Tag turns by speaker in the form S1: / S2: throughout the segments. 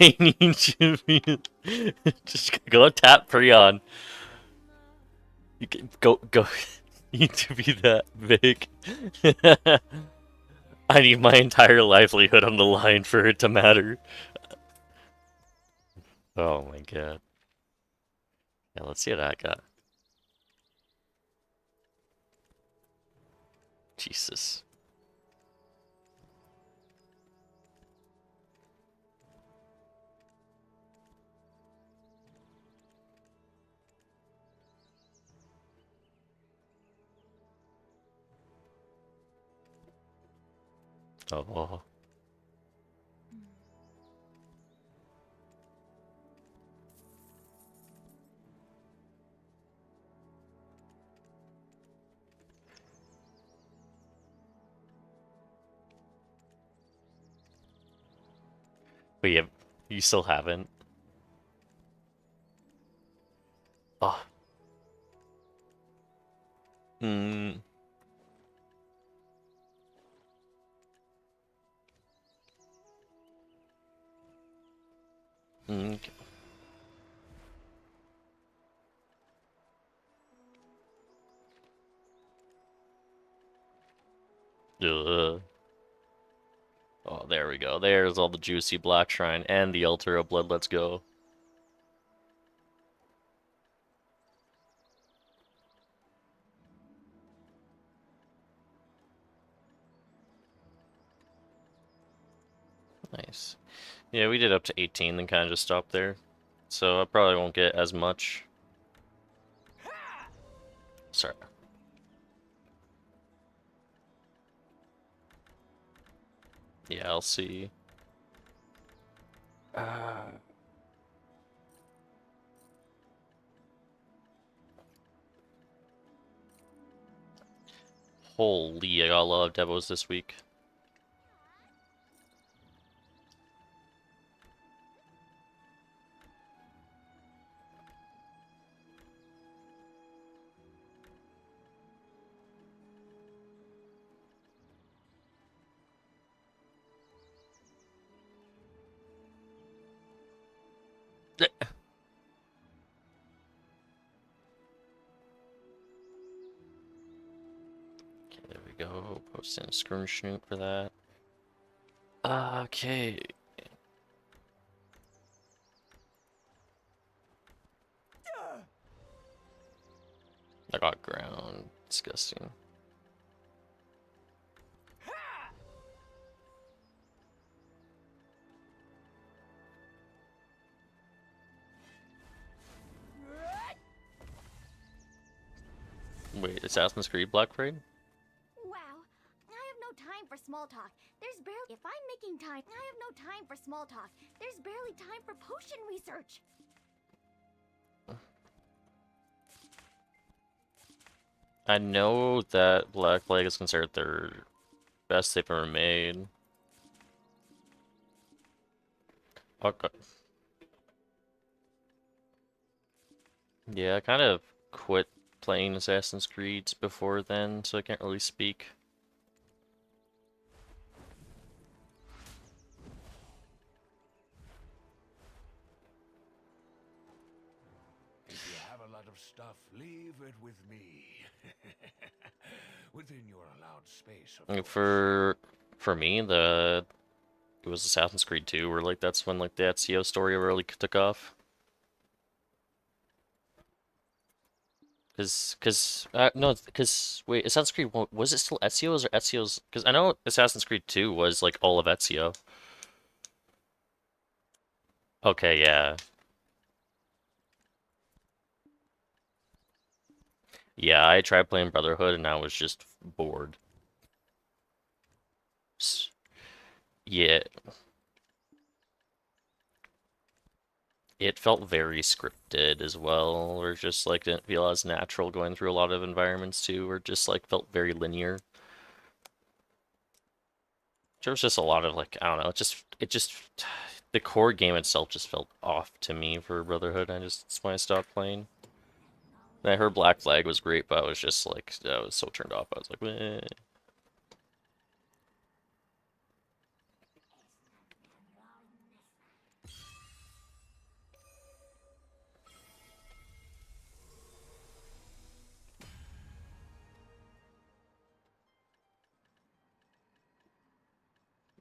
S1: I need you to be... Just go tap Prion. You can go. You need to be that big. I need my entire livelihood on the line for it to matter. Oh my god. Yeah, let's see what I got. Jesus. Oh. But yeah, you still haven't. Oh. Hmm. Okay. Ugh. Oh, there we go. There's all the juicy Black Shrine and the Altera Blood. Let's go. Nice. Yeah, we did up to 18, then kind of just stopped there. So I probably won't get as much. Sorry. Yeah, I'll see. Holy, I got a lot of devos this week. Okay, there we go. Post in a screen snoot for that. Okay. I got ground. Disgusting. Wait, Assassin's Creed Black Parade?
S2: Wow, I have no time for small talk. There's barely. If I'm making time, I have no time for small talk. There's barely time for potion research.
S1: I know that Black Flag is considered their best they've ever made. Okay. Yeah, I kind of quit playing Assassin's Creed before then, so I can't really speak.
S3: If you have a lot of stuff, leave it with me. Within your allowed space, of course.
S1: For me, it was Assassin's Creed 2, where like that's when like the Ezio story really took off. Wait, Assassin's Creed was it still Ezio's or Ezio's? Because I know Assassin's Creed 2 was like all of Ezio. Okay, yeah. Yeah, I tried playing Brotherhood and I was just bored. Yeah, it felt very scripted as well, or just like didn't feel as natural going through a lot of environments too, or just like felt very linear. There was just a lot of like, I don't know, it just the core game itself just felt off to me for Brotherhood. That's why I stopped playing. And I heard Black Flag was great, but I was just like, I was so turned off. I was like, meh.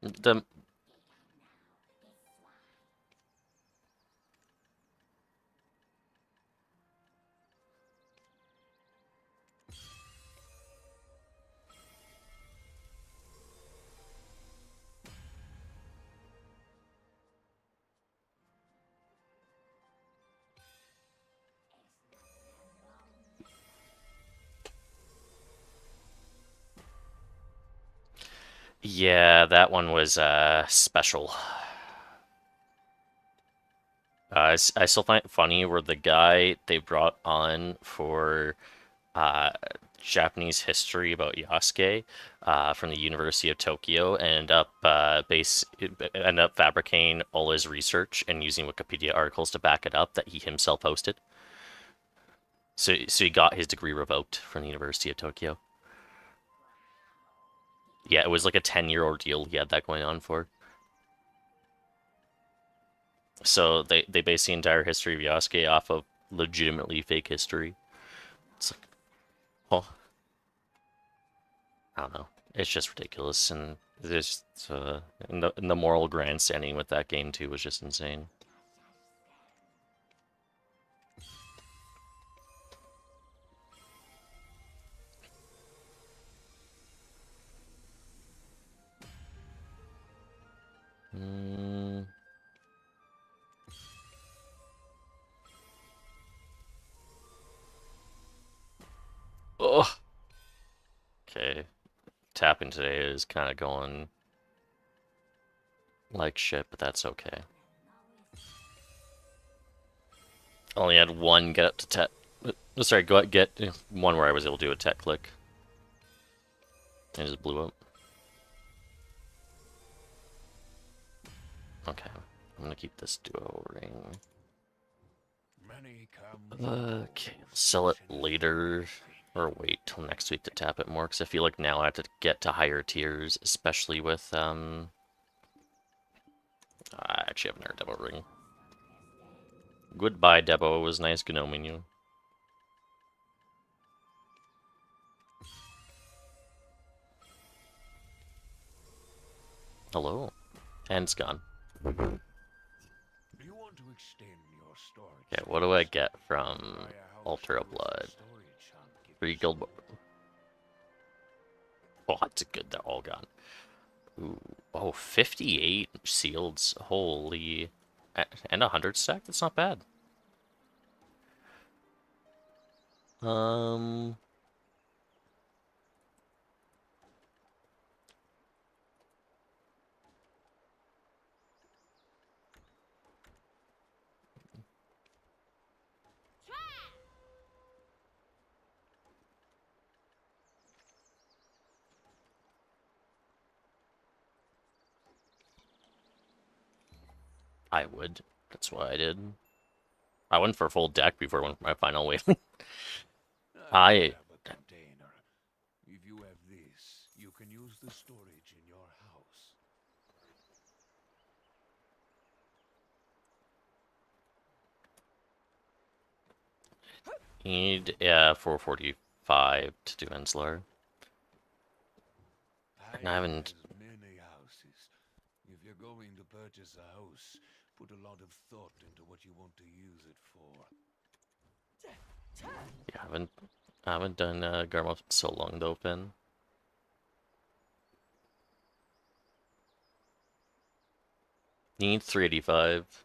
S1: The Yeah, that one was special. I still find it funny where the guy they brought on for uh, Japanese history about Yasuke from the University of Tokyo and end up fabricating all his research and using Wikipedia articles to back it up that he himself posted. So he got his degree revoked from the University of Tokyo. Yeah, it was like a 10-year ordeal he had that going on for. So they base the entire history of Yasuke off of legitimately fake history. It's like, oh, I don't know. It's just ridiculous, and this and the moral grandstanding with that game too was just insane. Mm. Oh, okay. Tapping today is kind of going like shit, but that's okay. Only had one get up to tech. Sorry, get one where I was able to do a tech click. And it just blew up. Okay, I'm gonna keep this duo ring. Okay, sell it later. Or wait till next week to tap it more, because I feel like now I have to get to higher tiers, especially with, I actually have another Debo ring. Goodbye, Debo. It was nice gnoming you. Hello. And it's gone.
S3: Do you want to extend your storage?
S1: Okay, what do I get from Altar of Blood? 3 guild. Oh, that's good. They're all gone. Ooh. Oh, 58 sealeds. Holy. And 100 stack? That's not bad. I would. That's what I did. I went for a full deck before I went for my final wave. I...
S3: If you have this, you can use the storage in your house.
S1: Need 445 to do Enslar. And I haven't...
S3: Many houses. If you're going to purchase a house, put a lot of thought into what you want to use it for.
S1: Yeah, I haven't done Garma so long though, Finn. Need 385.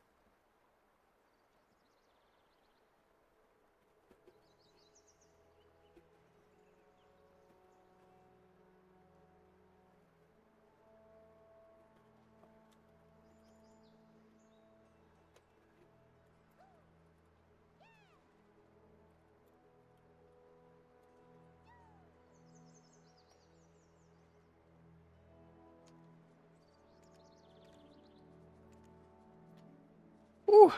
S1: Ooh.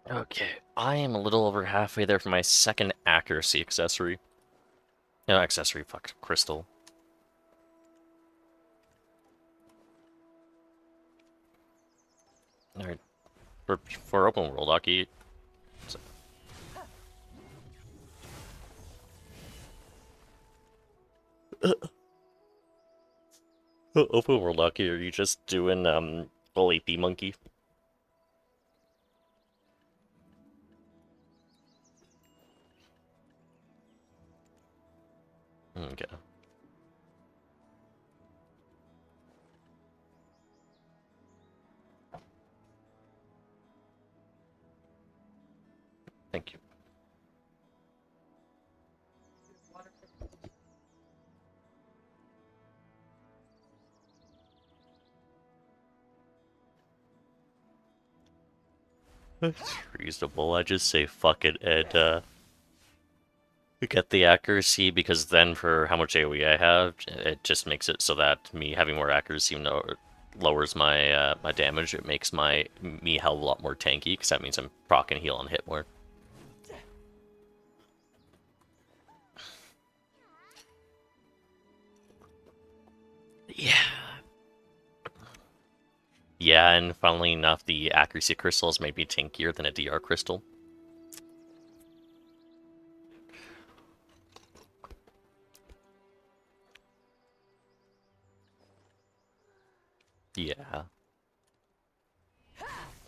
S1: Okay, I am a little over halfway there for my second accuracy accessory. No, accessory, fuck, crystal. Alright. For open world hockey, open world hockey, are you just doing full AP monkey? Okay. Thank you. It's reasonable. I just say fuck it and get the accuracy, because then for how much AoE I have, it just makes it so that me having more accuracy lowers my my damage. It makes me hell of a lot more tanky, because that means I'm proc and heal and hit more. Yeah. Yeah, and funnily enough, the accuracy crystals made me tankier than a DR crystal. Yeah.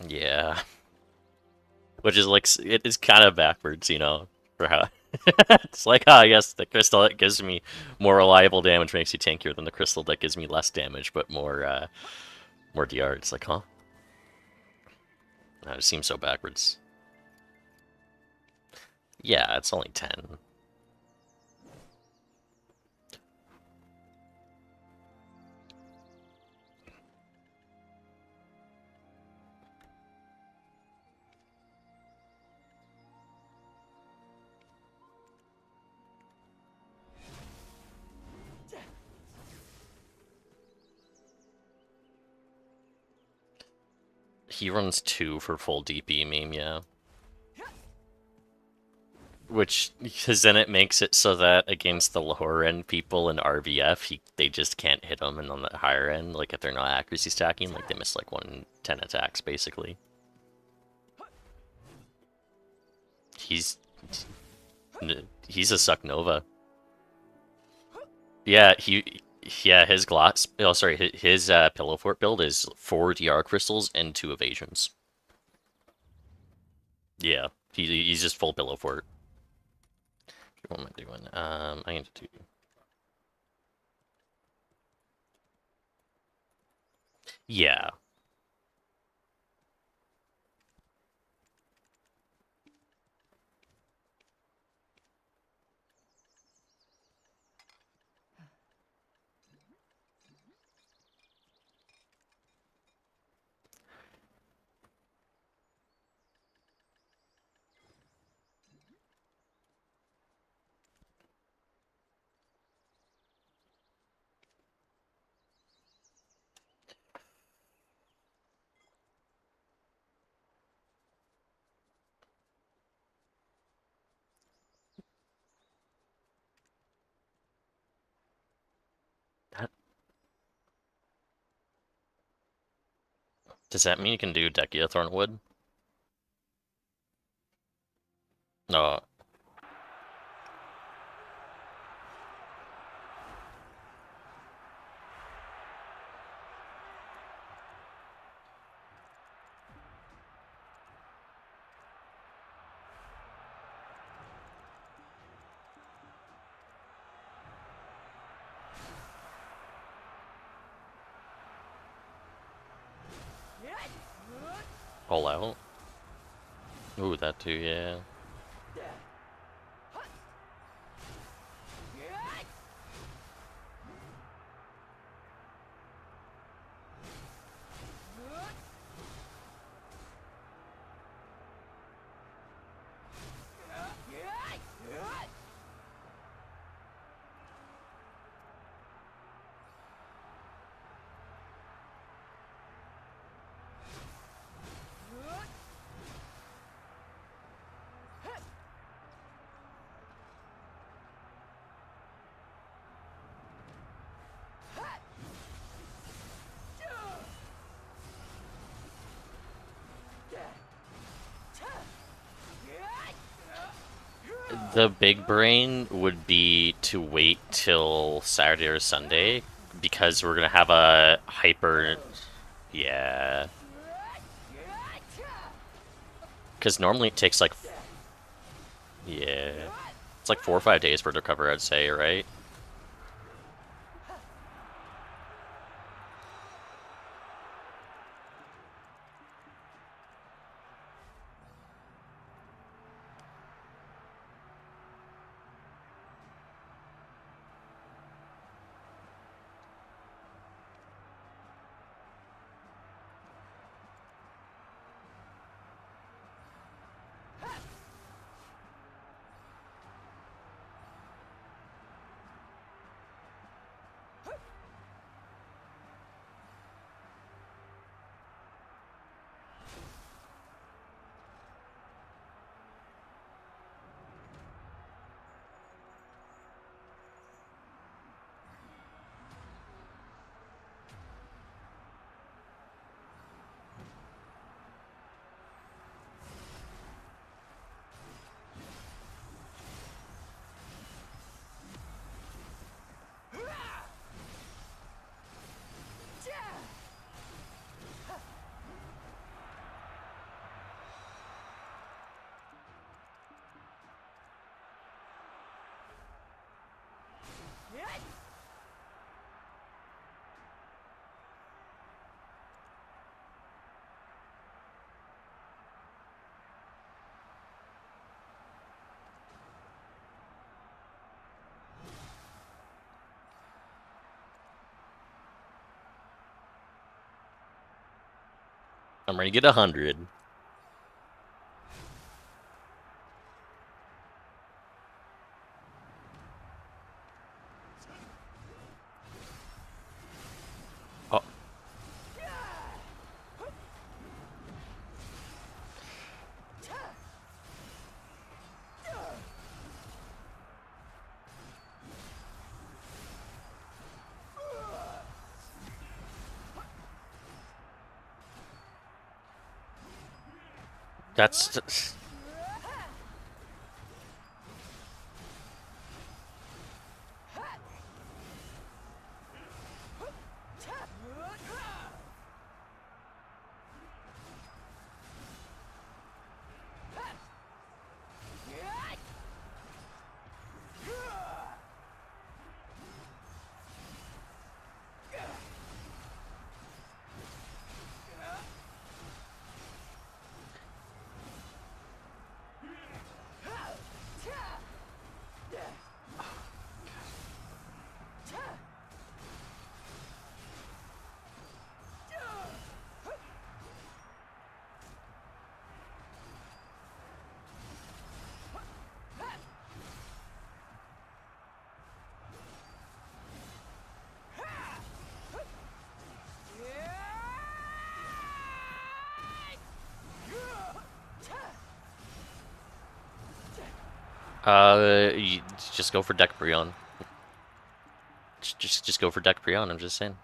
S1: Yeah. Which is like, it is kind of backwards, you know, for how it's like, oh, yes, the crystal that gives me more reliable damage makes you tankier than the crystal that gives me less damage but more DR. It's like, huh? That just seems so backwards. Yeah, it's only 10. He runs 2 for full DP meme, yeah. Which, because then it makes it so that against the lower end people in RVF, they just can't hit them, and on the higher end, like if they're not accuracy stacking, like they miss like 1 in 10 attacks, basically. He's a Suck Nova. Yeah, his gloss. Oh, sorry, his Pillow Fort build is 4 DR crystals and 2 evasions. Yeah, he's just full Pillow Fort. What am I doing? I need to do. Yeah. Does that mean you can do Dekia Thornwood? No. All out? Ooh, that too, yeah. The big brain would be to wait till Saturday or Sunday because we're gonna have a hyper. Yeah. Because normally it takes like. Yeah. It's like 4 or 5 days for it to recover, I'd say, right? I'm ready to get 100. Oh. That's. You just go for Deck Brion. Just go for Deck Brion, I'm just saying.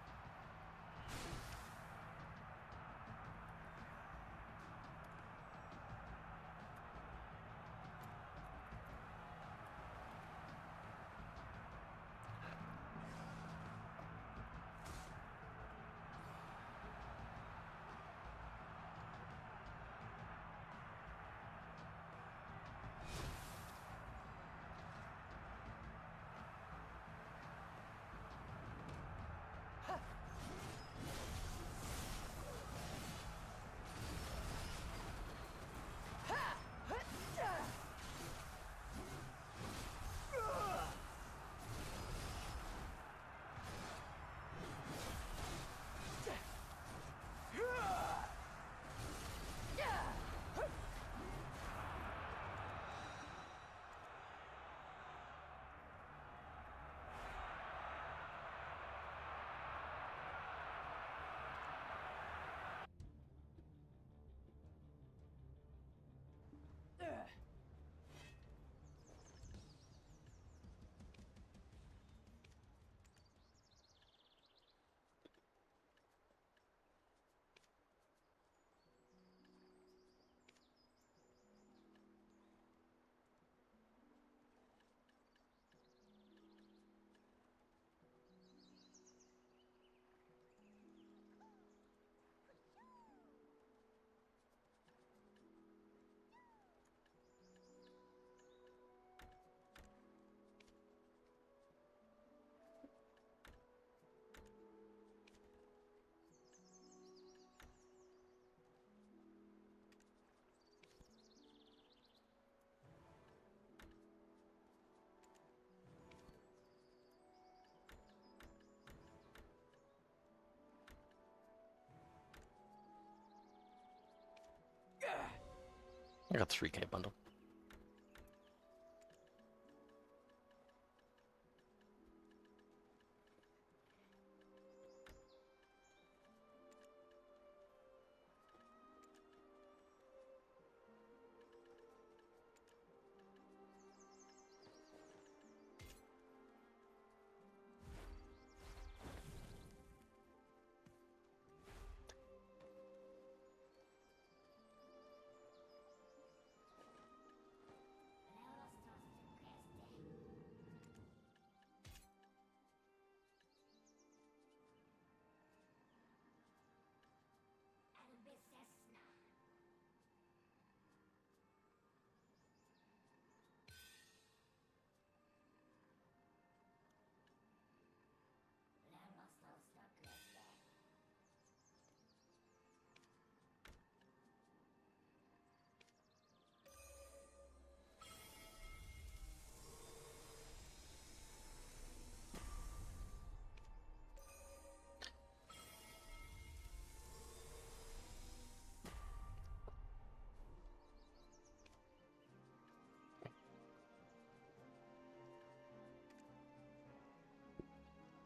S1: I got the 3K bundle.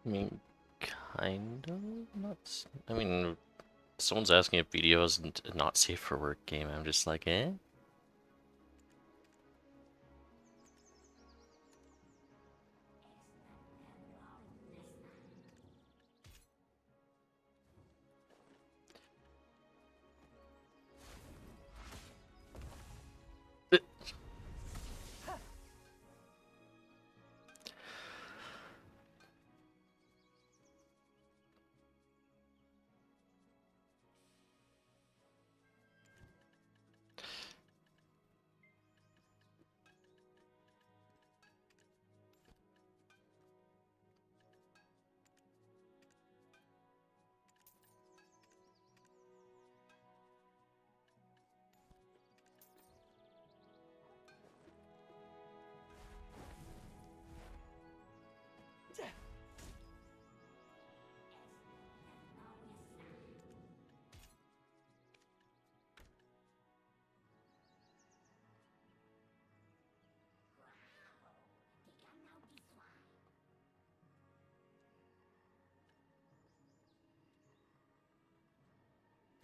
S1: I mean, kind of not. I mean, someone's asking if BDO is not safe for work game. I'm just like, eh.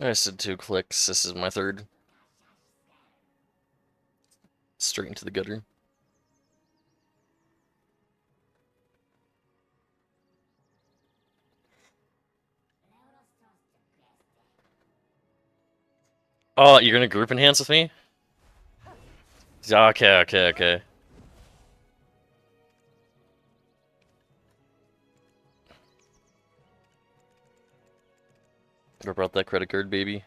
S1: I said 2 clicks. This is my 3rd. Straight into the gutter. Oh, you're gonna group enhance with me? Okay, okay, okay. Rip out that credit card, baby.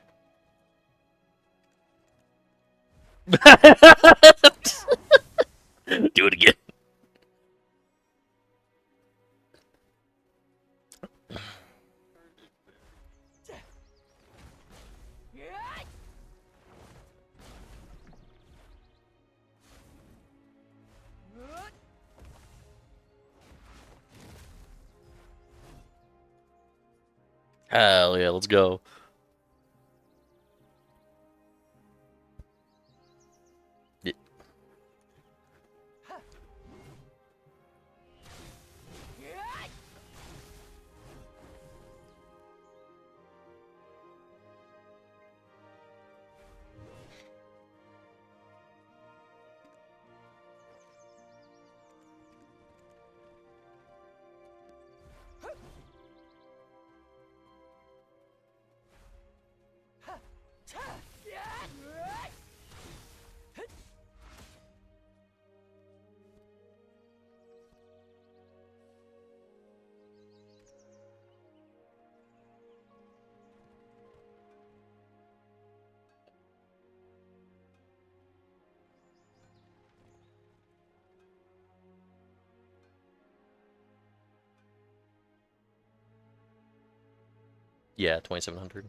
S1: Do it again. Hell yeah, let's go. Yeah. Yeah, 2700.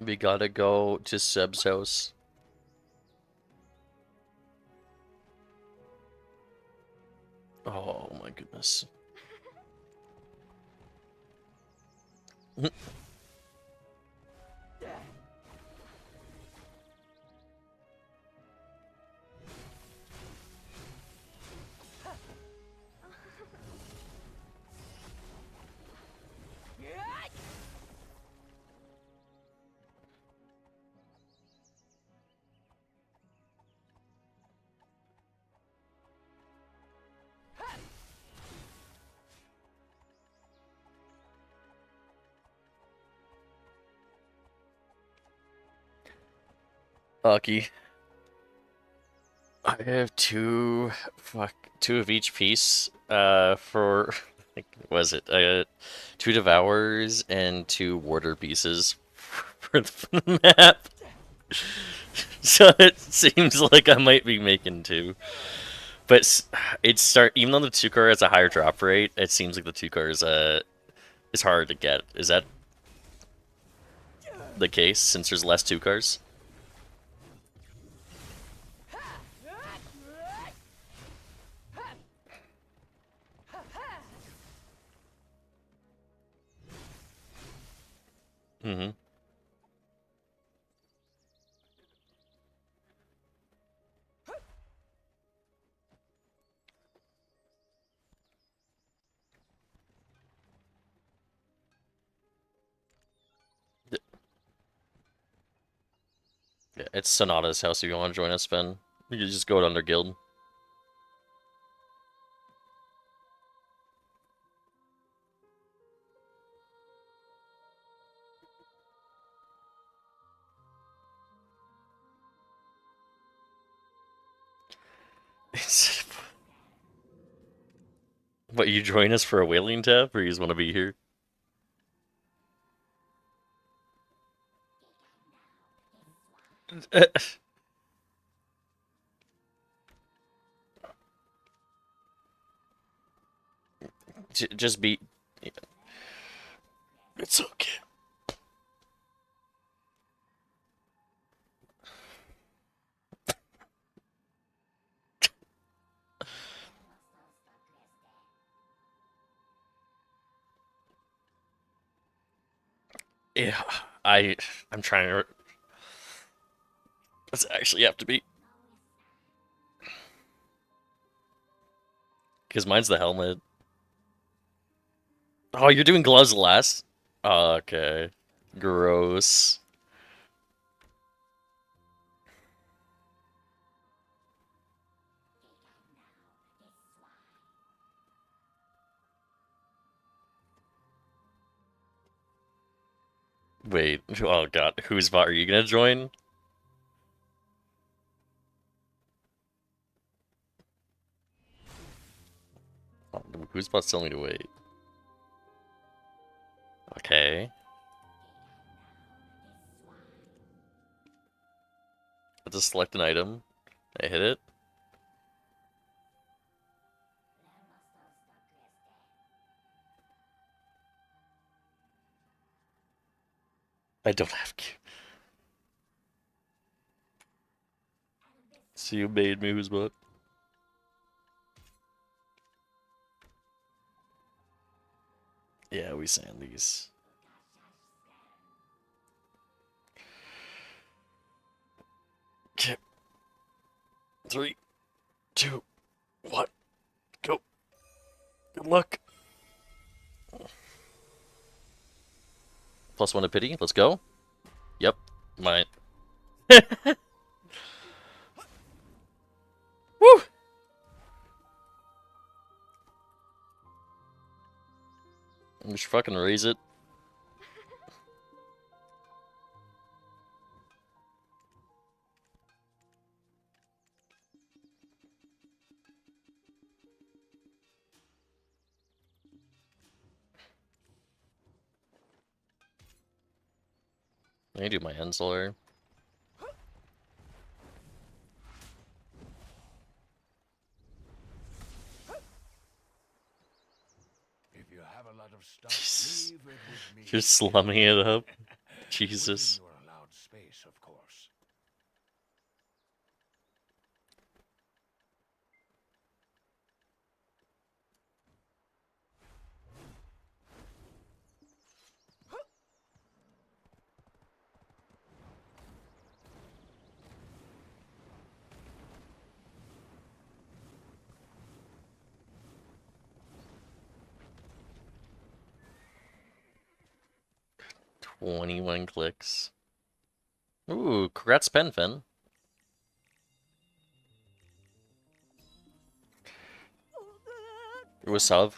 S1: We gotta go to Seb's house. Oh my goodness. Lucky. I have two of each piece, for, like, was it, 2 Devours and 2 Warder pieces for the map. So it seems like I might be making 2. But even though the 2 car has a higher drop rate, it seems like the 2 car is harder to get. Is that the case, since there's less 2 cars? Mm-hmm. Yeah, it's Sonata's house if you want to join us, Ben. You can just go to under guild. What, you join us for a whaling tab, or you just want to be here? Just be... It's okay. Yeah, I'm trying to... Does it actually have to be? Because mine's the helmet. Oh, you're doing gloves last? Oh, okay. Gross. Wait, oh god, whose bot are you gonna join? Oh, whose bot's telling me to wait? Okay. I just select an item. I hit it. I don't have Q. So you made me whose bot? Yeah, we sand these. Okay. 3, 2, 1, go. Good luck. +1 to pity. Let's go. Yep. Mine. Woo! We should fucking raise it. I need to do my Ensler.
S3: If you have a lot of stuff,
S1: Jesus.
S3: leave it with me.
S1: Just slumming it up. Jesus.
S3: When you are allowed
S1: 21 clicks. Ooh, congrats, Penfin. It was sub.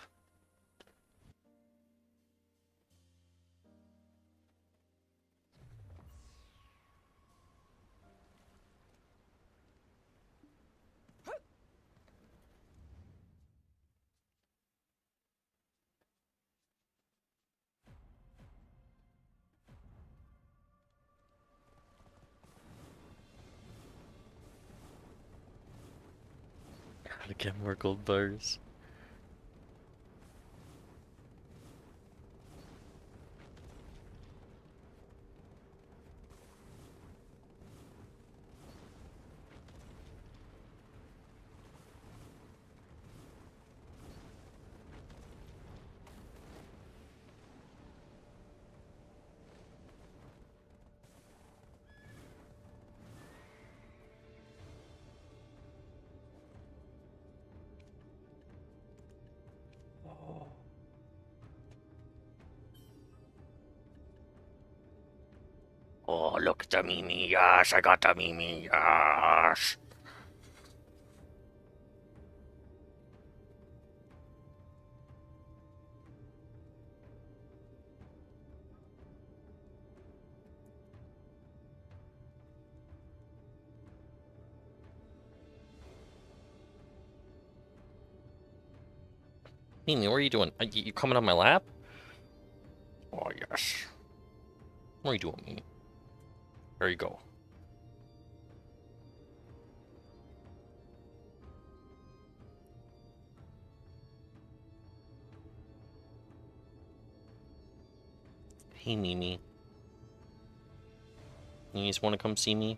S1: How to get more gold bars. Oh, look at the Mimi. Yes, I got the Mimi. Yes. Mimi, what are you doing? You coming on my lap? Oh, yes. What are you doing, Mimi? There you go. Hey, Mimi. You just want to come see me?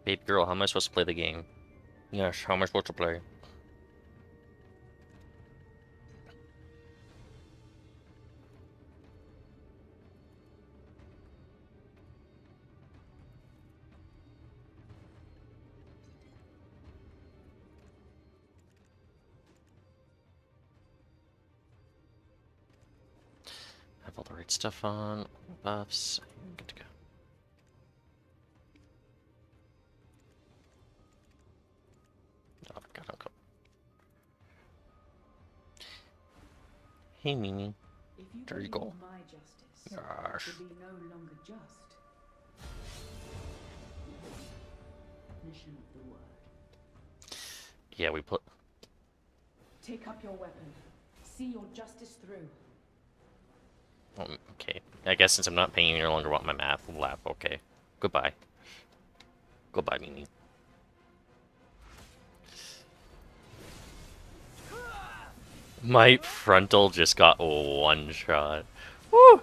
S1: Babe girl, how am I supposed to play the game? Yes, how am I supposed to play? Have all the right stuff on. Buffs. Good to go. Oh, God, okay. Hey, Mimi. There you go.
S4: My justice
S1: Gosh.
S4: will be no longer just. Mission of the word.
S1: Yeah, we put.
S4: Take up your weapon. See your justice through.
S1: Okay. I guess since I'm not paying, you no longer want my math lap. Okay. Goodbye. Goodbye, Mimi. My frontal just got one shot. Woo!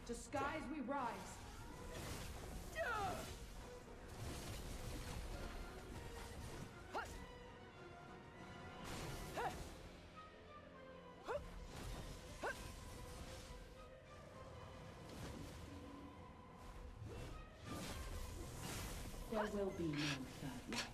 S4: To skies we rise. There will be no third life.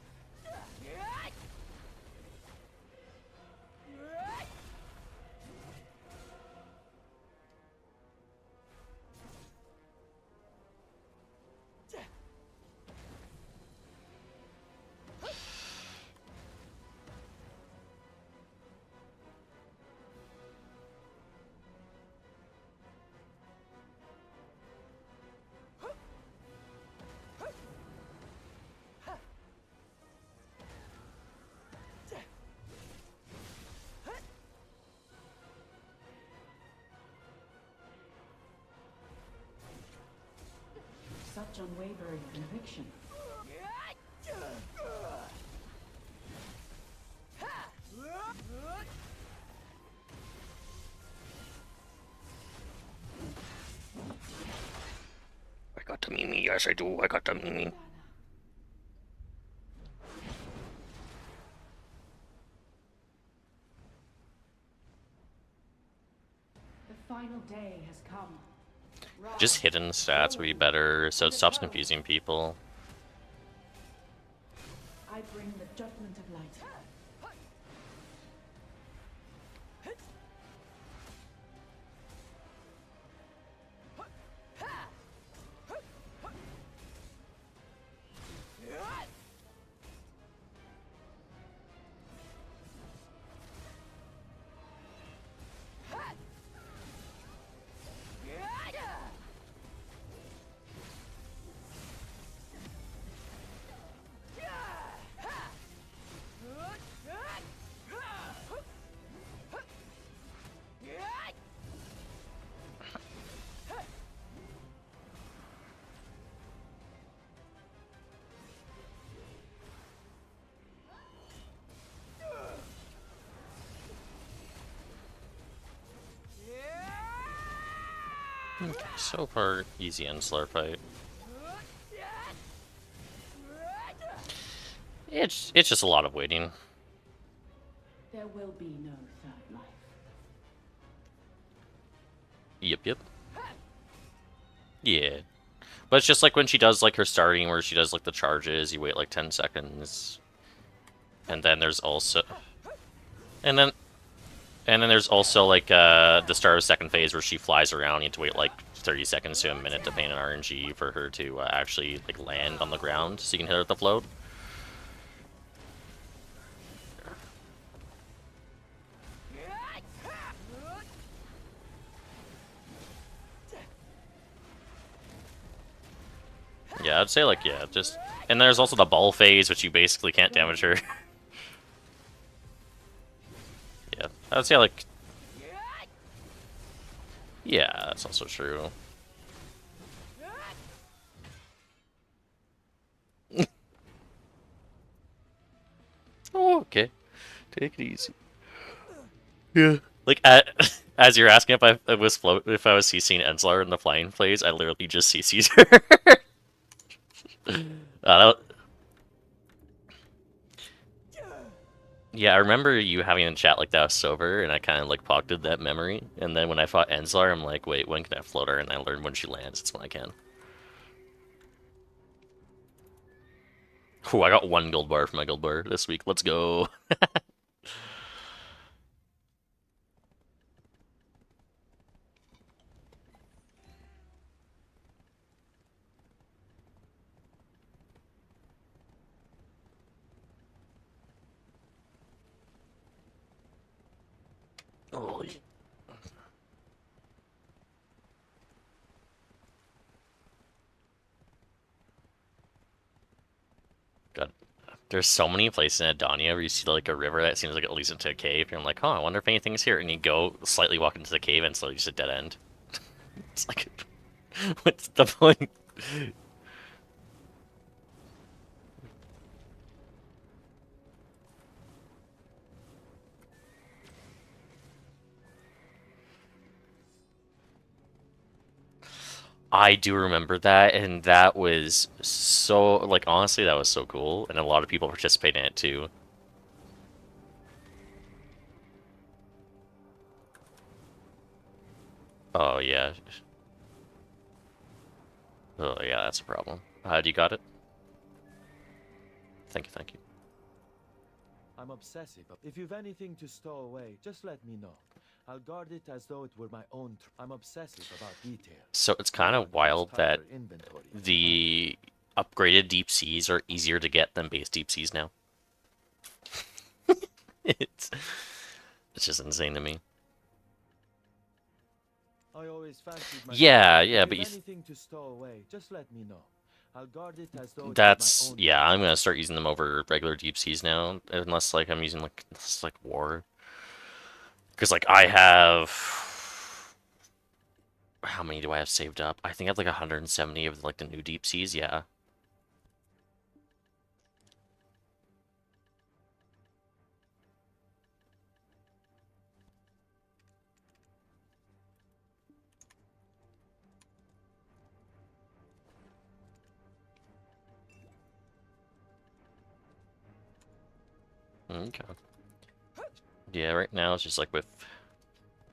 S4: Such unwavering conviction.
S1: Yes, I do. I got the meanie.
S4: The final day has come.
S1: Just hidden stats would be better, so it stops confusing people.
S4: I bring the judgment of light.
S1: Okay, so far, easy Enslar fight. It's just a lot of waiting.
S4: There will be no third life.
S1: Yep. Yeah. But it's just like when she does like her starting where she does like the charges, you wait like 10 seconds. And then there's also and then there's also like the start of second phase where she flies around, you have to wait like 30 seconds to a minute depending on RNG for her to actually like land on the ground so you can hit her with the float. Yeah, I'd say like, yeah, just... And there's also the ball phase, which you basically can't damage her. Yeah, I'd say like... Yeah, that's also true. Oh, okay. Take it easy. Yeah. Like, as you're asking if I was CCing Enslar in the flying phase, I literally just CC'd her. Yeah, I remember you having a chat like that was sober, and I kind of like pocketed that memory. And then when I fought Enslar, I'm like, wait, when can I float her? And I learned when she lands, it's when I can. Ooh, I got 1 gold bar for my gold bar this week. Let's go. Holy. God. There's so many places in Adonia where you see like a river that seems like it leads into a cave. And I'm like, oh, I wonder if anything's here. And you go slightly walk into the cave and slowly just a dead end. It's like, what's the point? I do remember that, and that was so, like, honestly, that was so cool, and a lot of people participated in it too. Oh, yeah. Oh, yeah, that's a problem. You got it? Thank you.
S5: I'm obsessive. If you've anything to stow away, just let me know. I'll guard it as though it were my own. I'm obsessive about detail.
S1: So it's kind of wild that the upgraded deep seas are easier to get than base deep seas now. it's just insane to me.
S5: I always fancied my
S1: Yeah, but
S5: anything to stow away, just let me know. I'll guard it as though
S1: that's yeah. I'm gonna start using them over regular deep seas now, unless like I'm using like war. Because like I have, how many do I have saved up? I think I have like 170 of like the new deep seas. Yeah. Okay. Yeah, right now it's just like with...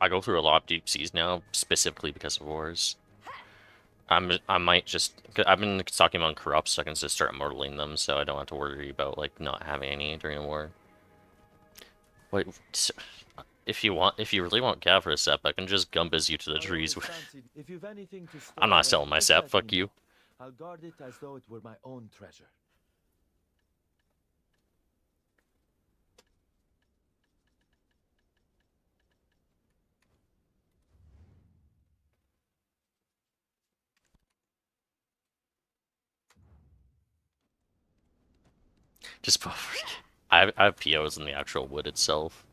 S1: I go through a lot of deep seas now, specifically because of wars. I might just... I've been talking about corrupt, so I can just start immortaling them, so I don't have to worry about, like, not having any during a war. Wait, if you really want Gav for a sep, I can just Gumbas you to the trees.
S5: If you've anything to
S1: I'm not selling my sap, fuck you.
S5: I'll guard it as though it were my own treasure.
S1: Just I have POs in the actual wood itself.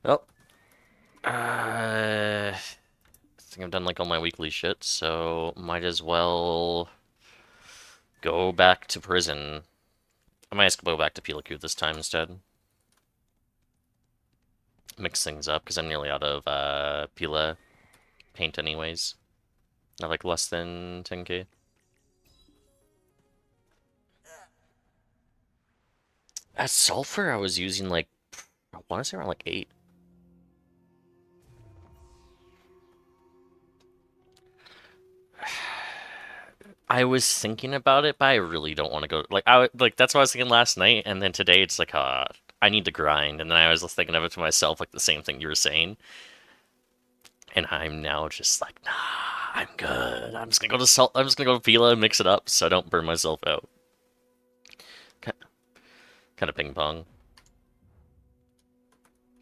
S1: Well, I think I've done like all my weekly shit, so might as well go back to prison. I might just go back to Peliku this time instead. Mix things up, because I'm nearly out of Pila paint anyways. I have like less than 10k. At sulfur, I was using like, I want to say around like 8. I was thinking about it, but I really don't want to go. Like that's what I was thinking last night, and then today it's like, I need to grind, and then I was thinking of it to myself, like the same thing you were saying, and I'm now just like, nah, I'm good. I'm just gonna go to salt. I'm just gonna go to Pila and mix it up, so I don't burn myself out. Kind of ping pong.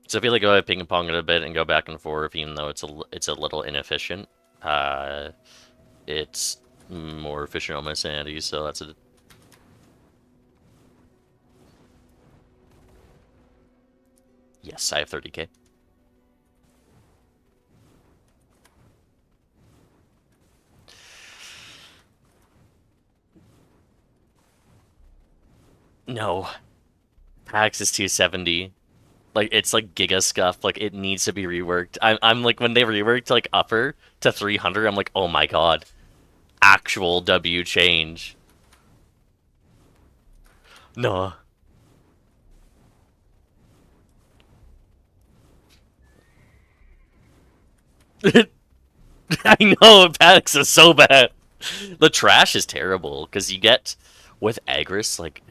S1: So I feel like I ping pong it a bit and go back and forth, even though it's a little inefficient. It's more efficient on my sanity, so that's it. Yes, I have 30k. No. Pax is 270. Like, it's like Giga Scuff. Like, it needs to be reworked. I'm like, when they reworked, like, upper to 300, I'm like, oh my god. Actual W change. No. I know, Pax is so bad. The trash is terrible, because you get, with Agris, like...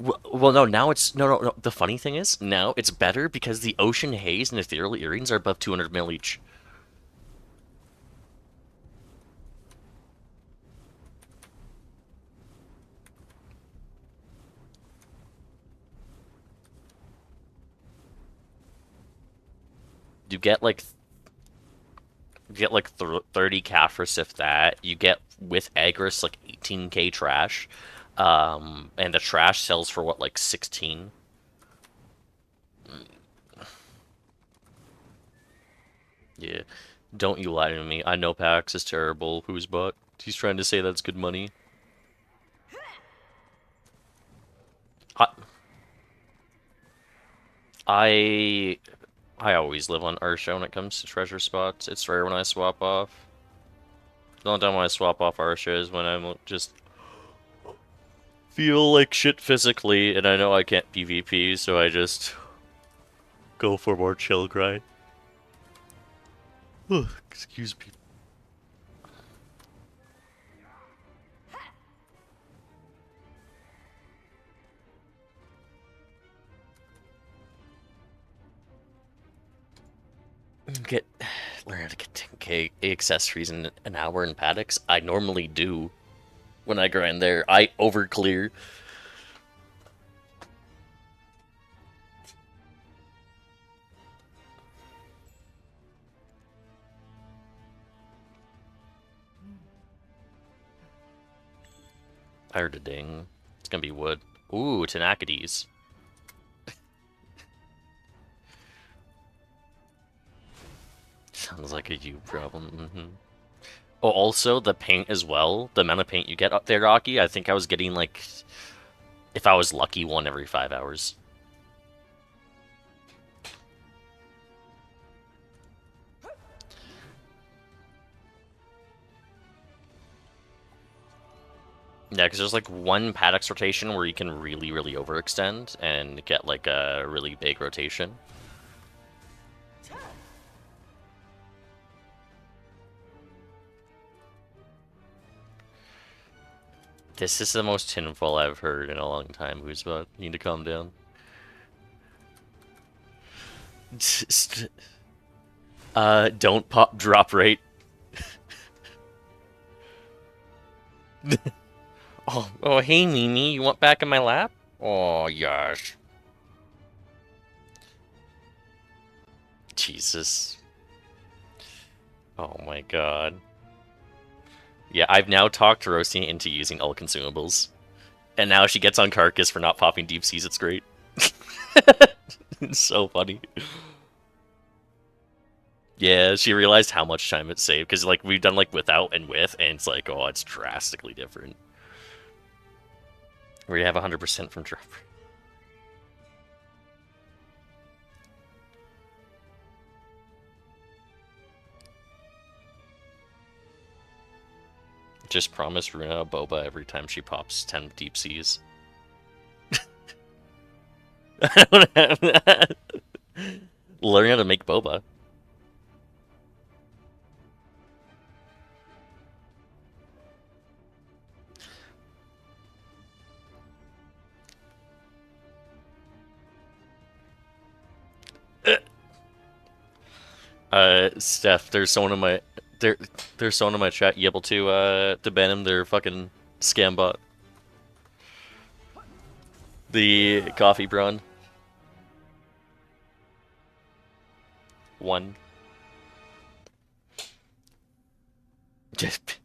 S1: Well, no, now it's... No. The funny thing is, now it's better because the Ocean Haze and Ethereal Earrings are above 200 mil each. You get like 30 Caphras if that. You get with Agris like 18k trash. And the trash sells for what, like 16? Yeah. Don't you lie to me. I know Pax is terrible. Who's but? He's trying to say that's good money. I always live on Ursha when it comes to treasure spots. It's rare when I swap off. The only time I swap off Ursha is when I'm just feel like shit physically, and I know I can't PvP, so I just go for more chill grind. Excuse me. Learn how to get 10k accessories in an hour in paddocks. I normally do when I grind there. I over clear. I heard a ding. It's gonna be wood. Ooh, Tenacides. Sounds like a you problem. Oh, also, the paint as well. The amount of paint you get up there, Rocky, I think I was getting, like, if I was lucky, 1 every 5 hours. Yeah, because there's like one Paddock's rotation where you can really, really overextend and get like a really big rotation. This is the most tinfoil I've heard in a long time. Who's about? Need to calm down. Don't pop drop rate. Oh, hey Mimi, you want back in my lap? Oh, yes. Jesus. Oh my god. Yeah, I've now talked Rosie into using all consumables. And now she gets on Carcass for not popping deep seas. It's great. It's so funny. Yeah, she realized how much time it saved. Because, like, we've done, like, without and with, and it's like, oh, it's drastically different. We have 100% from drop. Just promise Runa a boba every time she pops 10 deep seas. I don't have that. Learn how to make boba. Steph, there's someone in my there's someone in my chat. You able to ban him? Their fucking scam bot. The coffee brawn. 1. Just.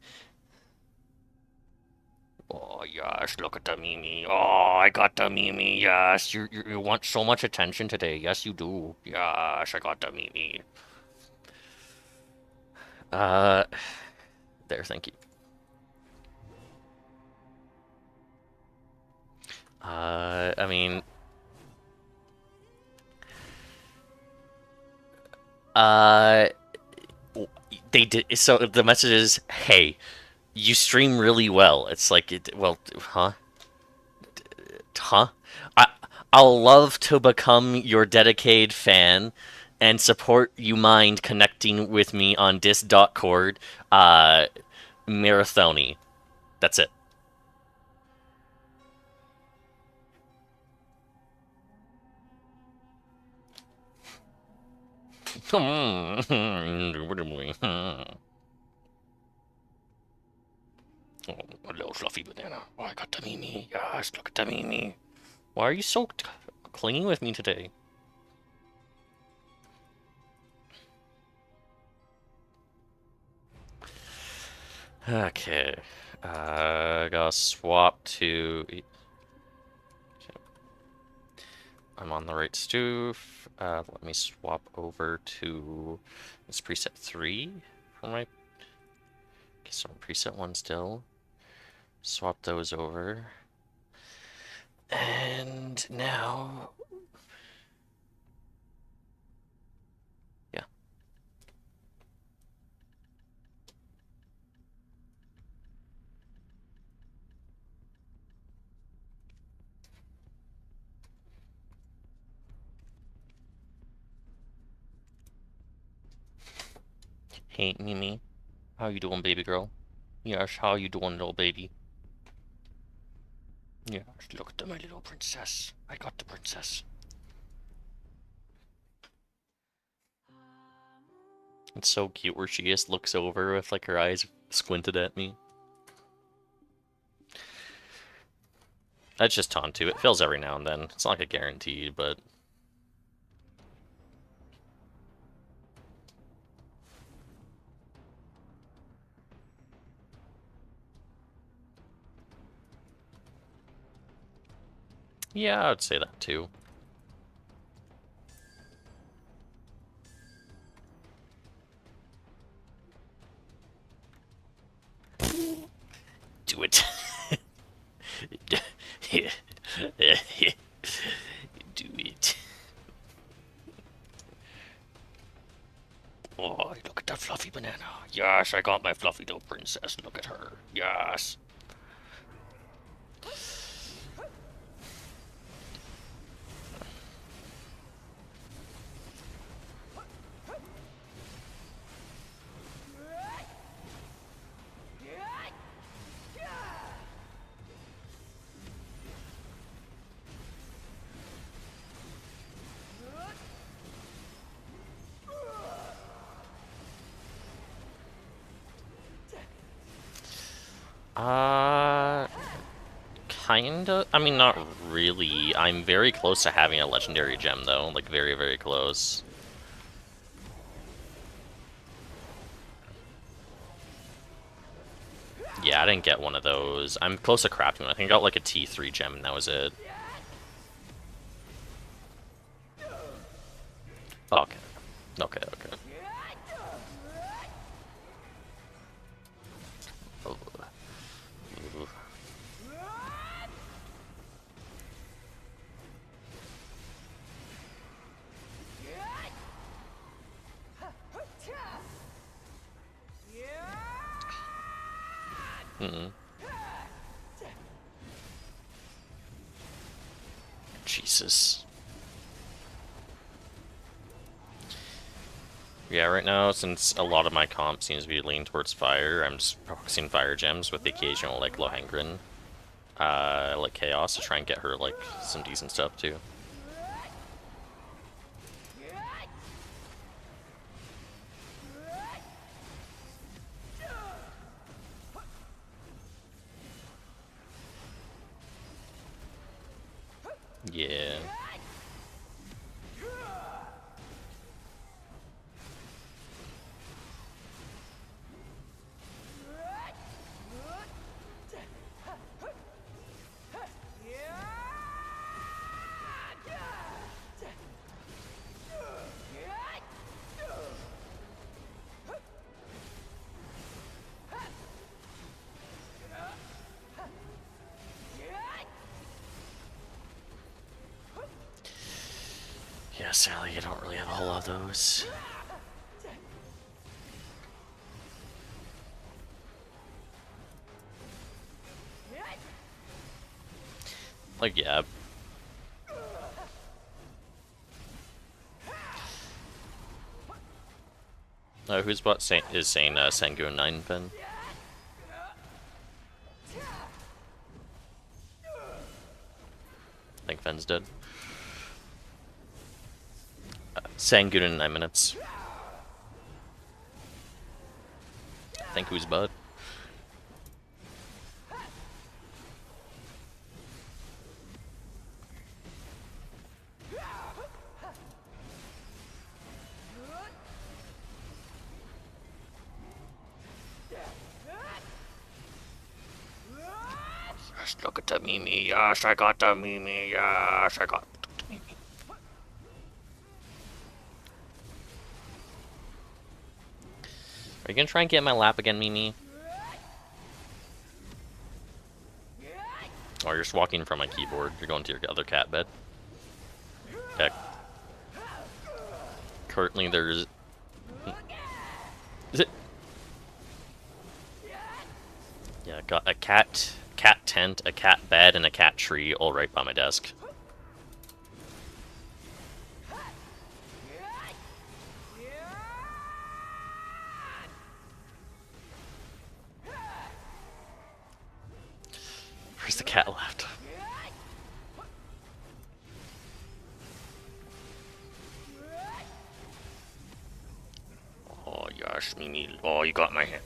S1: Oh yes, look at the Mimi. Oh, I got the Mimi. Yes, you want so much attention today. Yes, you do. Yes, I got the Mimi. There, thank you. I mean, they did. So the message is, hey, you stream really well. It's like, well, huh? Huh? I'll love to become your dedicated fan and support you mind connecting with me on dis.cord, Marathoni. That's it. Oh, a little fluffy banana. Oh, I got the Mimi. Yes, look at the Mimi. Why are you so clingy with me today? Okay. Gotta swap to... I'm on the right stoof. Let me swap over to this preset 3 for my... Guess I'm preset 1 still. Swap those over. And now... Yeah. Hey, Mimi. How you doing, baby girl? Yes, how you doing, little baby? Yes, look at my little princess. I got the princess. It's so cute where she just looks over with like her eyes squinted at me. That's just Tontu. It fills every now and then. It's not like a guarantee, but... Yeah, I'd say that too. Do it. Do it. Oh, look at that fluffy banana. Yes, I got my fluffy little princess. Look at her. Yes. Kinda. I mean, not really. I'm very close to having a legendary gem, though. Like, very, very close. Yeah, I didn't get one of those. I'm close to crafting one. I think I got like a T3 gem, and that was it. Okay. Okay, okay. Oh. Ooh. Mm-mm. Jesus. Yeah, right now, since a lot of my comp seems to be leaning towards fire, I'm just focusing fire gems with the occasional, like, Lohengrin, like, Chaos to try and get her, like, some decent stuff, too. Yeah. Yeah, Sally, you don't really have a whole lot of those. Like, yeah. Who's bought is saying Sangoon 9 pin? I think Fenn's dead. Sangoon in 9 minutes. I think who's Bud? Yes, look at the Mimi. Yes, I got the Mimi. Yes, I got the Mimi. Are you gonna try and get in my lap again, Mimi? Or you're just walking from my keyboard. You're going to your other cat bed. Okay. Currently, there's... Is it? Yeah, got a cat tent, a cat bed, and a cat tree all right by my desk. Where's the cat left? Oh, yes, Mimi. Oh, you got my hand.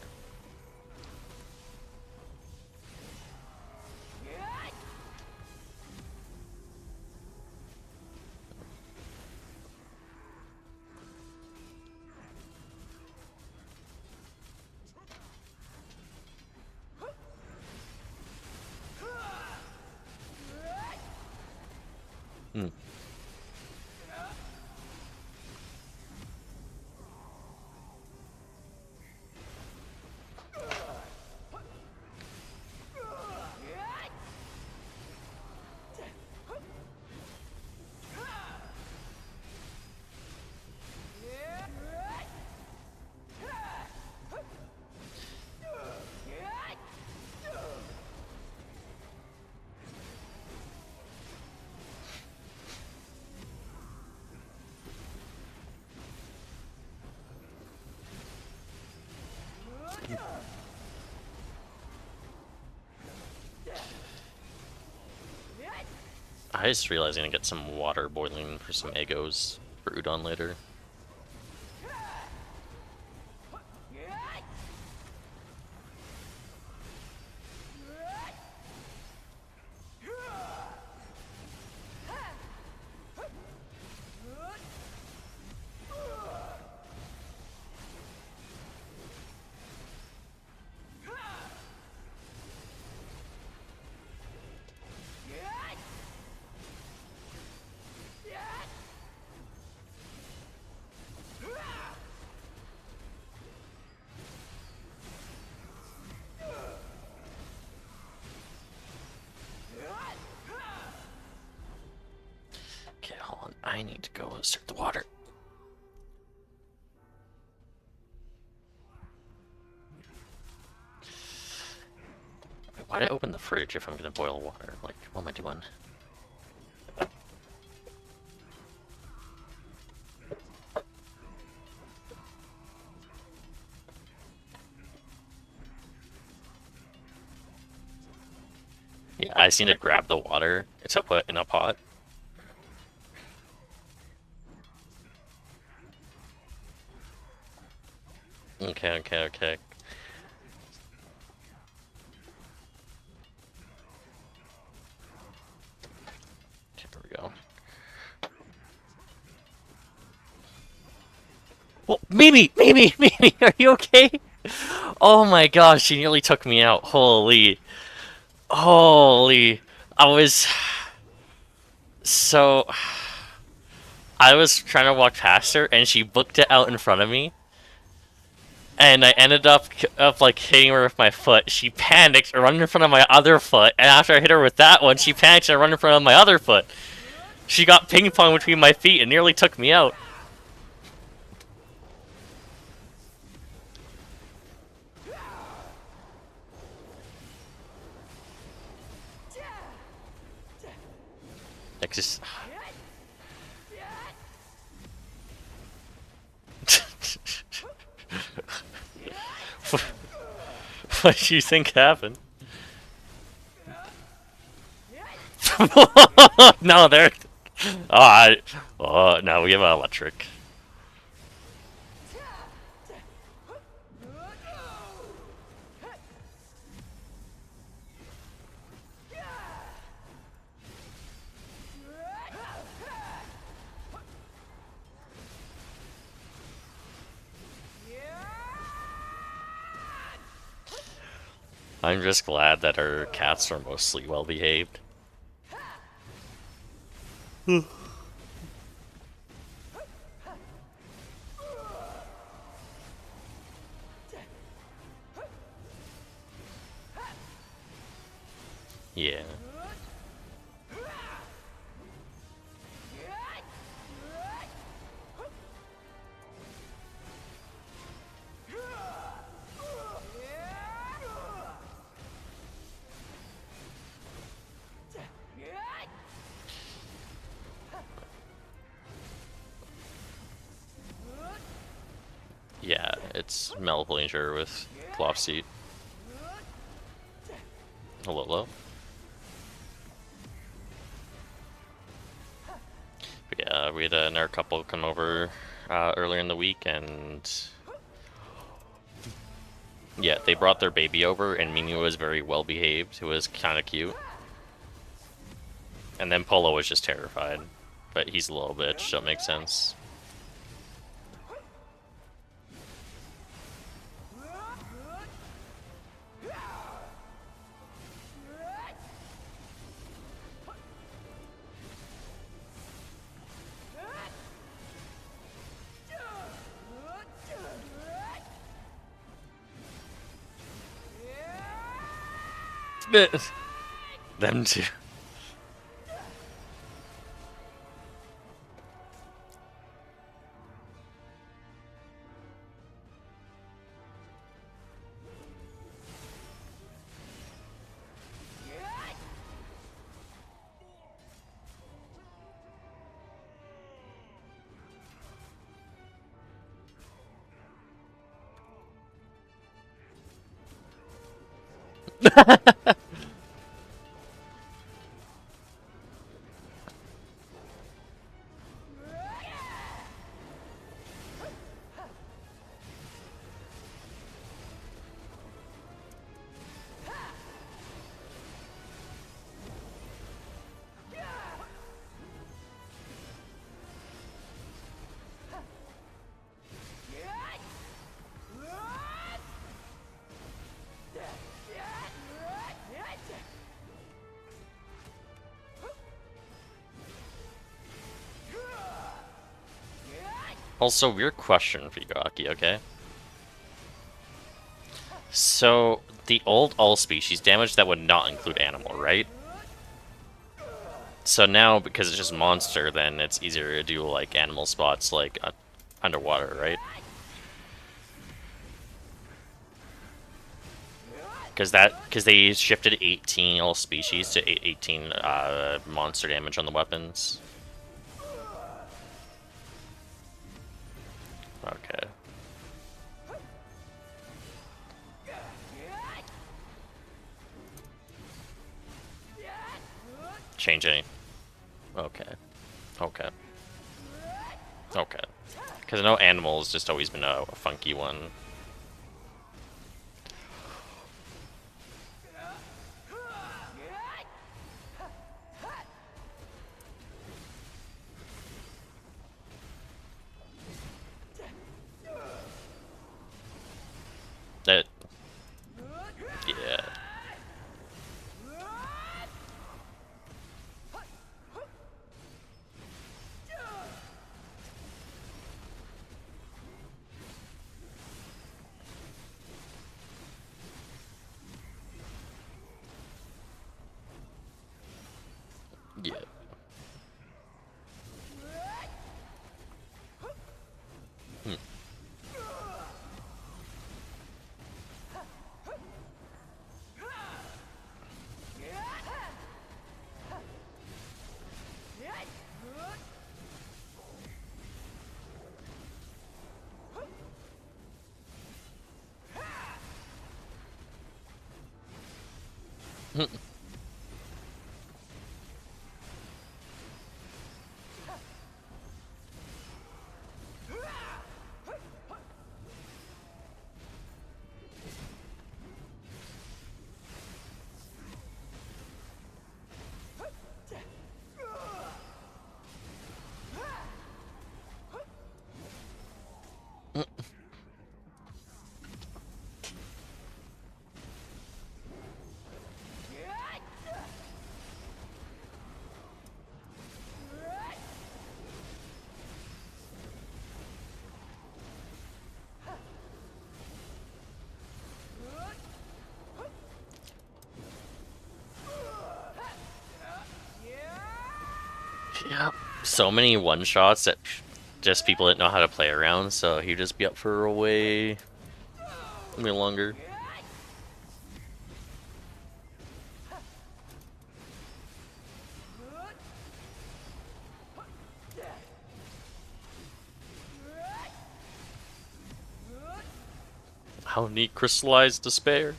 S1: Hmm. I just realized I'm gonna get some water boiling for some egos for udon later. I need to go insert the water. Why did I open the fridge if I'm gonna boil water? Like, what am I doing? Yeah, I just need to grab the water to put in a pot. Okay. There we go. Well, Mimi, are you okay? Oh my gosh, she nearly took me out. Holy. I was... So... I was trying to walk past her, and she booked it out in front of me. And I ended up like hitting her with my foot. She panicked, running in front of my other foot, and after I hit her with that one, she panicked and ran in front of my other foot. She got ping pong between my feet and nearly took me out. Like just... What do you think happened? No, there. Oh, no, we have electric. I'm just glad that our cats are mostly well behaved. Yeah. Yeah, it's Malplanger with Flop Seat. Hello. But yeah, we had another couple come over earlier in the week, and yeah, they brought their baby over, and Mimi was very well behaved. It was kind of cute. And then Polo was just terrified, but he's a little bitch, so it makes sense. Them two. Also, weird question for you, Aki, okay? So, the old all species damage, that would not include animal, right? So now, because it's just monster, then it's easier to do like animal spots like underwater, right? Because they shifted 18 all species to 18 monster damage on the weapons. Okay. Change any. Okay. Okay. Okay. Because I know animal's just always been a funky one. That. Yeah. Yeah. Hmm. Yeah. So many one shots that just people didn't know how to play around, so he'd just be up for way longer. How neat crystallized despair.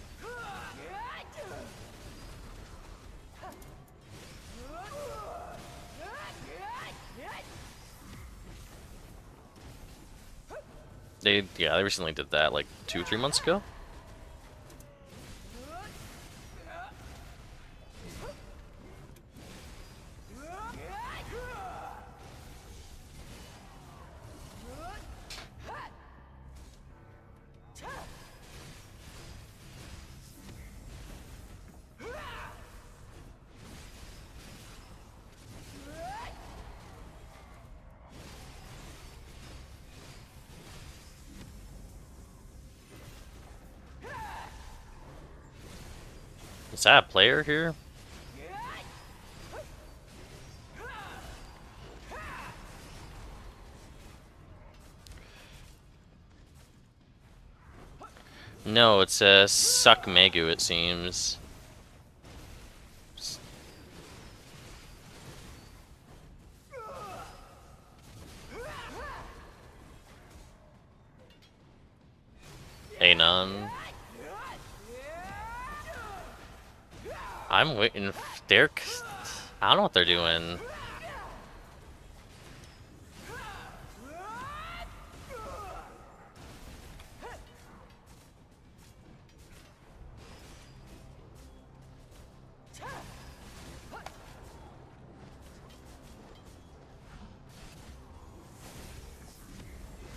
S1: They recently did that like 2-3 months ago. Is that a player here? No, it's a Suck Megu, it seems. Anon. I'm waiting. I don't know what they're doing.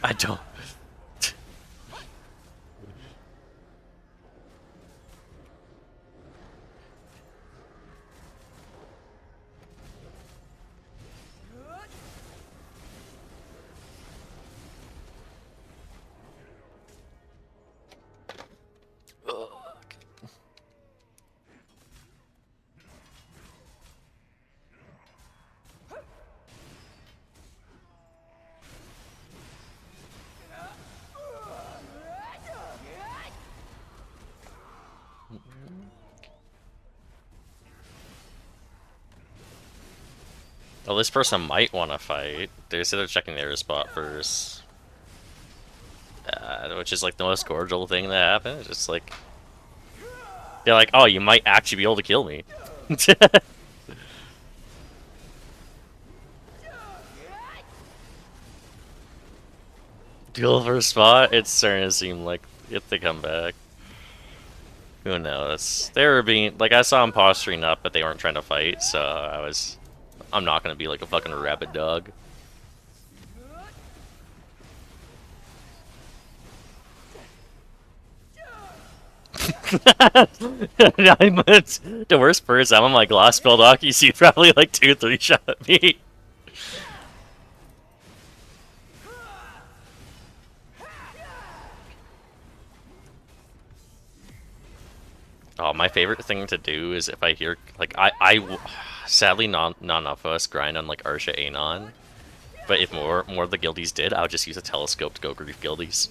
S1: I don't. Well, this person might want to fight. They said they're checking their spot first. Which is like the most cordial thing that happened. It's just like... They're like, oh, you might actually be able to kill me. Duel for a spot? It's starting to seem like if they come back. Who knows? They were being... Like, I saw them posturing up, but they weren't trying to fight, so I'm not gonna be like a fucking rabid dog. The worst part is I'm on my glass spell dock, you see probably like 2-3 shot at me. Oh, my favorite thing to do is if I hear, like, sadly none of us grind on like Arsha Anon, but if more of the guildies did, I would just use a telescope to go grief guildies.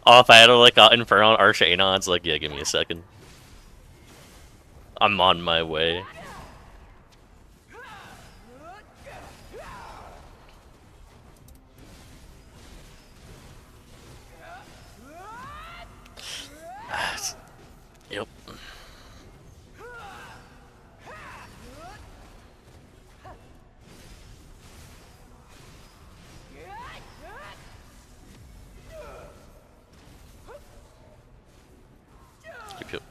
S1: Oh, if I had like Inferno on Arsha Anon's, like, yeah, give me a second. I'm on my way. Yep. Yep.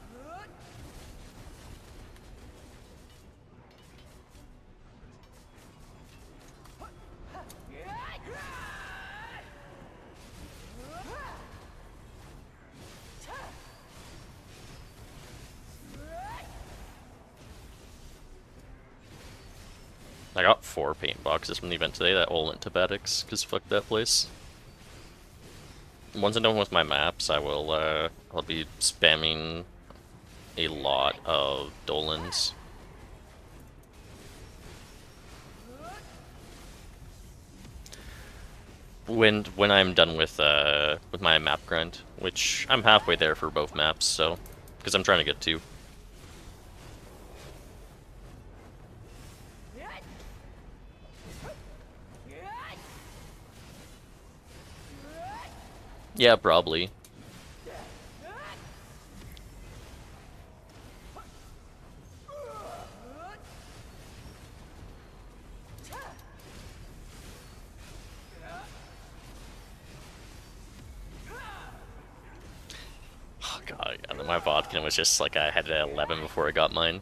S1: I got 4 paint boxes from the event today that all went to Badix, because fuck that place. Once I'm done with my maps, I'll be spamming a lot of Dolans. When I'm done with my map grind, which I'm halfway there for both maps, so because I'm trying to get 2. Yeah, probably. Oh god, yeah, my vodka was just like I had it at 11 before I got mine.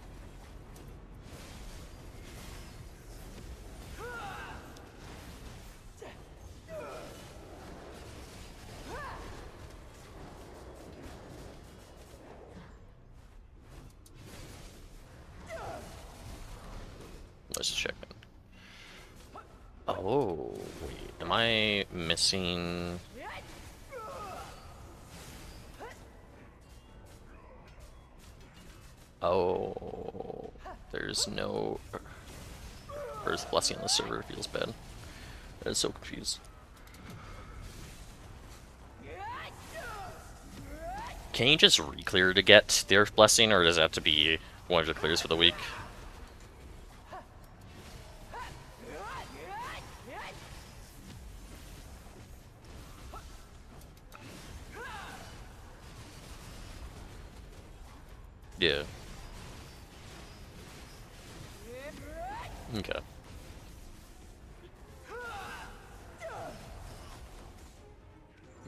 S1: Let's check it. Oh, wait, am I missing... Oh, there's no... Earth Blessing on the server feels bad. I'm so confused. Can you just re-clear to get the Earth Blessing, or does it have to be one of the clears for the week? Yeah. Okay.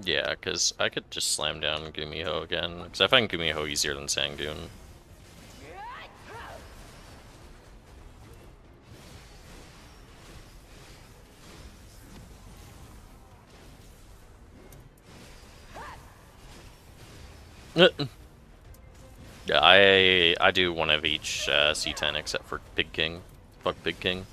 S1: Yeah, because I could just slam down Gumiho again, because I find Gumiho easier than Sangdoon. Yeah, I do one of each C10 except for Big King. Fuck Big King.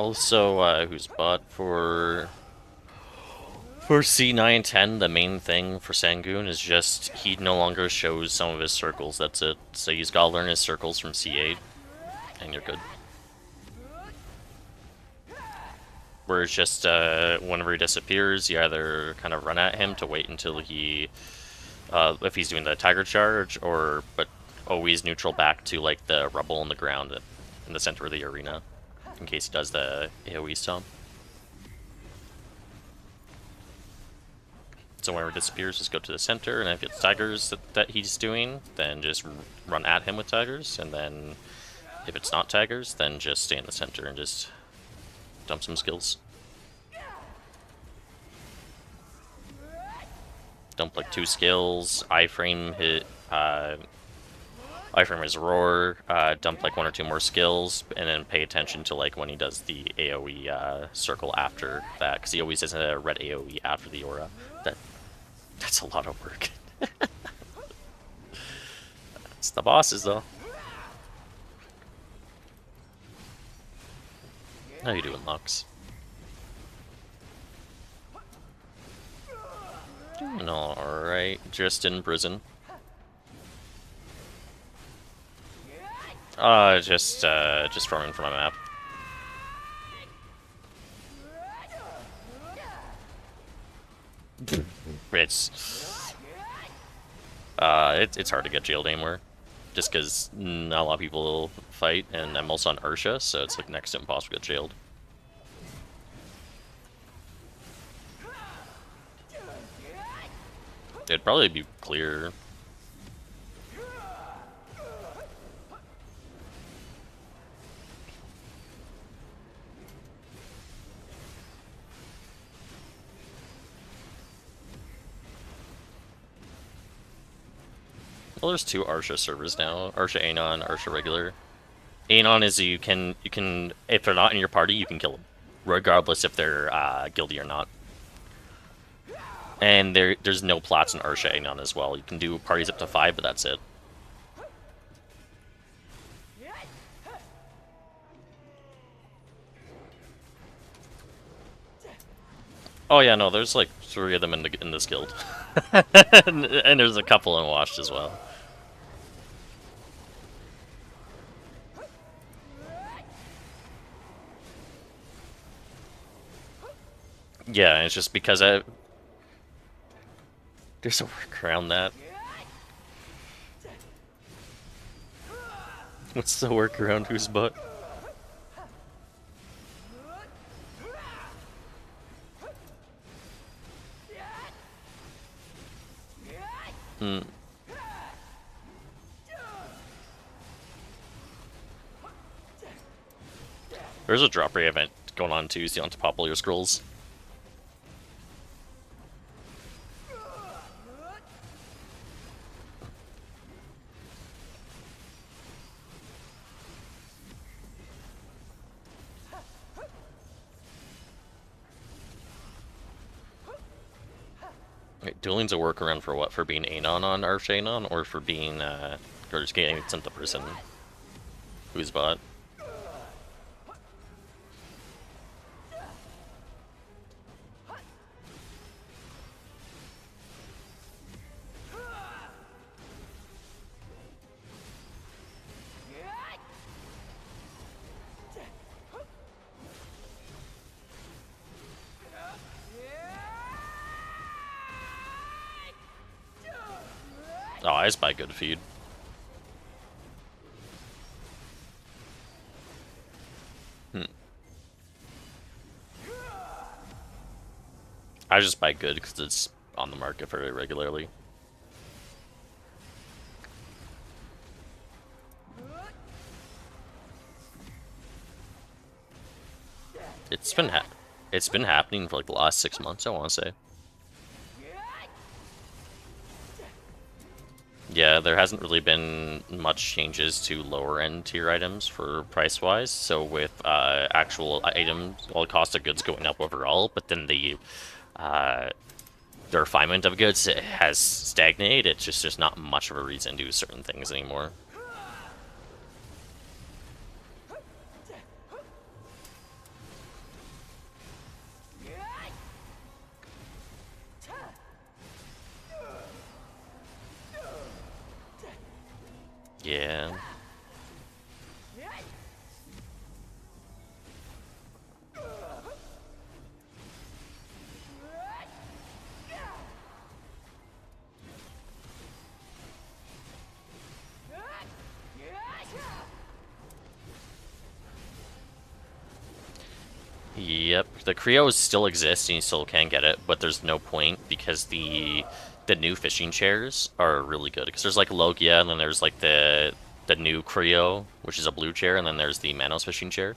S1: Also, who's bought for C9 10, the main thing for Sangoon is just he no longer shows some of his circles, that's it. So he's gotta learn his circles from C8, and you're good. Where it's just, whenever he disappears, you either kind of run at him to wait until he, if he's doing the Tiger Charge, but always neutral back to, like, the rubble on the ground in the center of the arena, in case he does the AoE stomp. So whenever it disappears, just go to the center, and if it's Tigers that he's doing, then just run at him with Tigers, and then if it's not Tigers, then just stay in the center and just dump some skills. Dump like 2 skills, iframe his roar, dump like 1 or 2 more skills, and then pay attention to like when he does the AoE circle after that, because he always does a red AoE after the aura. That's a lot of work. It's the bosses though. How you doing, Lux? Doing alright, just in prison. Just roaming from my map. It's hard to get jailed anymore, just because not a lot of people fight, and I'm also on Ursha, so it's like next to impossible to get jailed. It'd probably be clear. Well, there's 2 Ursha servers now. Ursha Anon, Ursha Regular. Anon is you can if they're not in your party, you can kill them, regardless if they're guilty or not. And there's no plots in Ursha Anon as well. You can do parties up to 5, but that's it. Oh yeah, no, there's like 3 of them in this guild, and there's a couple in Washed as well. Yeah, it's just because there's a work around that. What's the work around whose butt? There's a drop rate event going on Tuesday onto Popular Scrolls. Wait, dueling's a workaround for what? For being Anon on Ursha Anon, or for being or just getting sent to prison? Who's bot? Oh, I just buy good feed. I just buy good because it's on the market very regularly. It's been happening for like the last 6 months, I want to say. Yeah, there hasn't really been much changes to lower end tier items for price wise. So with actual items, well, the cost of goods going up overall, but then the refinement of goods has stagnated. It's just there's not much of a reason to do certain things anymore. Yeah. Yep, the Creos still exist and you still can get it, but there's no point because the new fishing chairs are really good. Because there's like Logia, and then there's like the new Creo, which is a blue chair, and then there's the Manos fishing chair.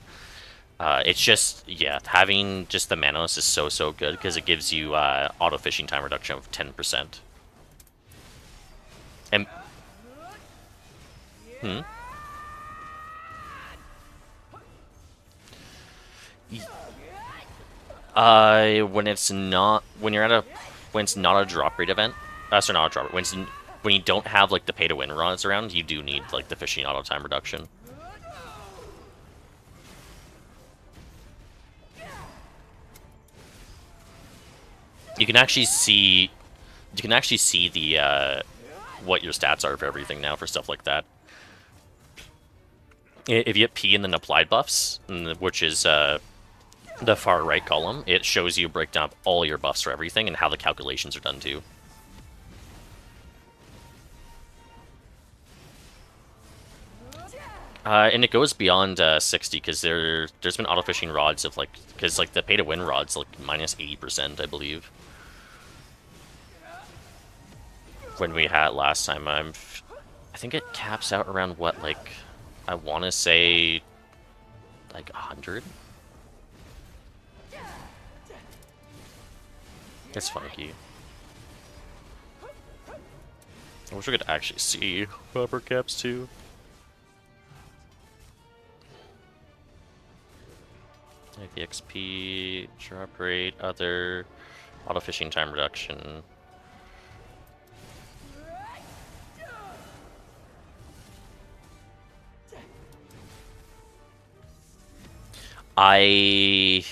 S1: It's just, yeah, having just the Manos is so good because it gives you auto fishing time reduction of 10%. And hmm? When it's not, when you're at a, when it's not a drop rate event, sorry, not a drop rate, when you don't have like the pay to win rods around, you do need like the fishing auto time reduction. You can actually see, the what your stats are for everything now for stuff like that. If you hit P and then applied buffs, which is the far right column, it shows you a breakdown of all your buffs for everything and how the calculations are done too. And it goes beyond 60 because there's been auto fishing rods of like, because like the pay to win rods like minus 80%, I believe. When we had last time, I think it caps out around what, like, I want to say like 100. It's funky. I wish we could actually see upper caps too. Like the XP, drop rate, other, auto fishing time reduction. I'm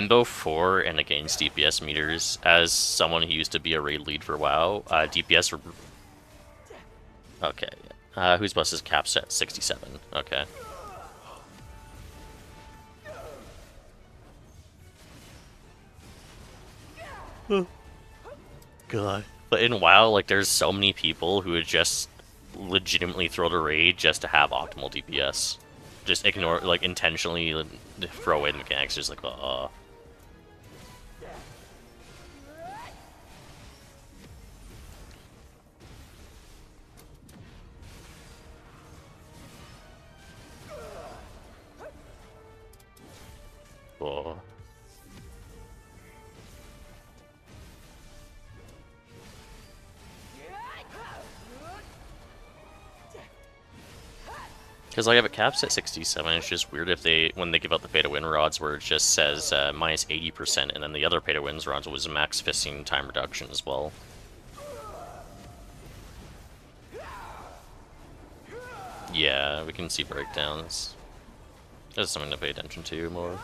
S1: both for and against DPS meters. As someone who used to be a raid lead for WoW, DPS. Okay, whose bus is capped at 67? Okay. God. But in WoW, like, there's so many people who would just legitimately throw the raid just to have optimal DPS. Just ignore, like, intentionally throw away the mechanics, just like, oh. Because like if it caps at 67, it's just weird if when they give out the pay to win rods where it just says minus 80%, and then the other pay to wins rods was max fisting time reduction as well. Yeah, we can see breakdowns. That's something to pay attention to more.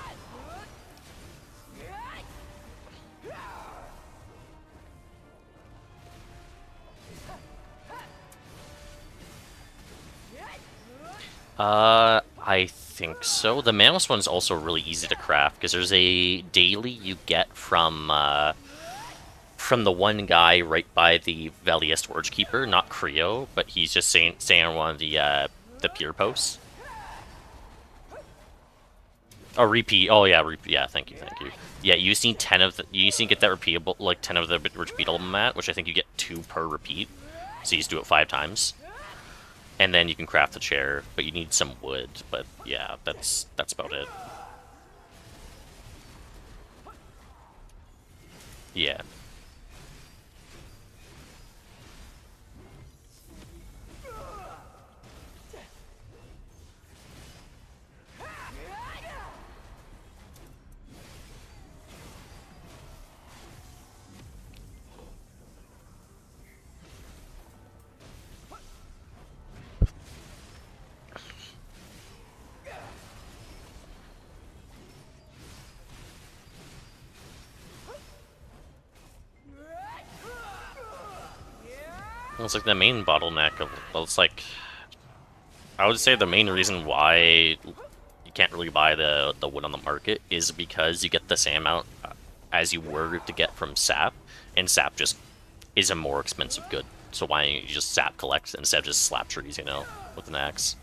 S1: I think so. The Manos one's also really easy to craft, because there's a daily you get from the one guy right by the Valier Storage Keeper, not Creo, but he's just staying on one of the pier posts. Oh, repeat. Oh yeah, yeah. Thank you. Yeah, you just need 10 of the. You just need to get that repeatable, like 10 of the repeatable mat, which I think you get 2 per repeat. So you just do it 5 times. And then you can craft the chair, but you need some wood. But yeah, that's about it. Yeah. Well, it's like the main bottleneck of, well, it's like, I would say the main reason why you can't really buy the wood on the market is because you get the same amount as you were to get from sap, and sap just is a more expensive good. So why don't you just sap collect instead of just slap trees, you know, with an axe?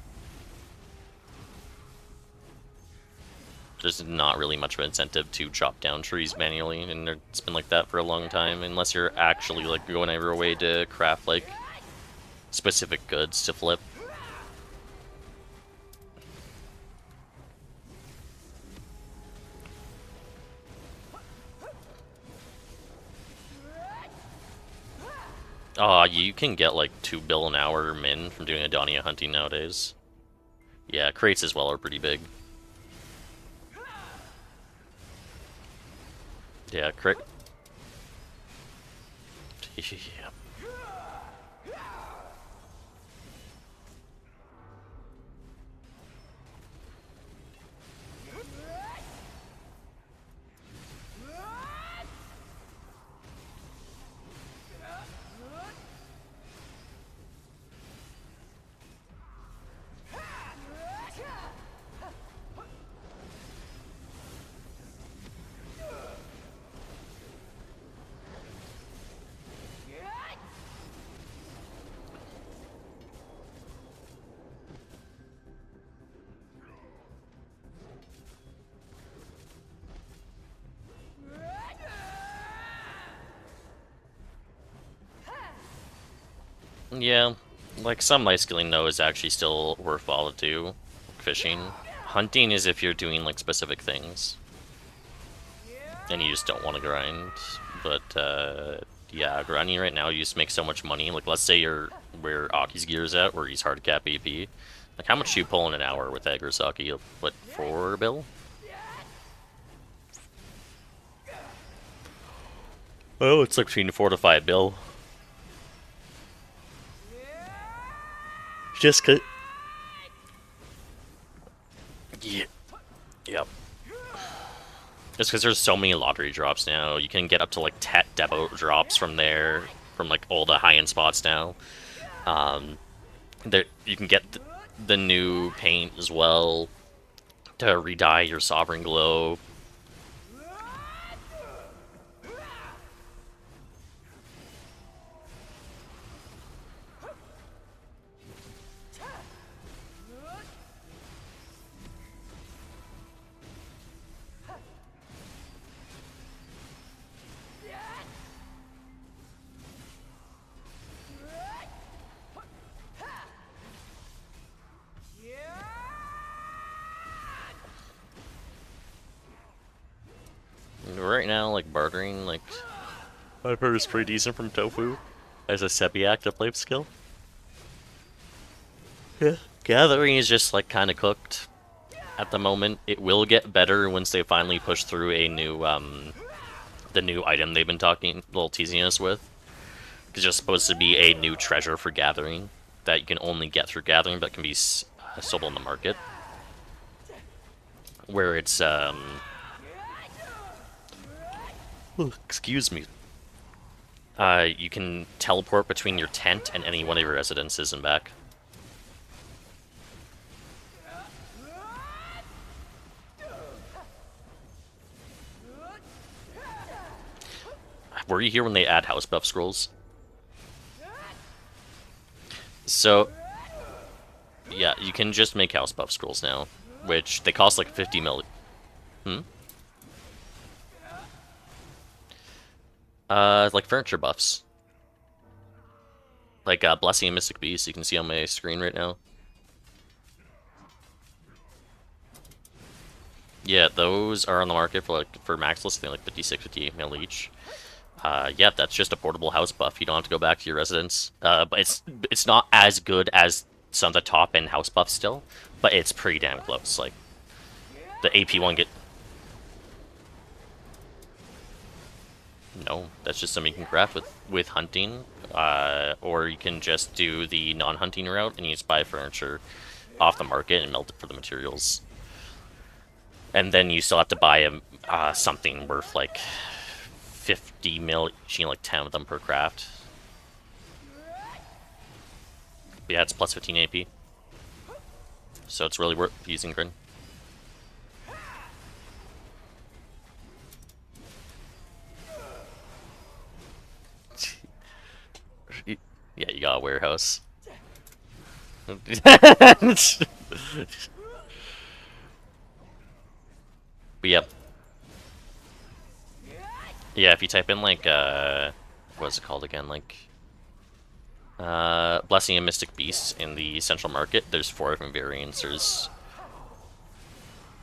S1: There's not really much of an incentive to chop down trees manually, and it's been like that for a long time, unless you're actually like going out of your way to craft like specific goods to flip. You can get like 2 bill an hour min from doing Adonia hunting nowadays. Yeah, crates as well are pretty big. Yeah, crate. Yeah. Yeah, like some light skilling though is actually still worthwhile to do. Fishing. Hunting is if you're doing like specific things. And you just don't want to grind. But yeah, grinding right now you just make so much money. Like let's say you're where Aki's gear is at, where he's hard cap AP. Like how much do you pull in an hour with Agrisaki? What, 4 bill? Oh, it's like between 4 to 5 bill. Just cause... Yeah. Yep. Just because there's so many lottery drops now, you can get up to like 10 depot drops from there, from like all the high-end spots now. There you can get the new paint as well to re-dye your Sovereign Glow. Right now, like, bartering, like, I've heard is pretty decent from Tofu as a Sepiak to play skill. Yeah. Gathering is just, like, kind of cooked at the moment. It will get better once they finally push through a new, the new item they've been talking, little teasing us with. It's just supposed to be a new treasure for Gathering that you can only get through Gathering, but can be sold on the market. Where it's, excuse me. You can teleport between your tent and any one of your residences and back. Were you here when they add house buff scrolls? So, yeah, you can just make house buff scrolls now, which they cost like 50 mil. Like furniture buffs. Like Blessing and Mystic Beast, you can see on my screen right now. Yeah, those are on the market for max list, I think like 56, 58 mil each. Yeah, that's just a portable house buff. You don't have to go back to your residence. But it's not as good as some of the top end house buffs still, but it's pretty damn close. Like the AP one get. No, that's just something you can craft with hunting, or you can just do the non-hunting route and you just buy furniture off the market and melt it for the materials. And then you still have to buy something worth like 50 mil, you know, like 10 of them per craft. But yeah, it's plus 15 AP. So it's really worth using Gerd. Yeah, you got a warehouse. But yep. Yeah, if you type in like what's it called again? Like Blessing and Mystic Beasts in the Central Market, there's 4 different variants. There's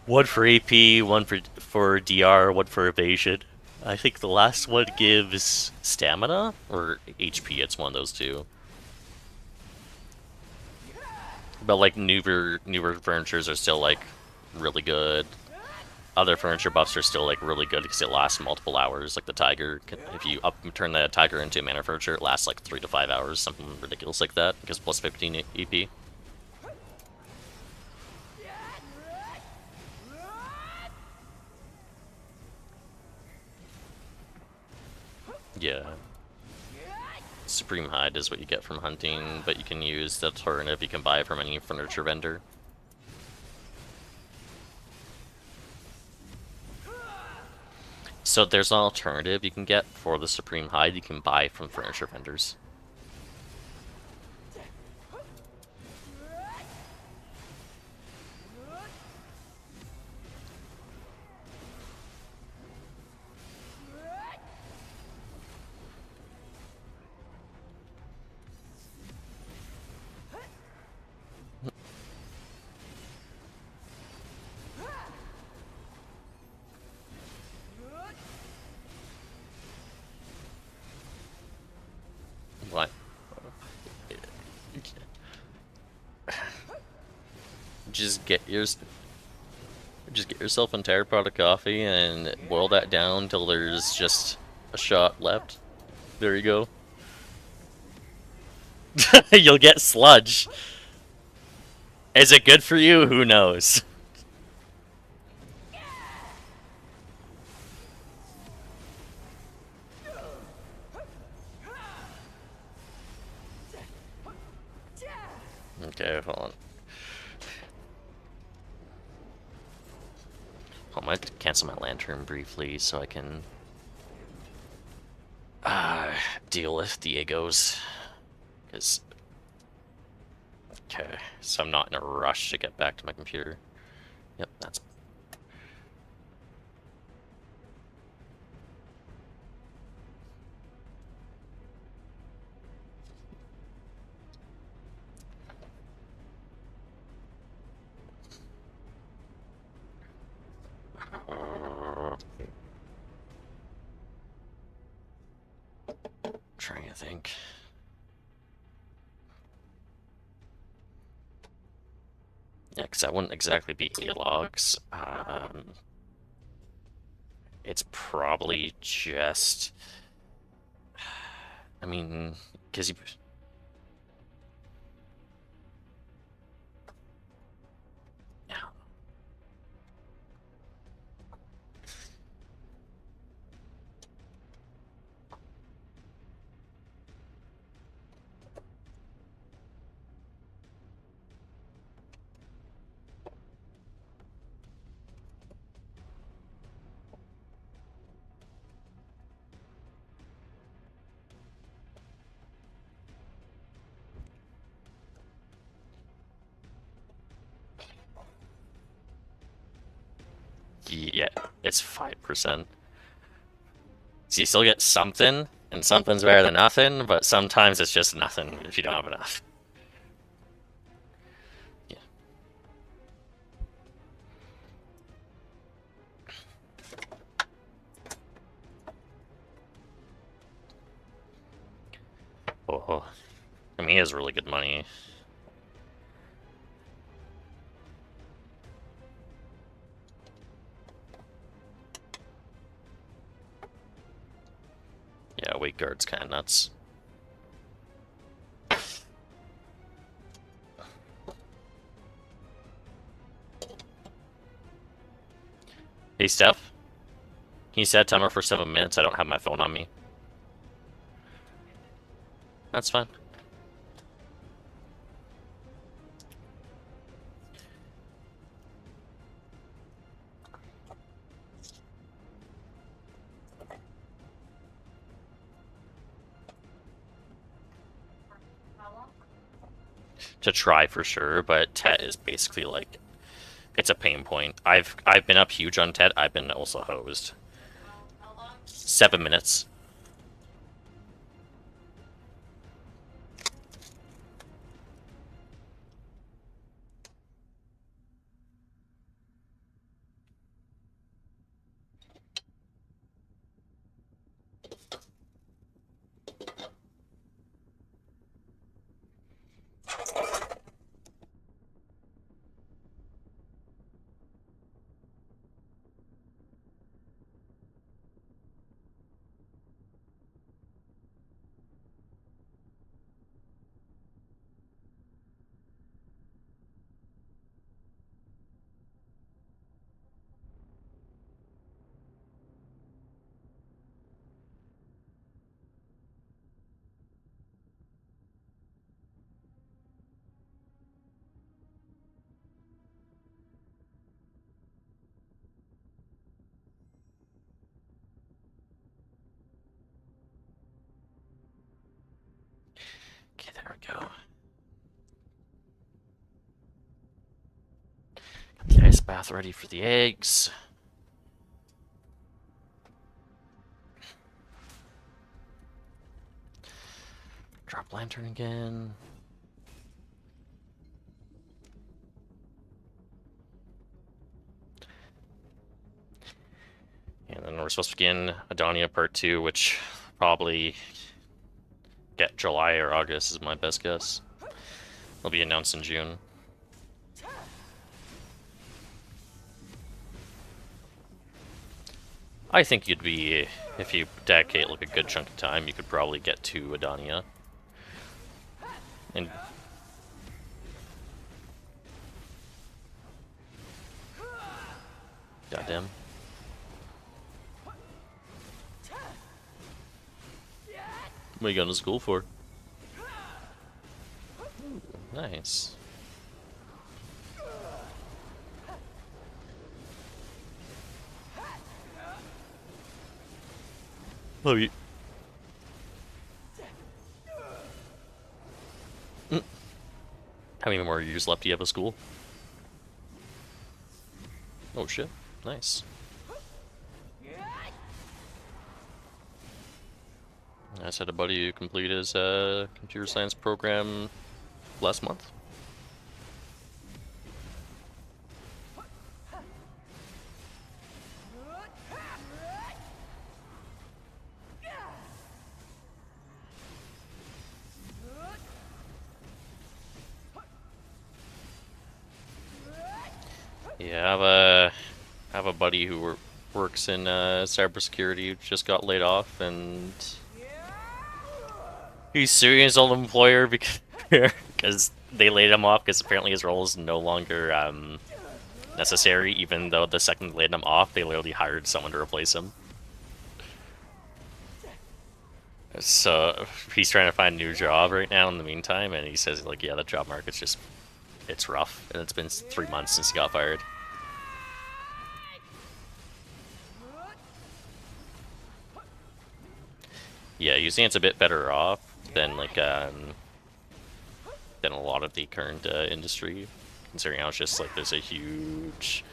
S1: one for AP, one for DR, one for evasion. I think the last one gives stamina or HP. It's one of those two. But like newer furnitures are still like really good. Other furniture buffs are still like really good because it lasts multiple hours. Like the tiger, if you turn the tiger into mana furniture, it lasts like 3 to 5 hours, something ridiculous like that. Because plus 15 EP. Yeah. Supreme Hide is what you get from hunting, but you can use the alternative. You can buy it from any furniture vendor. So there's an alternative you can get for the Supreme Hide you can buy from furniture vendors. What? Just get yourself an entire pot of coffee and boil that down till there's just a shot left. There you go. You'll get sludge. Is it good for you? Who knows? Okay, hold on. I might cancel my lantern briefly so I can deal with Diego's. Because okay, so I'm not in a rush to get back to my computer. Yep, that's. Trying to think. Yeah, because that wouldn't exactly be logs. It's probably just. I mean, because you. Yeah, it's 5%. So you still get something, and something's better than nothing, but sometimes it's just nothing if you don't have enough. Yeah. Oh, I mean, he has really good money. Yeah, wait, Gerd's kind of nuts. Hey, Steph. Can you set a timer for 7 minutes? I don't have my phone on me. That's fine. to try for sure, but Tet is basically like it's a pain point. I've been up huge on Tet. I've been also hosed. 7 minutes. Okay, there we go. Got the ice bath ready for the eggs. Drop lantern again. And then we're supposed to begin Adonia Part 2, which probably get July or August is my best guess. It'll be announced in June. I think you'd be, if you dedicate like a good chunk of time, you could probably get to Adonia. And goddamn. What are you going to school for? Ooh, nice. Oh, you... How many more years left do you have of school? Oh shit, nice. I just had a buddy who completed his computer science program last month. Yeah, I have a buddy who works in cybersecurity who just got laid off, and he's suing his old employer because they laid him off because apparently his role is no longer necessary, even though the second they laid him off, they literally hired someone to replace him. So he's trying to find a new job right now in the meantime, and he says, like, yeah, the job market's just, it's rough, and it's been 3 months since he got fired. Yeah, usually it's a bit better off than, like, than a lot of the current industry, considering how it's just, like, there's a huge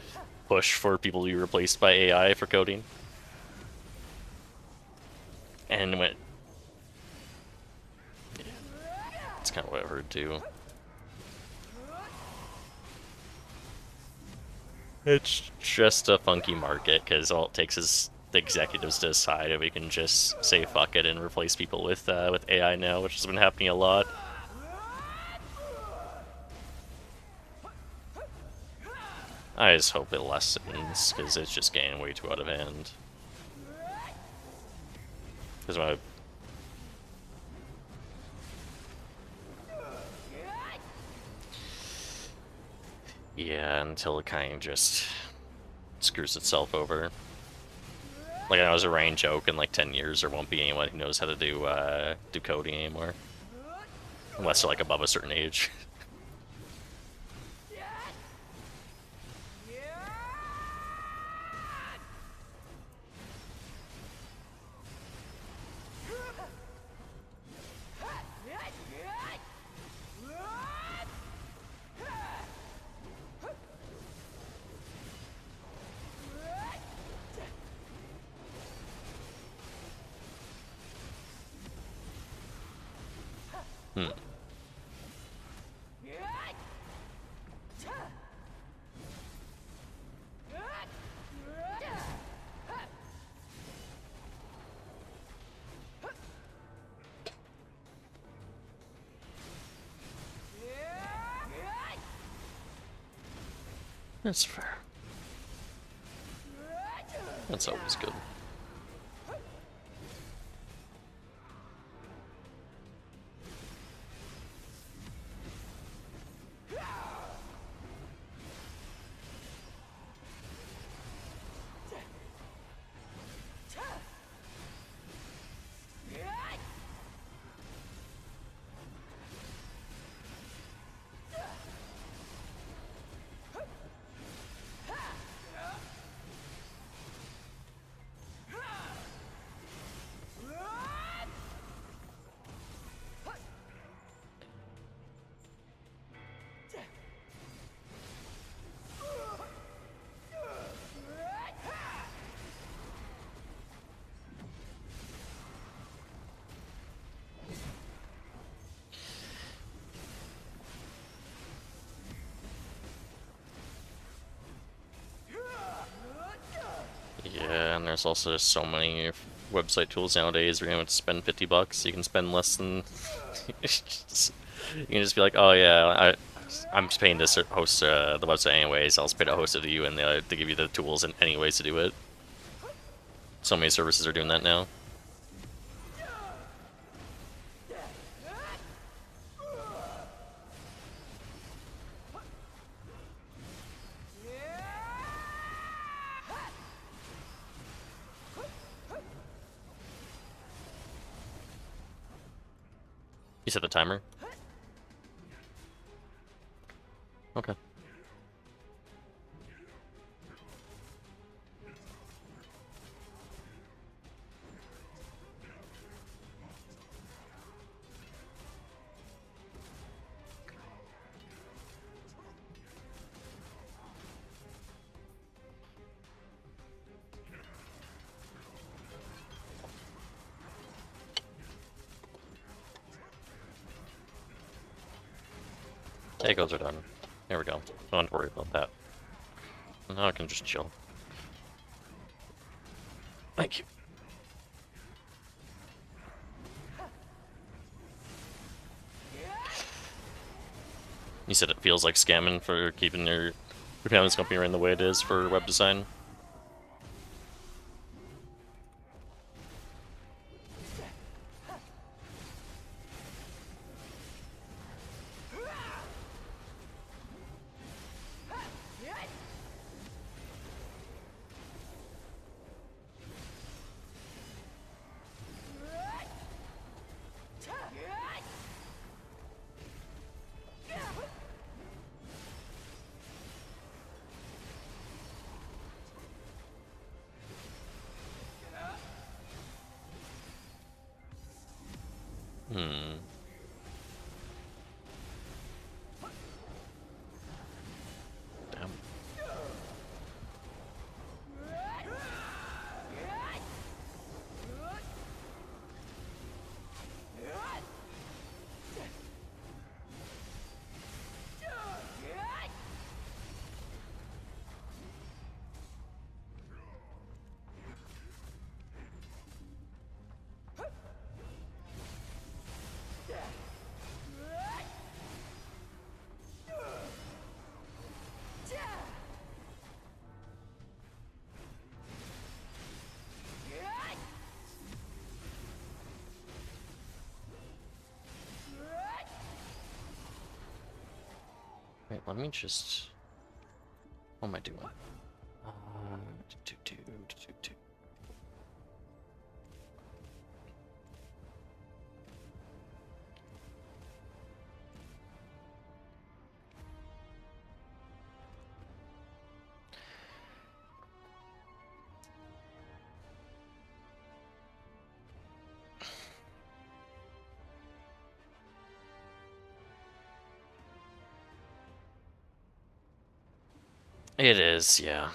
S1: push for people to be replaced by AI for coding. And when... Yeah, that's kind of what I've heard, too. It's just a funky market, because all it takes is the executives to decide if we can just say fuck it and replace people with AI now, which has been happening a lot. I just hope it lessens, because it's just getting way too out of hand. Because my... Yeah, until it kind of just screws itself over. Like, I know it was a running joke, in like 10 years there won't be anyone who knows how to do coding anymore. Unless they're like above a certain age. Hmm. That's fair. That's always good. Yeah, and there's also just so many website tools nowadays where you don't have to spend $50. You can spend less than. You can just be like, oh yeah, I'm paying to host the website anyways. I'll just pay to host it to you, and they give you the tools and any ways to do it. So many services are doing that now. You set the timer? Okay. Echoes are done. There we go. Don't have to worry about that. Now I can just chill. Thank you. You said it feels like scamming for keeping your payments company running the way it is for web design. Hmm. Damn. Wait, let me just... What am I doing? Do. It is, yeah.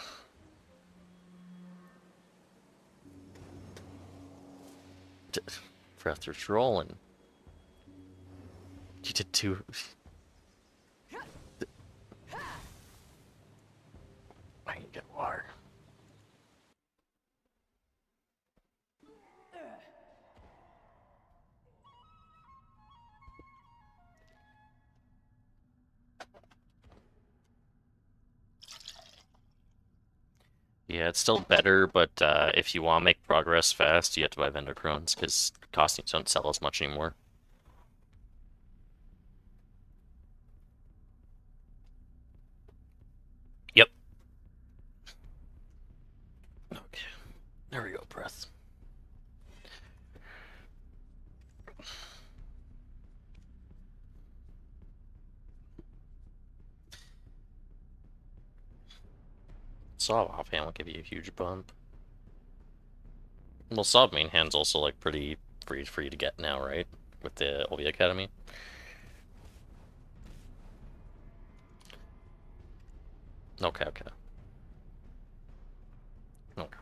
S1: Breath is rolling. You did two. I can get water. Yeah, it's still better, but if you want to make progress fast, you have to buy vendor crowns, because costumes don't sell as much anymore. Yep. Okay. There we go, breath. Saw offhand will give you a huge bump. Well, Saw main hand's also like pretty free to get now, right? With the Olvia Academy. Okay, okay. Okay.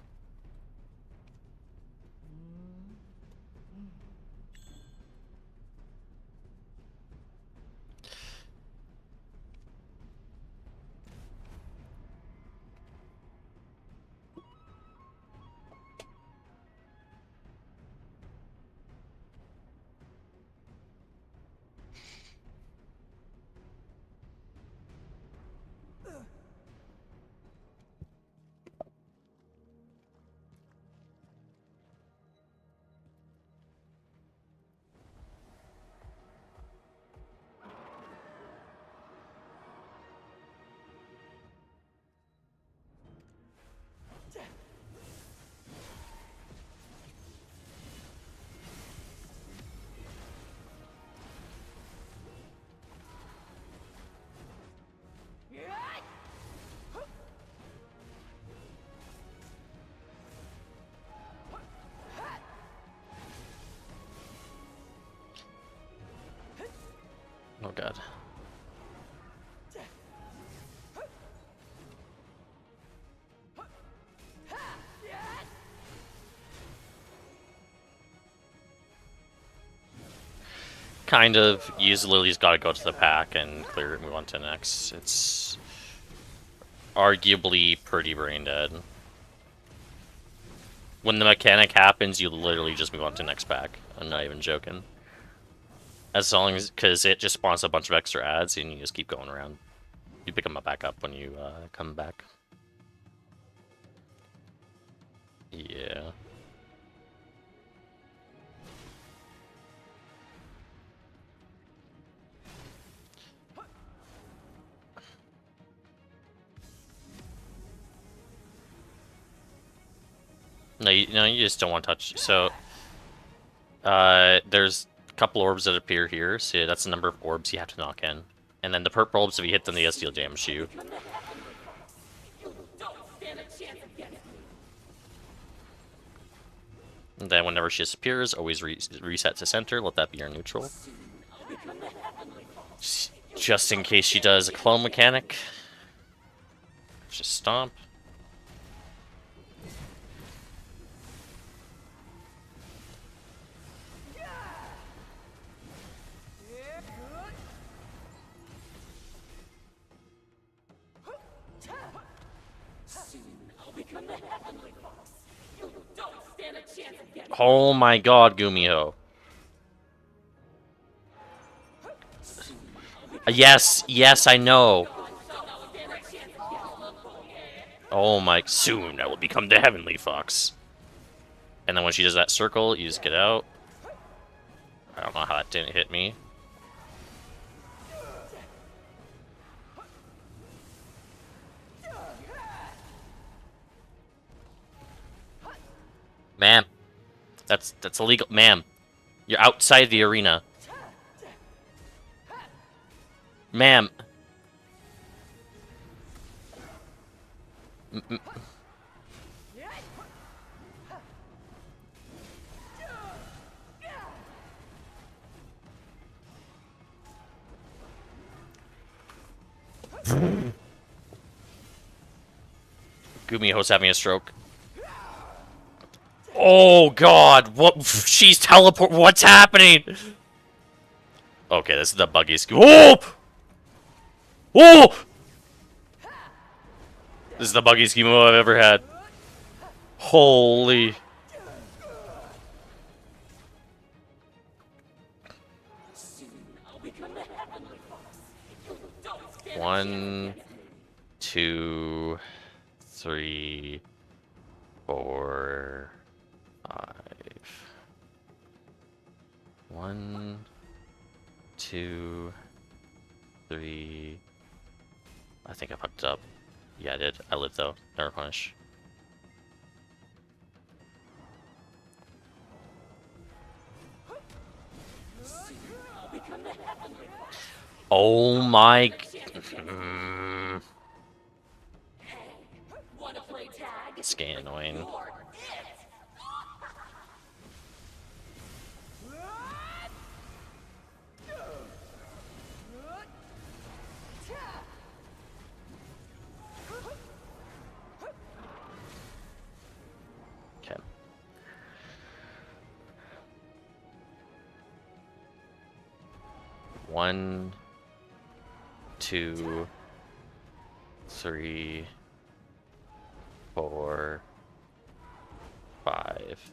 S1: Oh god. Kind of. Use Lily's gotta go to the pack and clear it and move on to next. It's arguably pretty brain dead. When the mechanic happens, you literally just move on to next pack. I'm not even joking. As long as, because it just spawns a bunch of extra ads and you just keep going around. You pick them back up when you come back. Yeah. No, you just don't want to touch. So, there's a couple orbs that appear here. So that's the number of orbs you have to knock in. And then the purple orbs, if you hit them, they just deal damage to you. And then whenever she disappears, always reset to center. Let that be your neutral. Just in case she does a clone mechanic. Just stomp. Oh my god, Gumiho. Yes, yes, I know. Oh my, soon I will become the Heavenly Fox. And then when she does that circle, you just get out. I don't know how that didn't hit me. Ma'am. That's illegal. Ma'am. You're outside the arena. Ma'am. Gumiho's having a stroke. Oh god, what? She's teleport. What's happening? Okay, this is the buggiest. Whoop! Whoop! This is the buggiest scheme I've ever had. Holy. One, two, three, four, five. One, two, three. I think I fucked up. Yeah, I did. I lived though. Never punish. Oh my. It's getting annoying. Okay. One, two, three, four, five.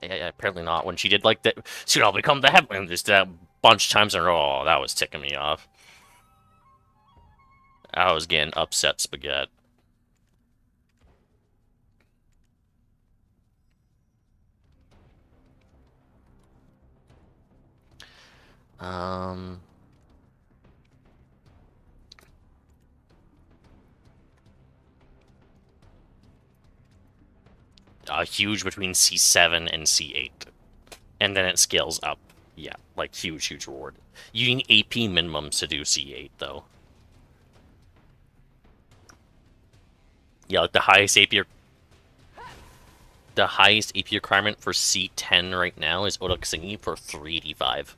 S1: Yeah, apparently not. When she did like that, soon I'll become the heaven. Just that bunch of times in a row. Oh, that was ticking me off. I was getting upset spaghetti. Huge between C7 and C8. And then it scales up. Yeah, like huge, huge reward. You need AP minimums to do C8, though. Yeah, like the highest AP requirement for C10 right now is Odakusengi for 385.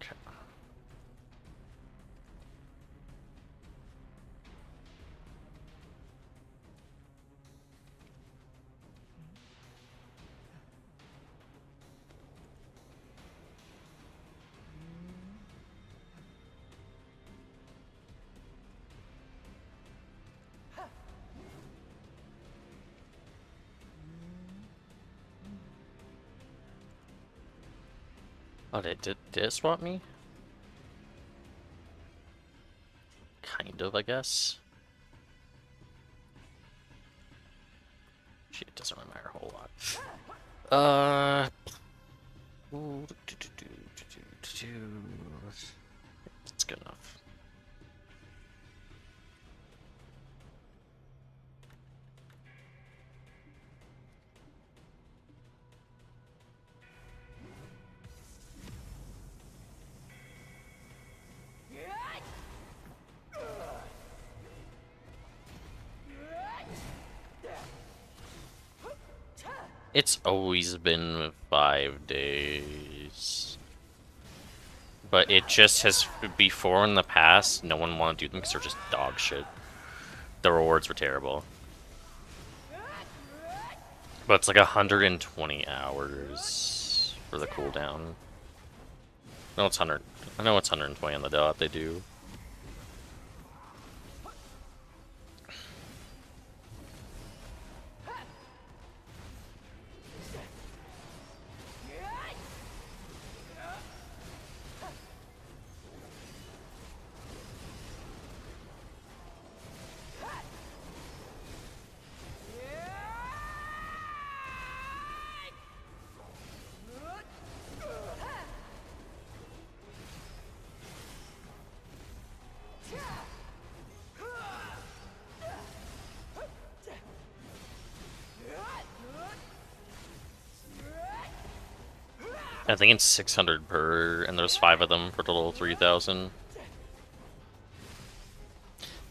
S1: Okay. Oh, did it swap me? Kind of, I guess. Shit, it doesn't really matter a whole lot. It's good enough. It's always been 5 days. But it just has, before in the past, no one wanted to do them because they're just dog shit. The rewards were terrible. But it's like 120 hours for the cooldown. No, it's 100. I know it's 120 on the dot, they do. I think it's 600 per, and there's 5 of them for total 3,000.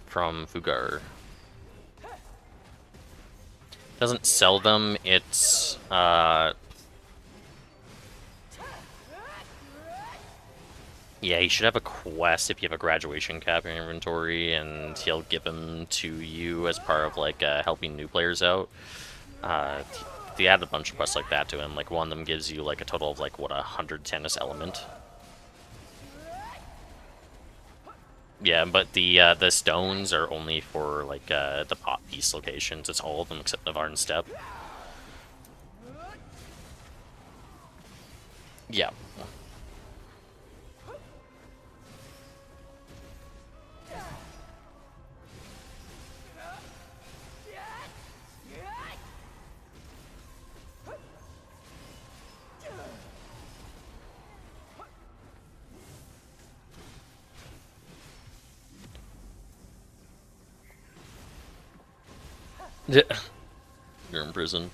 S1: From Fugar. Doesn't sell them. It's yeah, you should have a quest if you have a graduation cap in your inventory, and he'll give them to you as part of like helping new players out. They add a bunch of quests like that to him. Like one of them gives you like a total of like what 100 tennis element. Yeah, but the stones are only for like the pot piece locations. It's all of them except Navarre Step. Yeah. Yeah. You're in prison.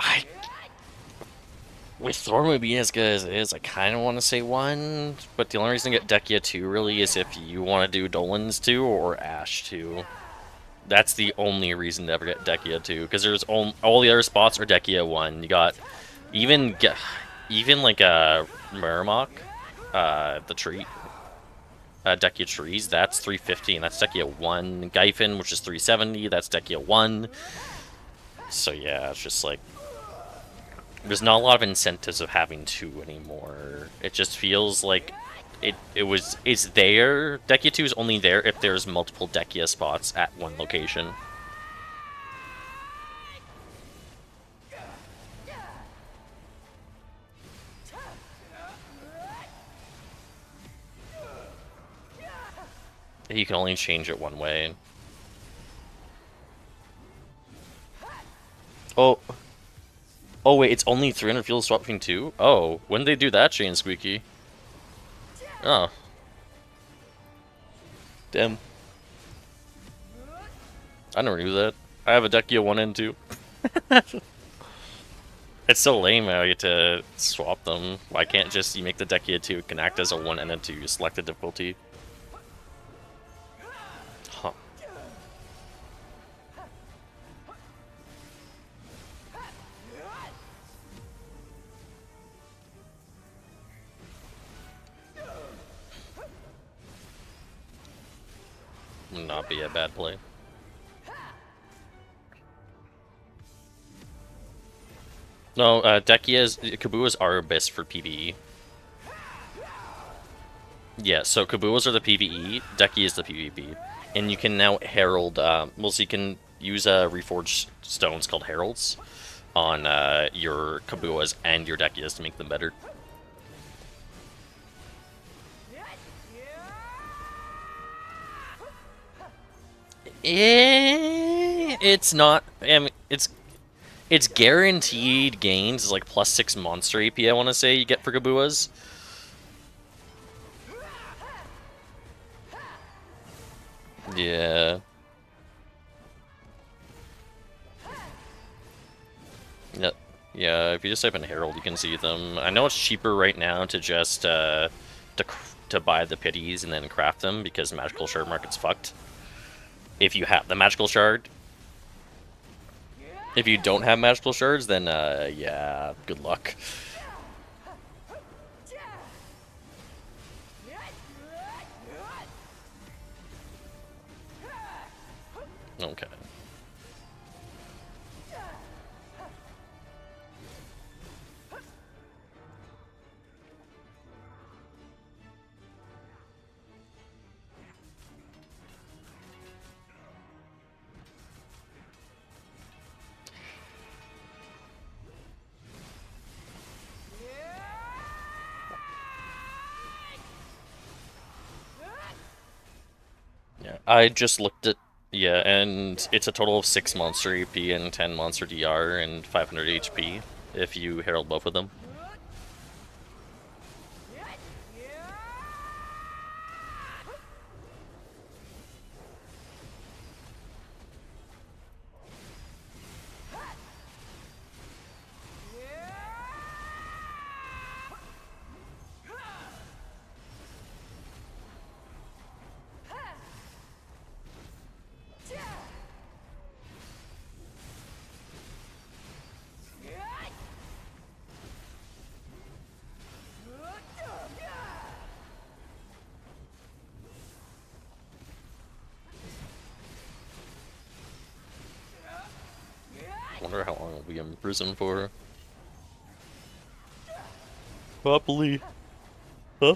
S1: I with Thorma being as good as it is, I kind of want to say 1, but the only reason to get Dekia 2 really is if you want to do Dolan's 2 or Ash 2. That's the only reason to ever get Dekia 2, because there's all the other spots are Dekia 1. You got even like Merrimok, the tree. Dekia trees, that's 350, and that's Dekia 1. Gyfin, which is 370, that's Dekia 1. So yeah, it's just like there's not a lot of incentives of having 2 anymore. It just feels like it's there. Dekia 2 is only there if there's multiple Dekia spots at one location. You can only change it one way. Oh. Oh wait, it's only 300 fuel swap between 2? Oh, when did they do that, Chain Squeaky? Oh. Damn. I never knew that. I have a Dekia 1 and 2. It's so lame how you get to swap them. Why can't just you make the Dekia 2 can act as a 1 and a 2, select the difficulty? Huh. Would not be a bad play. No, Kabua's are best for PvE. Yeah, so Kabua's are the PvE, Dekia is the PvP. And you can now herald, so you can use reforged stones called heralds on your Kabuas and your Dekias to make them better. It's not. I mean, it's guaranteed gains. It's like +6 monster AP. I want to say you get for Kabuas. Yeah. Yep. Yeah. If you just type in Herald, you can see them. I know it's cheaper right now to just to buy the pities and then craft them because magical shard market's fucked. If you have the magical shard. If you don't have magical shards, then yeah, good luck. Okay. I just looked at, yeah, and it's a total of 6 monster AP and 10 monster DR and 500 HP if you herald both of them. Wonder how long we'll be in prison for. Happily. Huh?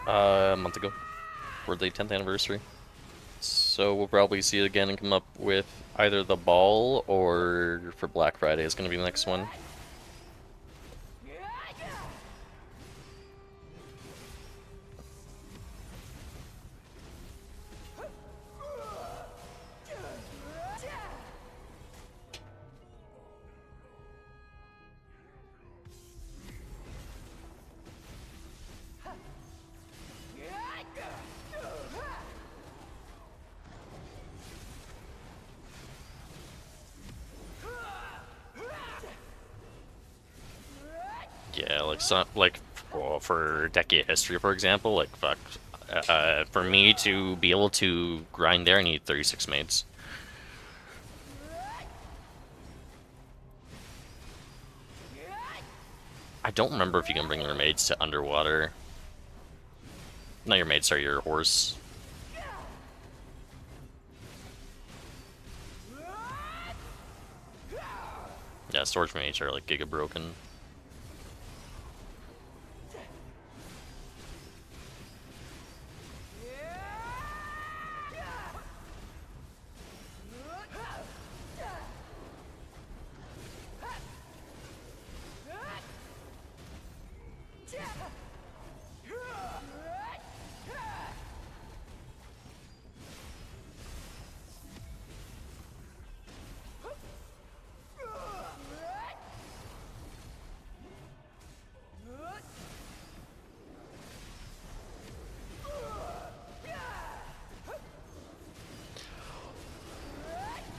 S1: A month ago. For the 10th anniversary. So we'll probably see it again and come up with either the ball or for Black Friday is going to be the next one. Yeah, like some, like well, for Decade History, for example, like fuck, for me to be able to grind there, I need 36 mates. I don't remember if you can bring your mates to underwater. Not your mates, sorry, your horse. Yeah, storage mates are like giga broken.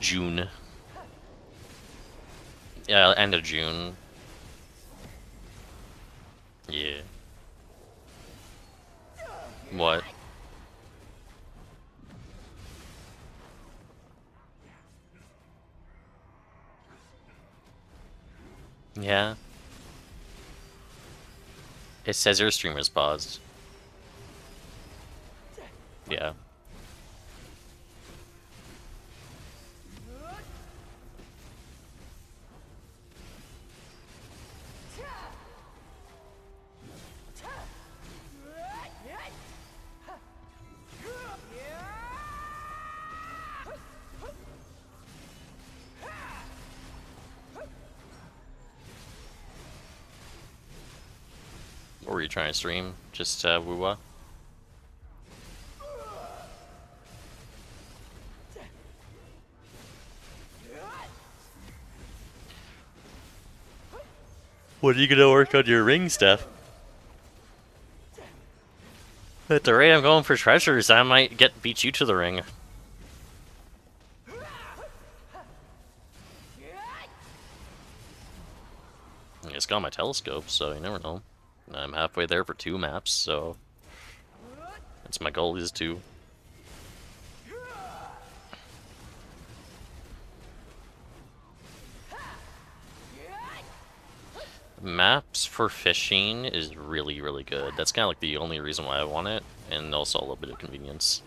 S1: June. Yeah, end of June. Yeah. What? Yeah. It says your stream is paused. Yeah. What were you trying to stream? Just woo-wah? What are you gonna work on your ring stuff? At the rate I'm going for treasures, I might beat you to the ring. I just got my telescope, so you never know. I'm halfway there for 2 maps, so that's my goal is to. Maps for fishing is really, really good. That's kind of like the only reason why I want it, and also a little bit of convenience.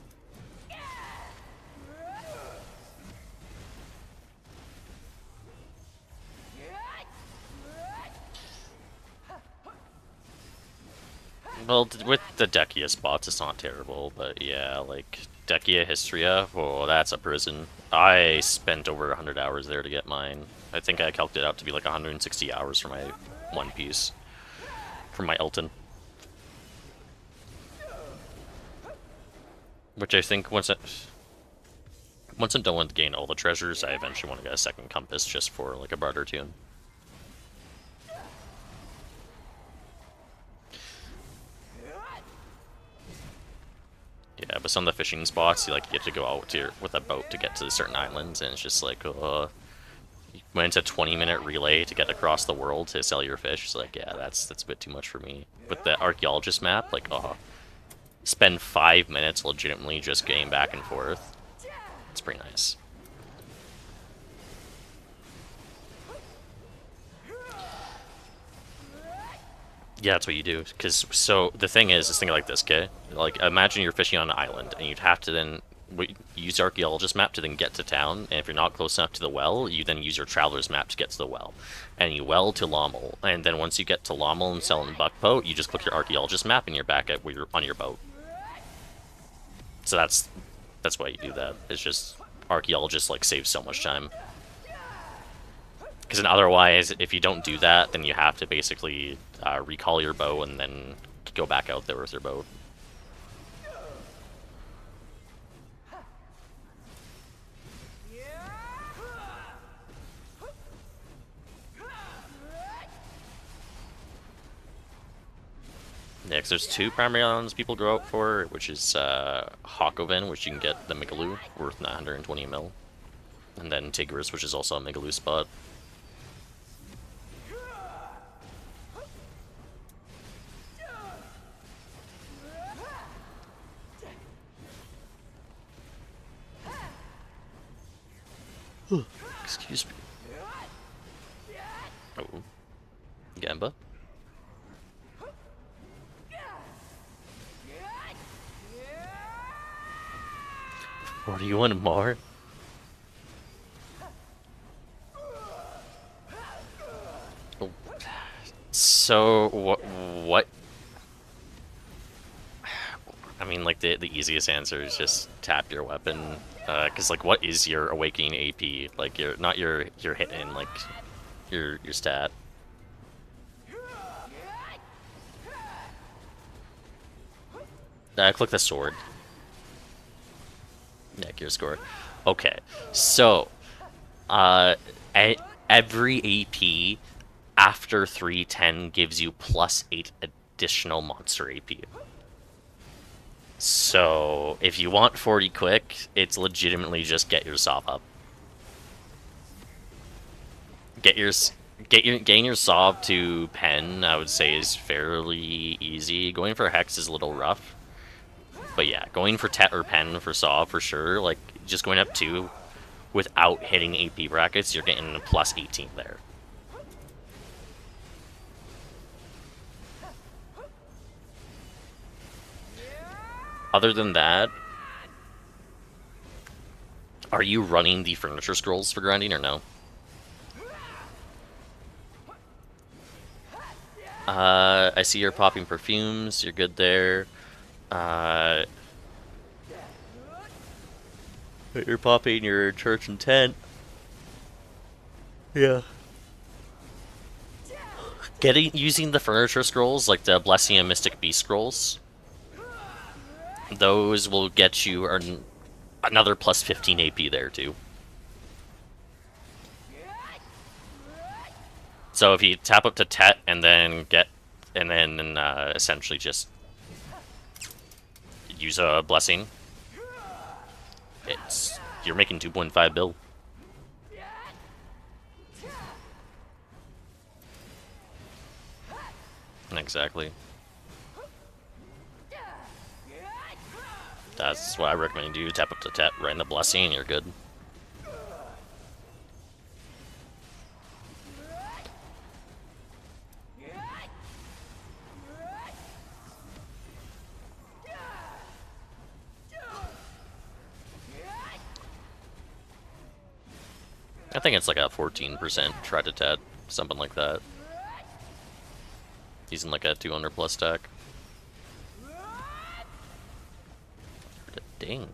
S1: Well, with the deckiest spots, it's not terrible, but yeah, like Decia Histria, oh, that's a prison. I spent over 100 hours there to get mine. I think I calculated it out to be like 160 hours for my One Piece. For my Elton. Which I think once I'm done with getting all the treasures, I eventually want to get a second compass just for like a barter tune. Yeah, but some of the fishing spots, you get to go out to with a boat to get to certain islands, and it's just like, you went into a 20-minute relay to get across the world to sell your fish. It's like, yeah, that's a bit too much for me. With the archaeologist map, like, spend 5 minutes legitimately just getting back and forth. It's pretty nice. Yeah, that's what you do. So the thing is think like this, okay? Like, imagine you're fishing on an island, and you'd have to then use archaeologist map to then get to town, and if you're not close enough to the well, you then use your traveler's map to get to the well. And you well to Lommel, and then once you get to Lommel and sell in Buckboat, you just click your archaeologist map and you're back at where you're on your boat. So that's why you do that. It's just archaeologists save so much time. Because otherwise, if you don't do that, then you have to basically recall your bow and then go back out there with your boat. Yeah, because there's 2 primary islands people go out for, which is Hakoven, which you can get the Migaloo, worth 920 mil. And then Tigris, which is also a Migaloo spot. Excuse me. Oh. Gamba? 41 more? So, what? I mean, the easiest answer is just tap your weapon. Because, what is your Awakening AP? Not your hit in, your stat. Click the sword. Yeah, gear score. Okay, so, every AP after 310 gives you +8 additional monster AP. So, if you want 40 quick, it's legitimately just get your Sov up. Getting your Sov to Pen, I would say, is fairly easy. Going for Hex is a little rough. But yeah, going for Tet or Pen for Sov for sure. Just going up 2 without hitting AP brackets, you're getting a +18 there. Other than that, are you running the furniture scrolls for grinding or no? I see you're popping perfumes, you're good there. You're popping your church and tent. Yeah. Using the furniture scrolls, like the Blessing and Mystic Beast scrolls, those will get you another +15 AP there too. So if you tap up to Tet and then essentially just use a Blessing, you're making 2.5 bill. Exactly. That's what I recommend you do. Tap up to Tet, right in the Blessing, and you're good. I think it's like a 14% try to Tet, something like that. Using like a 200+ stack. Ding.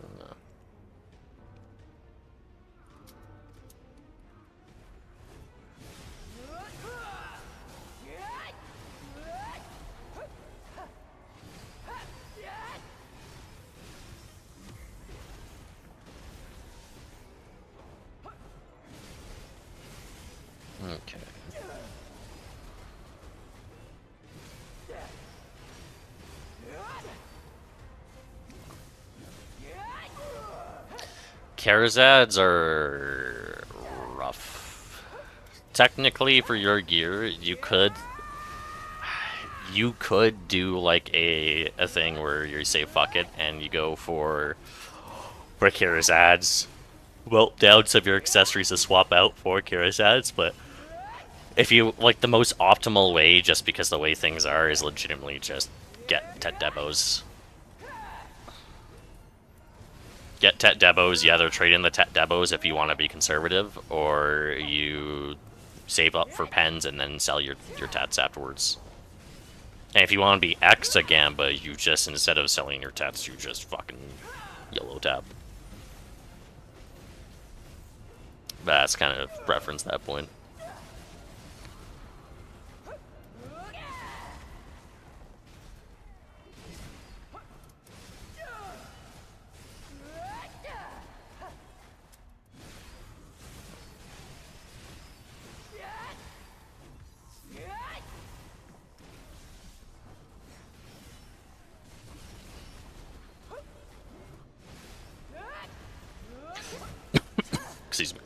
S1: Karazads are rough. Technically, for your gear, you could do like a thing where you say fuck it and you go for Karazads. Well, down some of your accessories to swap out for Karazads, but if you like the most optimal way, just because the way things are, is legitimately just get Tet Debos. Get Tet Debos, you either trade in the Tet Debos if you want to be conservative, or you save up for pens and then sell your Tats afterwards. And if you want to be extra Gamba, you just, instead of selling your Tats, you just fucking yellow tap. That's kind of reference that point. Excuse me.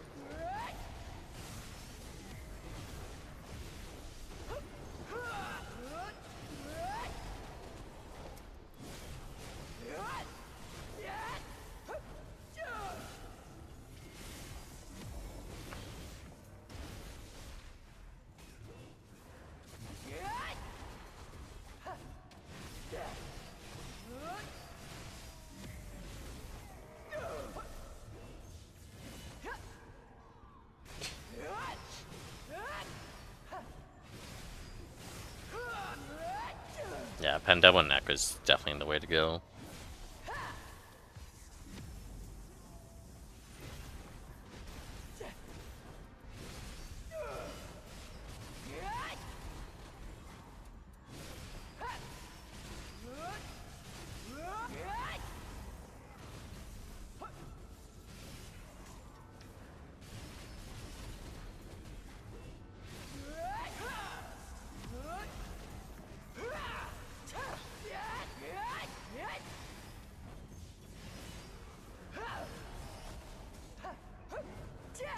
S1: Yeah, Pandevil Neck is definitely the way to go.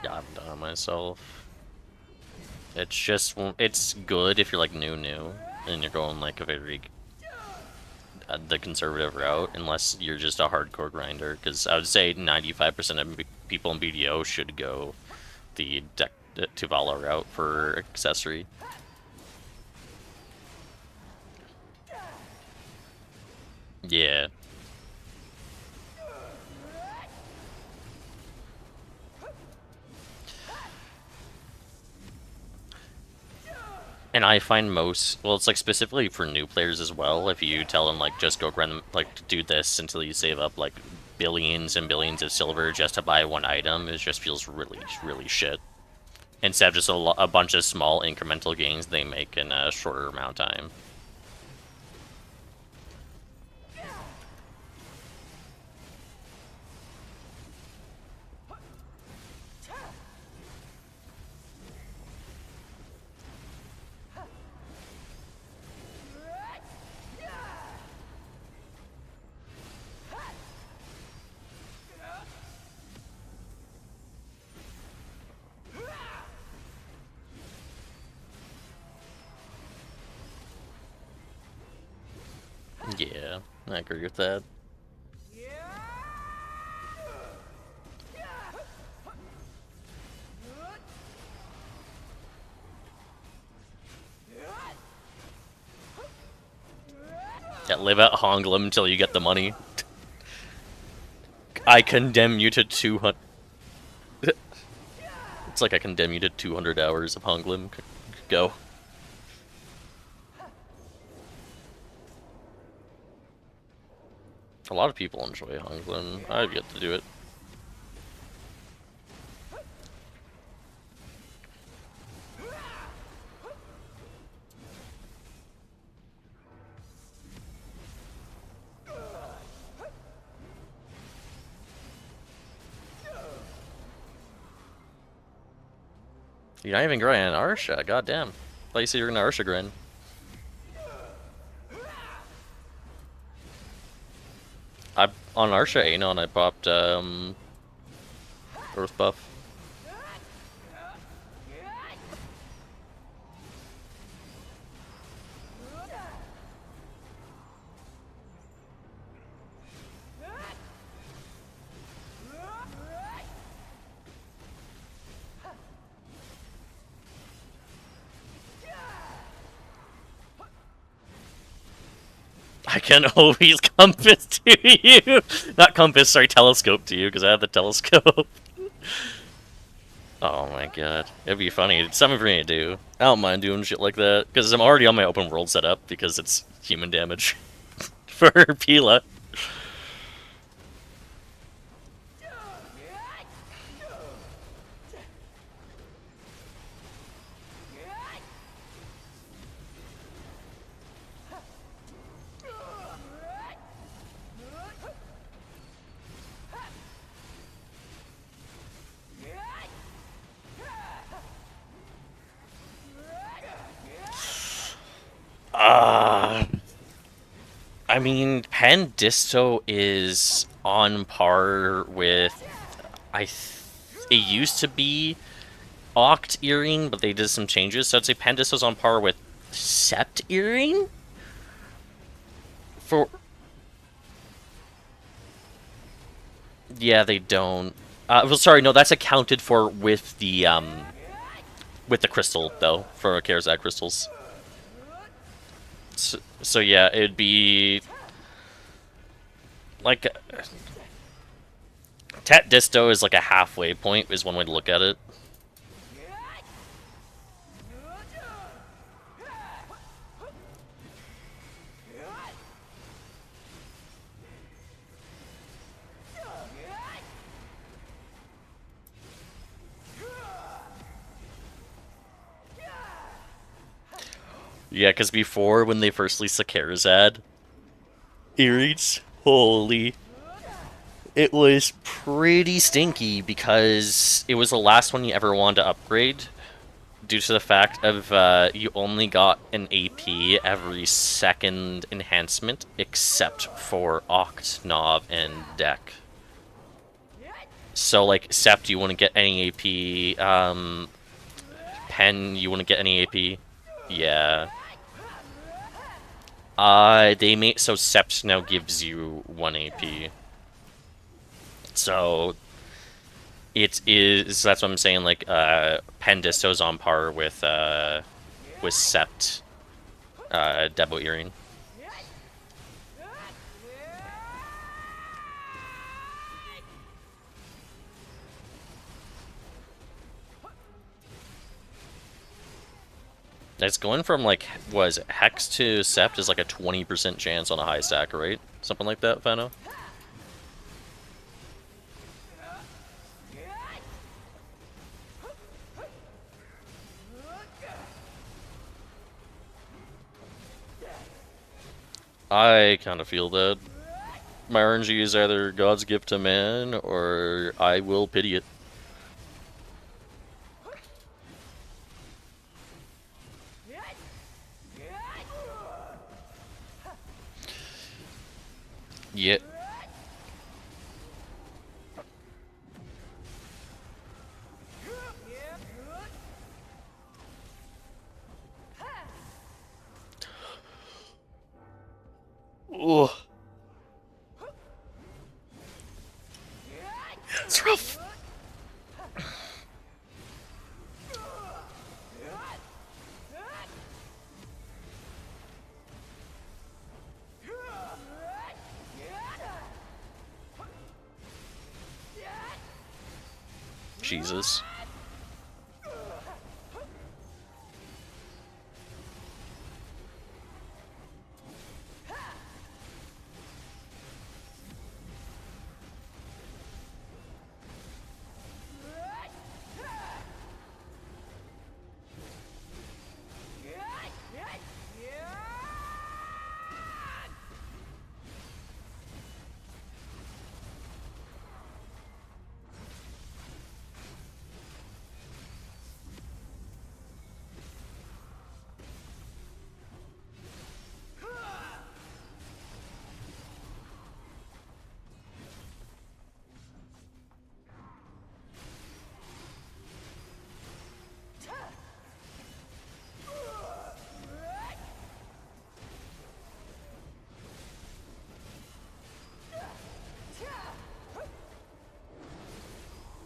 S1: Yeah, I've done it myself. It's just, it's good if you're like new, and you're going like a very the conservative route, unless you're just a hardcore grinder. Because I would say 95% of people in BDO should go the Tuvala route for accessory. Yeah. And I find most, well, it's like specifically for new players as well, if you tell them like just go grind, like do this until you save up like billions and billions of silver just to buy one item, it just feels really, really shit. Instead of just a bunch of small incremental gains they make in a shorter amount of time. Yeah, I agree with that. Yeah, live at Honglum until you get the money. I condemn you to 200... It's like I condemn you to 200 hours of Honglum. Go. A lot of people enjoy Honglum. I've yet to do it. You're not even grinding Arsha, goddamn. Thought you said you were gonna Arsha grind. On Arsha Anon I popped Earth buff. I can always compass to you! Not compass, sorry, telescope to you, because I have the telescope. Oh my god. It'd be funny. It's something for me to do. I don't mind doing shit like that, because I'm already on my open world setup, because it's human damage. For Pila. I mean, Pen Disto is on par with... it used to be Oct Earring, but they did some changes, so I'd say Pen Disto's on par with Sept Earring? For... Yeah, they don't. Well, sorry, no, that's accounted for with the crystal, though, for Karazak crystals. So yeah, it'd be... like... Tet Disto is like a halfway point, is one way to look at it. Yeah, because before, when they first released the Karazad earrings, holy... it was pretty stinky, because it was the last one you ever wanted to upgrade, due to the fact of you only got an AP every second enhancement, except for Oct, Nov, and Deck. So, like, Sept, you wouldn't get any AP, Pen, you wouldn't get any AP. Yeah. They made so Sept now gives you 1 AP. So it is, that's what I'm saying, like Pen Disto's on par with Sept Debo Earring. It's going from, like, was Hex to Sept is like a 20% chance on a high stack, right? Something like that, Fano? I kind of feel that. My RNG is either God's gift to man, or I will pity it. Yeah. Ugh. It's rough. Jesus.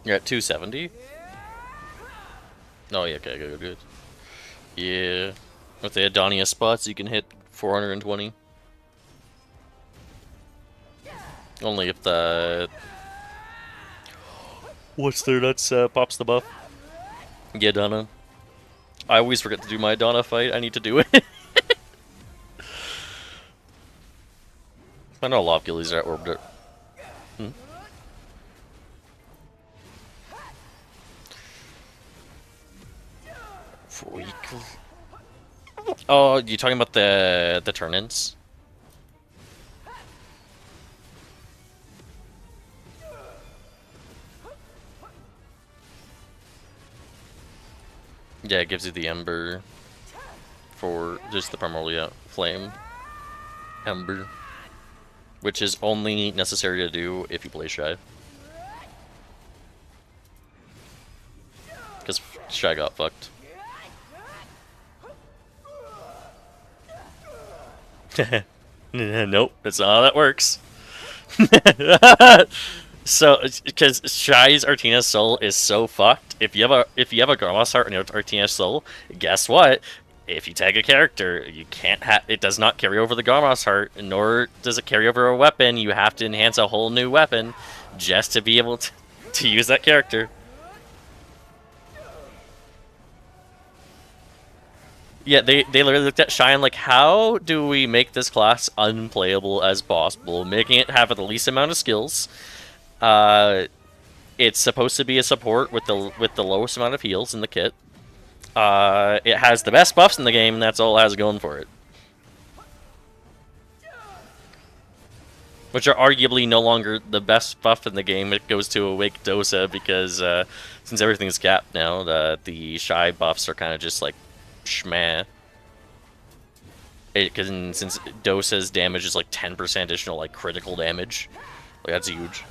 S1: You're at 270? Oh, yeah, okay, good. Yeah. With the Adonia spots, you can hit 420. Only if the... What's there? That's pops the buff. Yeah, Donna. I always forget to do my Donna fight. I need to do it. I know a lot of gillies are at Orbiter. Hmm? Oh, you talking about the turn-ins? Yeah, it gives you the Ember for just the Primordial Flame Ember, which is only necessary to do if you play Shy. Because Shy got fucked. Nope, that's not how that works. So, because Shy's Artina's soul is so fucked. If you have a Garmas heart in your Artina's soul, guess what? If you tag a character, you can't it does not carry over the Garmas heart, nor does it carry over a weapon. You have to enhance a whole new weapon just to be able to use that character. Yeah, they literally looked at Shy and like, how do we make this class unplayable as possible, making it have the least amount of skills. It's supposed to be a support with the lowest amount of heals in the kit. It has the best buffs in the game, and that's all it has going for it. Which are arguably no longer the best buff in the game. It goes to Awake Dosa because since everything's capped now, the Shy buffs are kind of just like schmeh. Because since Dosa's damage is like 10% additional like critical damage, like that's huge.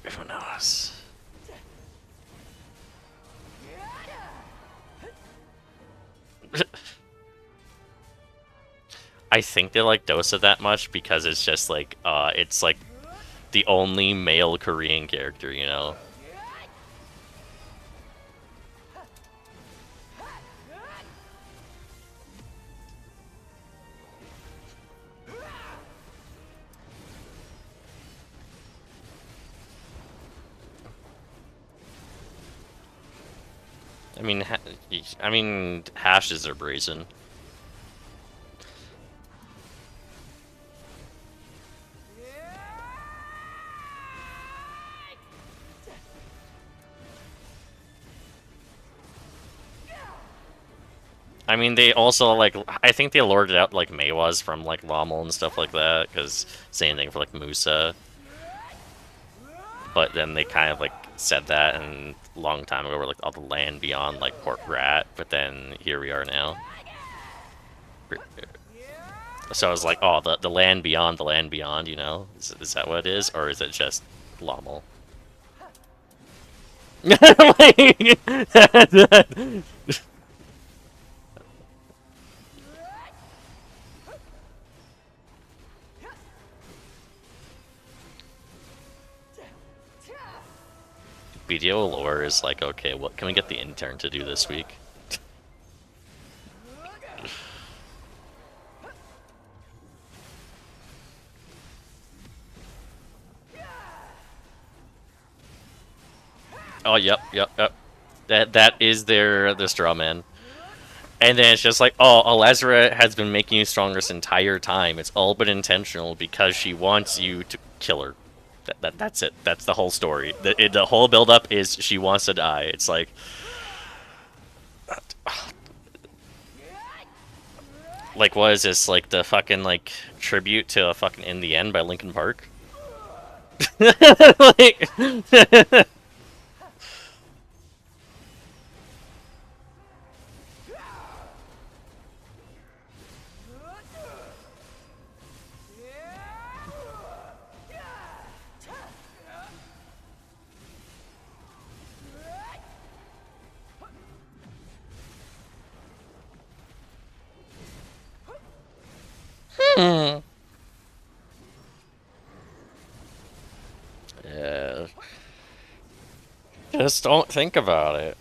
S1: Everyone else. I think they like Dosa that much because it's just like it's like the only male Korean character, you know. I mean, hashes are brazen. I mean, they also, like, I think they lured it out like Mei was from, like, Lommel and stuff like that, because same thing for, like, Musa. But then they kind of, like, said that and a long time ago, where, like, all the land beyond, like, Port Rat, but then here we are now. So I was like, oh, the land beyond, you know? Is that what it is? Or is it just Lommel? BDO lore is like, okay, what can we get the intern to do this week? Oh, yep. That is their straw man. And then it's just like, oh, Alezra has been making you stronger this entire time. It's all been intentional because she wants you to kill her. That's it. That's the whole story. The whole build-up is she wants to die. It's like... Like, what is this? Like, the fucking, like, tribute to a fucking In the End by Linkin Park? Like... Yeah. Just don't think about it.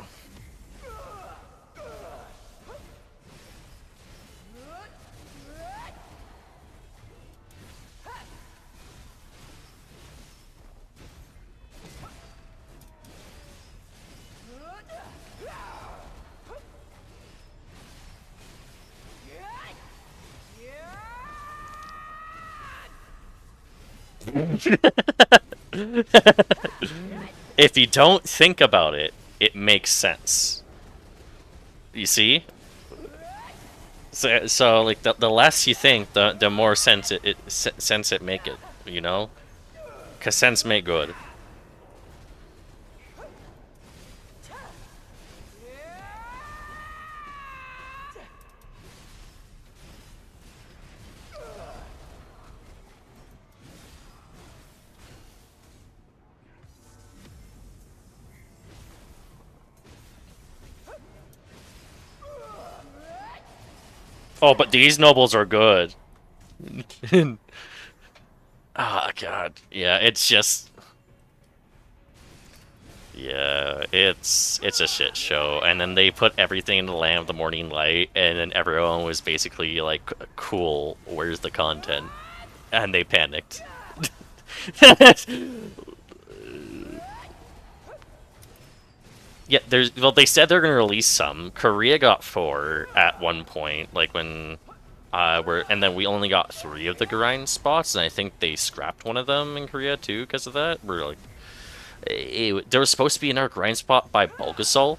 S1: If you don't think about it, it makes sense. You see? So like the less you think, the more sense it make it. You know? 'Cause sense make good. Oh, but these nobles are good. Ah, God. Yeah, it's just... Yeah, it's a shit show. And then they put everything in the Land of the Morning Light, and then everyone was basically like, cool, where's the content? And they panicked. Yeah, well, they said they're gonna release some. Korea got 4 at one point, like when and then we only got 3 of the grind spots, and I think they scrapped one of them in Korea too because of that. We're like, there was supposed to be another grind spot by Bulgasol,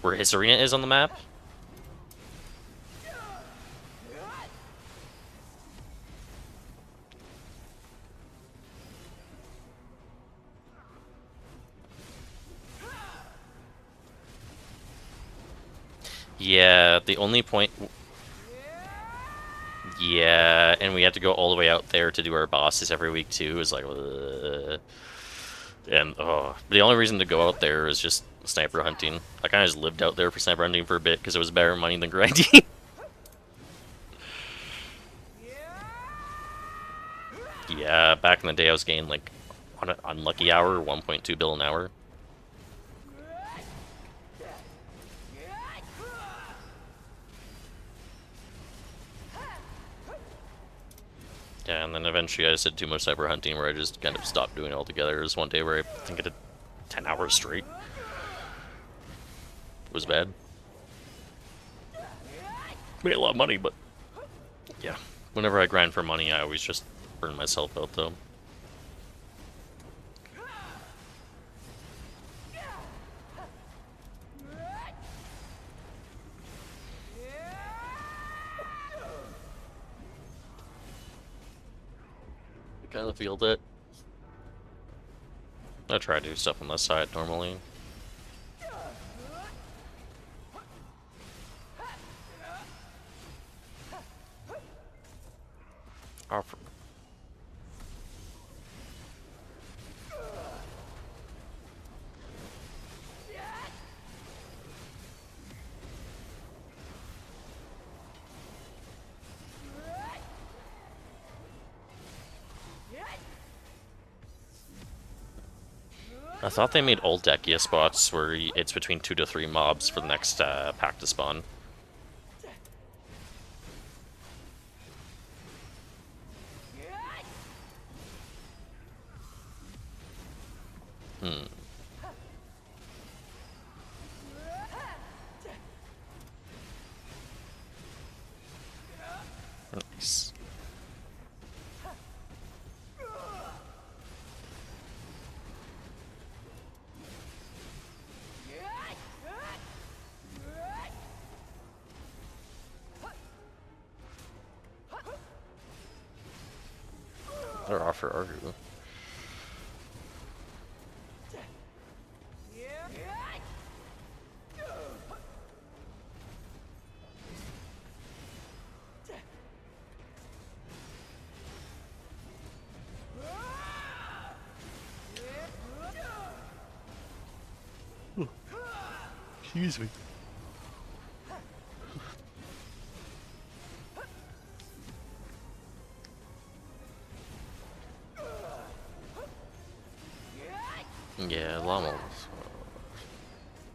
S1: where his arena is on the map. Yeah, the only point... Yeah, and we had to go all the way out there to do our bosses every week too. It was like... And, the only reason to go out there is just sniper hunting. I kind of just lived out there for sniper hunting for a bit because it was better money than grinding. Yeah, back in the day I was getting like, on an unlucky hour, 1.2 bill an hour. Yeah, and then eventually I just did too much cyber hunting where I just kind of stopped doing it altogether. There was one day where I think I did 10 hours straight. It was bad. Made a lot of money, but yeah. Whenever I grind for money, I always just burn myself out, though. I kind of feel that. I try to do stuff on the side normally. Offer. I thought they made old Dekia spots where it's between 2 to 3 mobs for the next pack to spawn. Nice. They're off for Argu. Excuse me. Yeah, llamas.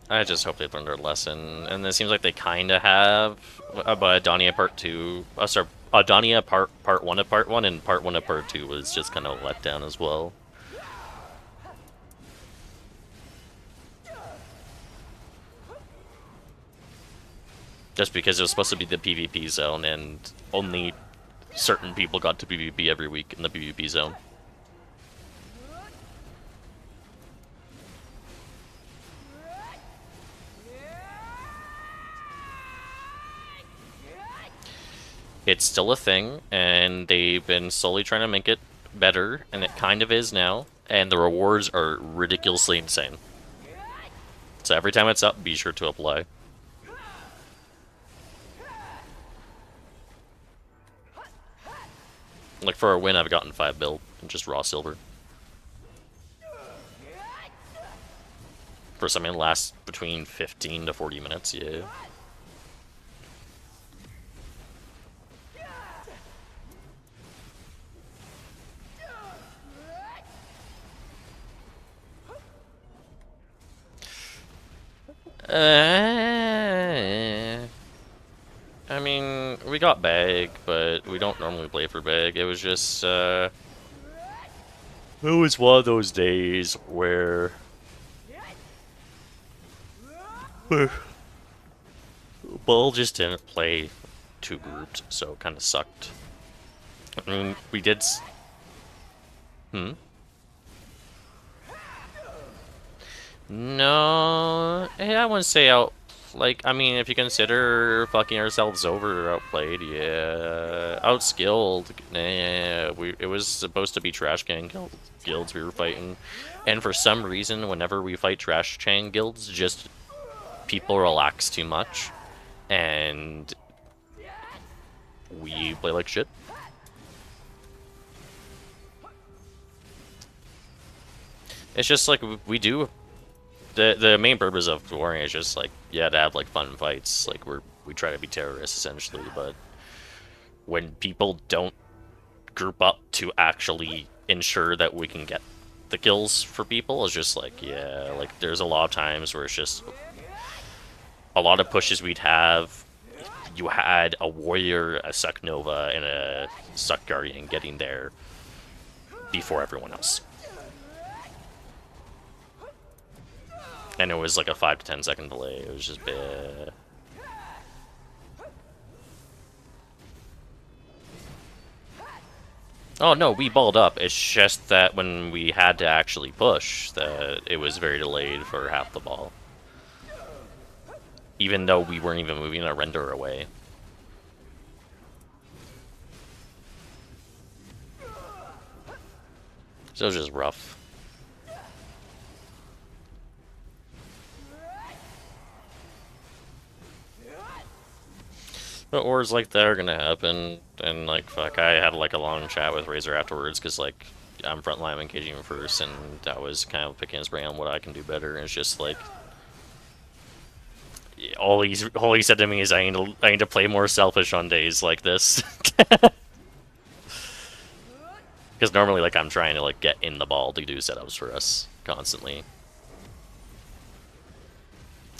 S1: I just hope they learned their lesson, and it seems like they kind of have. But Adania Part 2, sorry, Adania Part 1 of Part 1 and Part 1 of Part 2 was just kind of let down as well. Just because it was supposed to be the PvP zone, and only certain people got to PvP every week in the PvP zone. It's still a thing, and they've been slowly trying to make it better, and it kind of is now, and the rewards are ridiculously insane. So every time it's up, be sure to apply. Like for a win, I've gotten 5 bill, just raw silver. For something that lasts between 15 to 40 minutes, yeah. I mean, we got bag, but we don't normally play for bag. It was just, it was one of those days where Bull just didn't play 2 groups, so it kind of sucked. I mean, we did. No, I wouldn't say out. Like, I mean, if you consider fucking ourselves over or outplayed, yeah, outskilled. Nah, it was supposed to be trash can guilds we were fighting, and for some reason, whenever we fight trash can guilds, just people relax too much, and we play like shit. It's just like we do. The main purpose of warring is just like, yeah, to have like fun fights. Like we try to be terrorists essentially, but when people don't group up to actually ensure that we can get the kills for people, it's just like, yeah, like there's a lot of times where it's just a lot of pushes we'd have. You had a warrior, a Suck Nova, and a Suck Guardian getting there before everyone else. And it was like a 5 to 10 second delay. It was just bad. Oh no, we balled up. It's just that when we had to actually push, that it was very delayed for half the ball. Even though we weren't even moving a render away. So it was just rough. But wars like that are gonna happen, and like, fuck, I had like a long chat with Razor afterwards, because like, I'm frontline engaging him first, and I was kind of picking his brain on what I can do better, and it's just like, all he said to me is, I need to play more selfish on days like this. Because normally, like, I'm trying to like get in the ball to do setups for us constantly.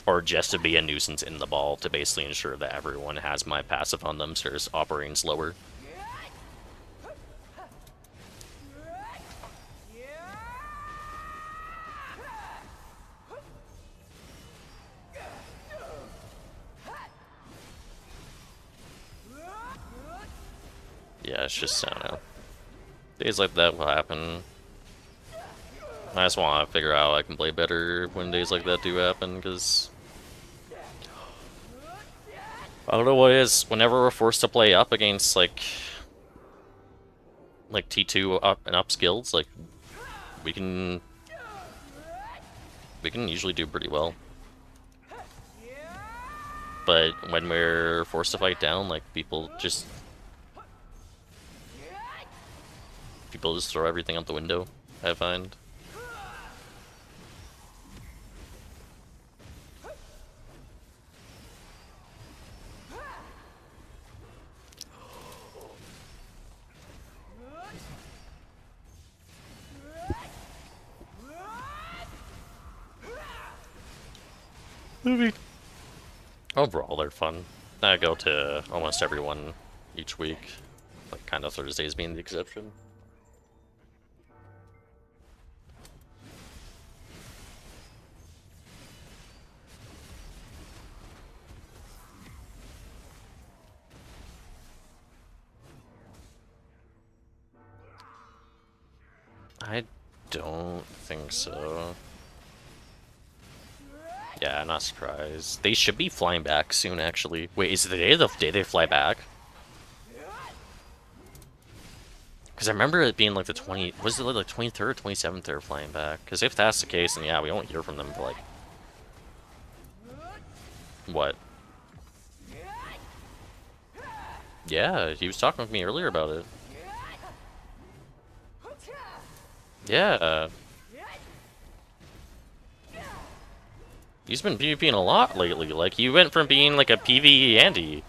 S1: Or just to be a nuisance in the ball to basically ensure that everyone has my passive on them, so it's operating slower. Yeah, it's just, I don't know. Days like that will happen. I just want to figure out how I can play better when days like that do happen, because I don't know what it is. Whenever we're forced to play up against like T2 up and up skills, like we can usually do pretty well. But when we're forced to fight down, like people just throw everything out the window, I find. Overall, they're fun. I go to almost every one each week, like kind of Thursdays being the exception. I don't think so. Yeah, not surprised. They should be flying back soon, actually. Wait, is it the day they fly back? Because I remember it being like the 20... Was it like 23rd or 27th they're flying back? Because if that's the case, then yeah, we won't hear from them for like... What? Yeah, he was talking with me earlier about it. Yeah. He's been PvPing a lot lately. Like, he went from being like a PvE Andy.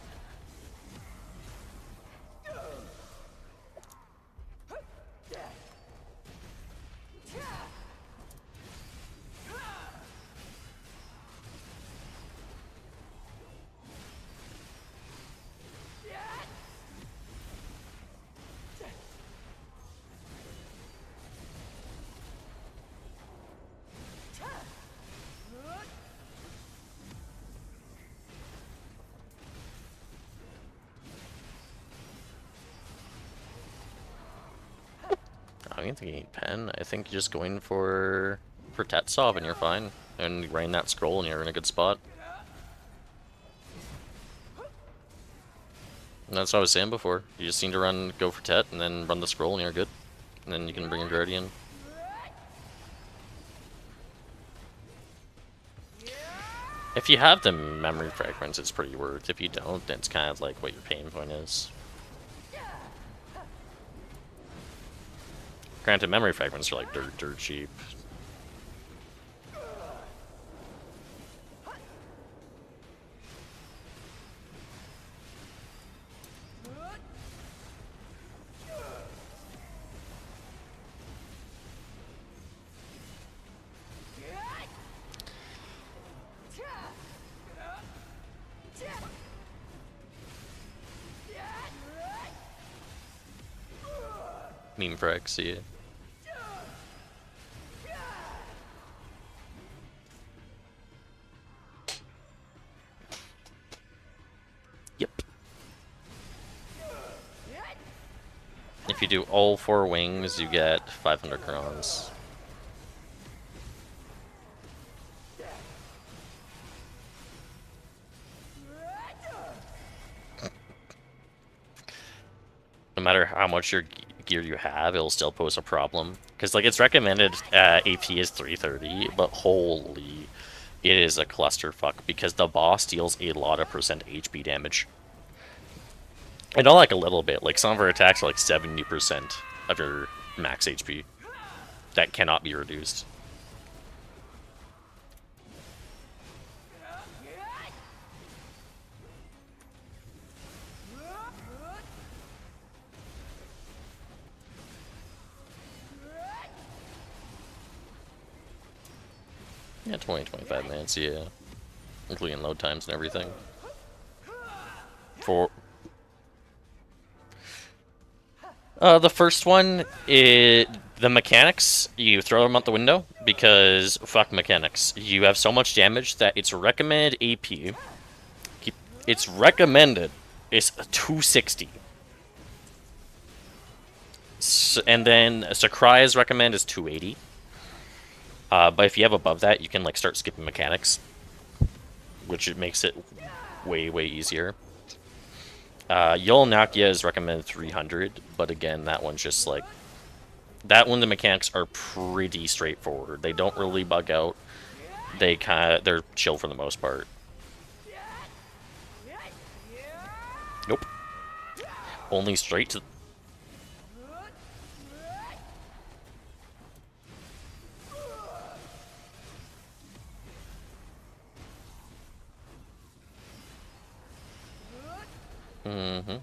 S1: I don't think you need pen. I think you're just going for Tetsov and you're fine. And running that scroll and you're in a good spot. And that's what I was saying before. You just need to go for Tet and then run the scroll and you're good. And then you can bring your Guardian. If you have the memory fragments, it's pretty worth. If you don't, then it's kind of like what your pain point is. Granted, memory fragments are like dirt cheap. Meme frags, yeah. Yep. If you do all 4 wings, you get 500 crowns. No matter how much your gear you have, it'll still pose a problem. Because, like, it's recommended AP is 330, but holy, it is a clusterfuck. Because the boss deals a lot of % HP damage. And not like a little bit. Like, some of her attacks are like 70% of your max HP. That cannot be reduced. Yeah, 20-25 minutes, yeah. Including load times and everything. The first one, the mechanics, you throw them out the window, because fuck mechanics. You have so much damage that it's recommended AP. It's recommended is 260. And then Sakurai's recommend is 280. But if you have above that, you can like start skipping mechanics, which it makes it way easier. Yolnakia is recommended 300, but again, that one's just like that one. The mechanics are pretty straightforward. They don't really bug out. They're chill for the most part. Nope. Only straight to. Mm-hmm.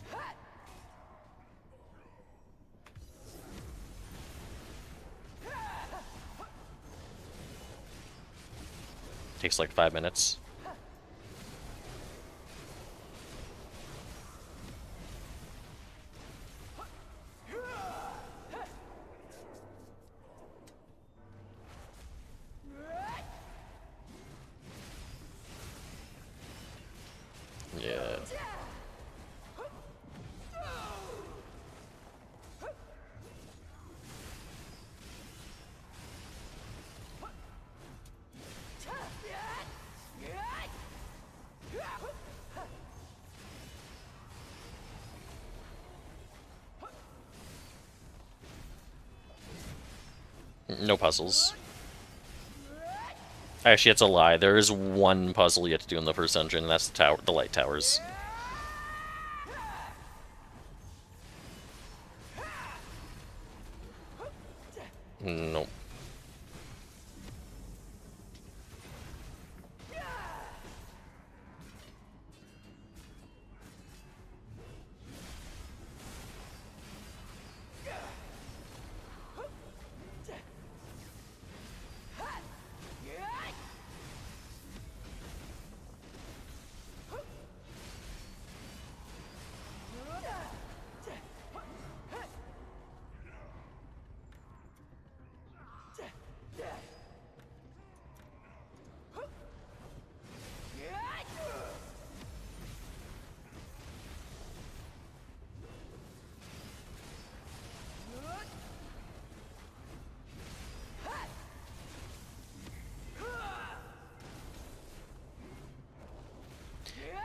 S1: Takes like 5 minutes. No puzzles. Actually, that's a lie. There is one puzzle you have to do in the first dungeon, and that's the tower, the light towers. Nope.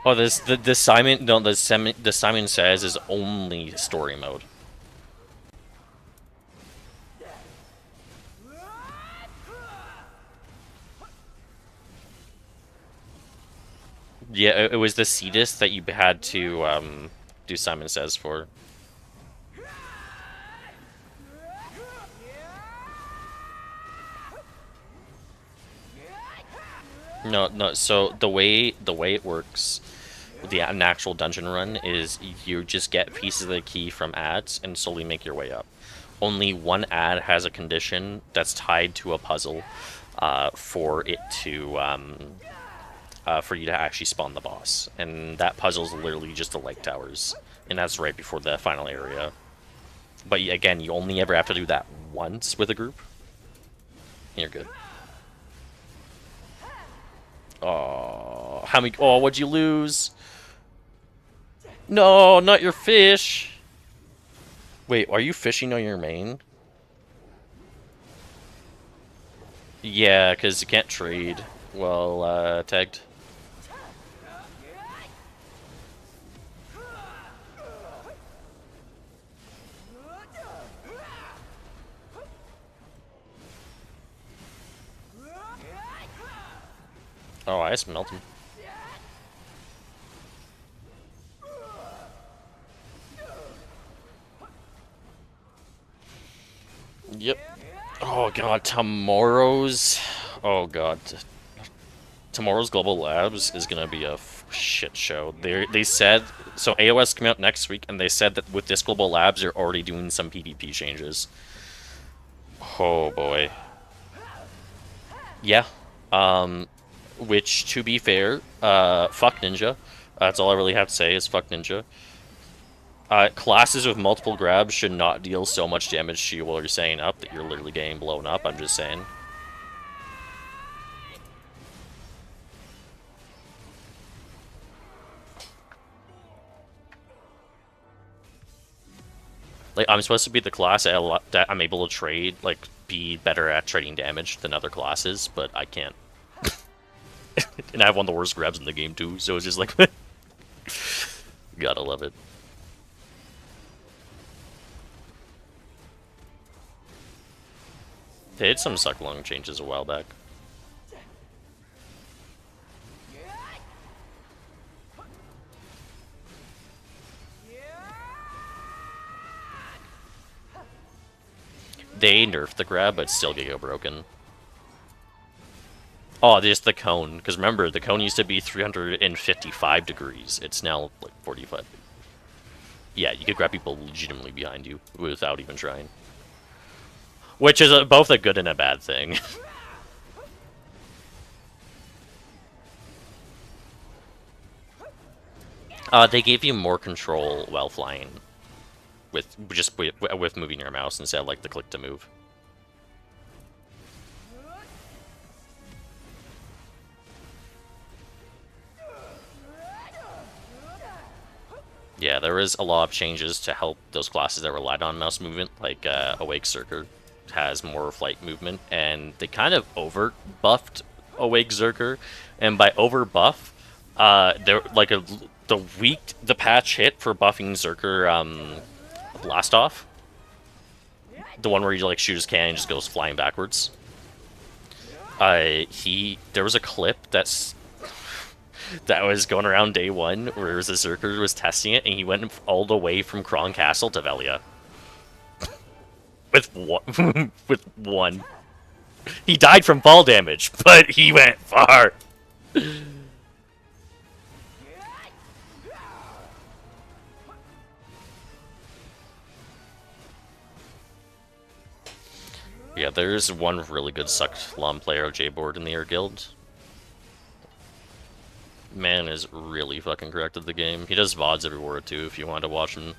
S1: Oh, the Simon the Simon Says is only story mode. Yeah, it was the Cetus that you had to do Simon Says for. No. So the way it works, an actual dungeon run is you just get pieces of the key from ads and slowly make your way up. Only one ad has a condition that's tied to a puzzle, for it to for you to actually spawn the boss, and that puzzle is literally just the light towers, and that's right before the final area. But again, you only ever have to do that once with a group, and you're good. Oh, how many? Oh, what'd you lose? No, not your fish. Wait, are you fishing on your main? Yeah, because you can't trade. Well, tagged. Oh, I smelt him. Yep. Oh god, tomorrow's... Oh god. Tomorrow's Global Labs is gonna be a shit show. They said... So AOS coming out next week, and they said that with this Global Labs, they're already doing some PvP changes. Oh boy. Yeah. Which, to be fair, fuck Ninja. That's all I really have to say is fuck Ninja. Classes with multiple grabs should not deal so much damage to you while you're staying up that you're literally getting blown up, I'm just saying. Like, I'm supposed to be the class that I'm able to trade, like, be better at trading damage than other classes, but I can't. And I have one of the worst grabs in the game too, so it's just like... Gotta love it. They had some suck lung changes a while back. They nerfed the grab, but still get broken. Oh, just the cone. Because remember, the cone used to be 355 degrees. It's now, like, 45. Yeah, you could grab people legitimately behind you without even trying. Which is both a good and a bad thing. They gave you more control while flying. With moving your mouse instead of, like, the click to move. Yeah, there is a lot of changes to help those classes that relied on mouse movement, like Awake Zerker has more flight movement, and they kind of over-buffed Awake Zerker, and by over-buff, they're like the patch hit for buffing Zerker Blast Off the one where you like shoot his cannon and just goes flying backwards. There was a clip that was going around day one where there was a Zerker who was testing it, and he went all the way from Kron Castle to Velia. with one, with one. He died from fall damage, but he went far. Yeah, there's one really good Sucklom player of J-Board in the Air Guild. Man is really fucking corrected the game. He does VODs everywhere too, if you want to watch him.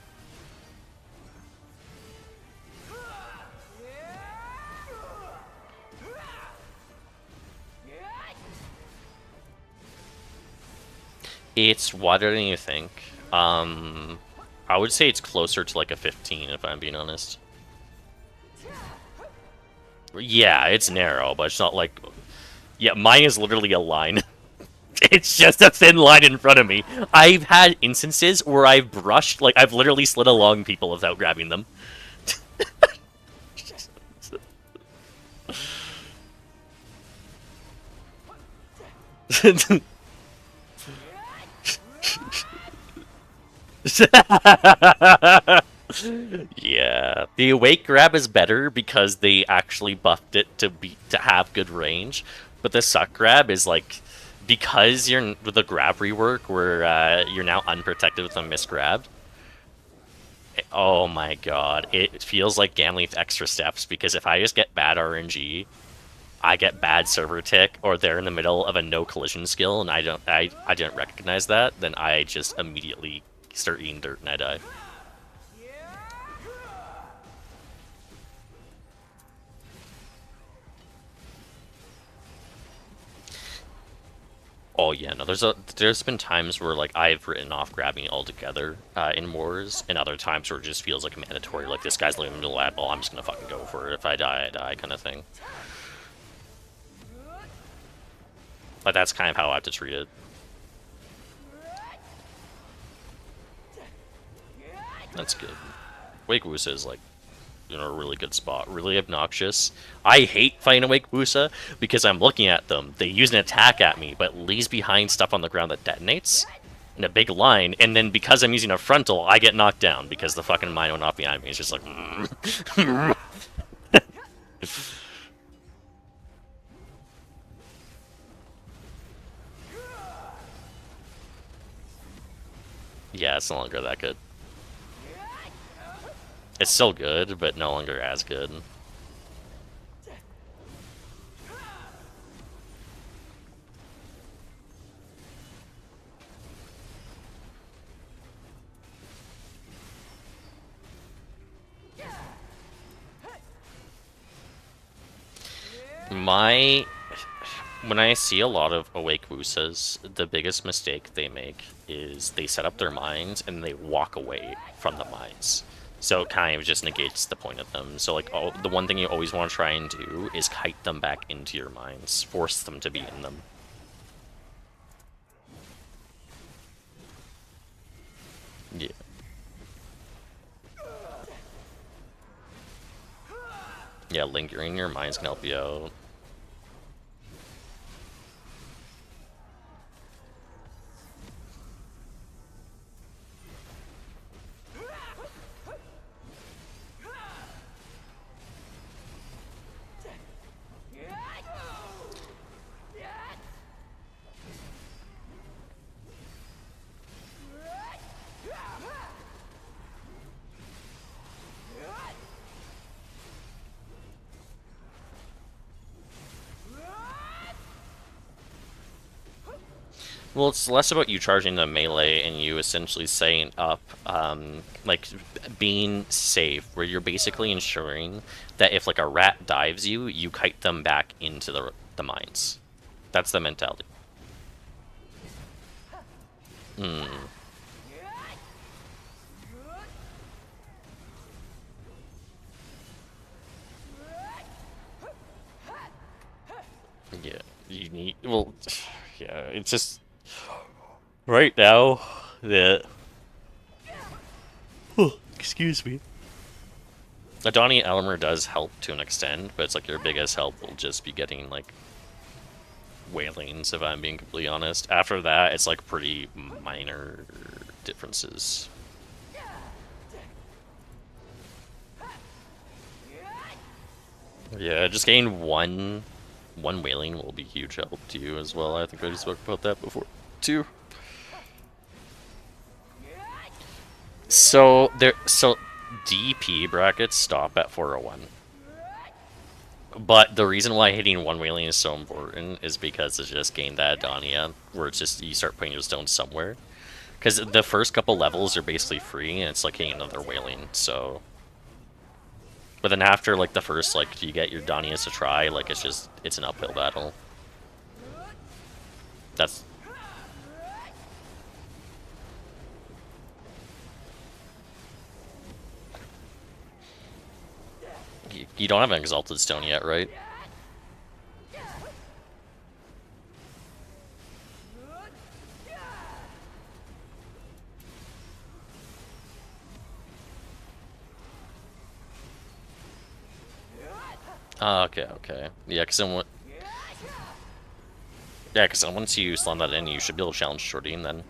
S1: It's wider than you think. I would say it's closer to like a 15, if I'm being honest. Yeah, it's narrow, but it's not like... Yeah, mine is literally a line. It's just a thin line in front of me. I've had instances where I've brushed, like, I've literally slid along people without grabbing them. Yeah, the awake grab is better because they actually buffed it to have good range, but the suck grab is like, because you're with the grab rework where you're now unprotected with a misgrab. Oh my god, it feels like Gamleaf extra steps, because if I just get bad RNG, I get bad server tick, or they're in the middle of a no collision skill and I didn't recognize that, then I just immediately start eating dirt and I die. Oh yeah, no. There's been times where like I've written off grabbing altogether in wars, and other times where it just feels like mandatory. Like this guy's leaving me the lad ball, I'm just gonna fucking go for it. If I die, I die, kind of thing. Like that's kind of how I have to treat it. That's good. Wake Wusa is like in a really good spot. Really obnoxious. I hate fighting a Wake Wusa because I'm looking at them. They use an attack at me, but leaves behind stuff on the ground that detonates in a big line, and then because I'm using a frontal, I get knocked down because the fucking mine went off behind me. It's just like... Yeah, it's no longer that good. It's still good, but no longer as good. When I see a lot of Awake Wusas, the biggest mistake they make is they set up their mines and they walk away from the mines. So it kind of just negates the point of them. So like, the one thing you always want to try and do is kite them back into your mines. Force them to be in them. Yeah. Yeah, lingering in your mines can help you out. Well, it's less about you charging the melee and you essentially setting up, like, being safe, where you're basically ensuring that if, like, a rat dives you, you kite them back into the mines. That's the mentality. Yeah, you need... Well, yeah, it's just... Right now, excuse me. Adani Elmer does help to an extent, but it's like your biggest help will just be getting like Wailings, if I'm being completely honest. After that, it's like pretty minor differences. Yeah, just getting one Wailing will be huge help to you as well. I think I just spoke about that before too. So DP brackets stop at 401. But the reason why hitting one Wailing is so important is because it's just gained that Adania, where it's just you start putting your stones somewhere. Because the first couple levels are basically free, and it's like hitting another Wailing, so... But then after, like, the first, like, you get your Danias to try, like, it's an uphill battle. That's... You don't have an Exalted Stone yet, right? Okay. Yeah, because once you slam that in, you should be able to challenge Jordine then.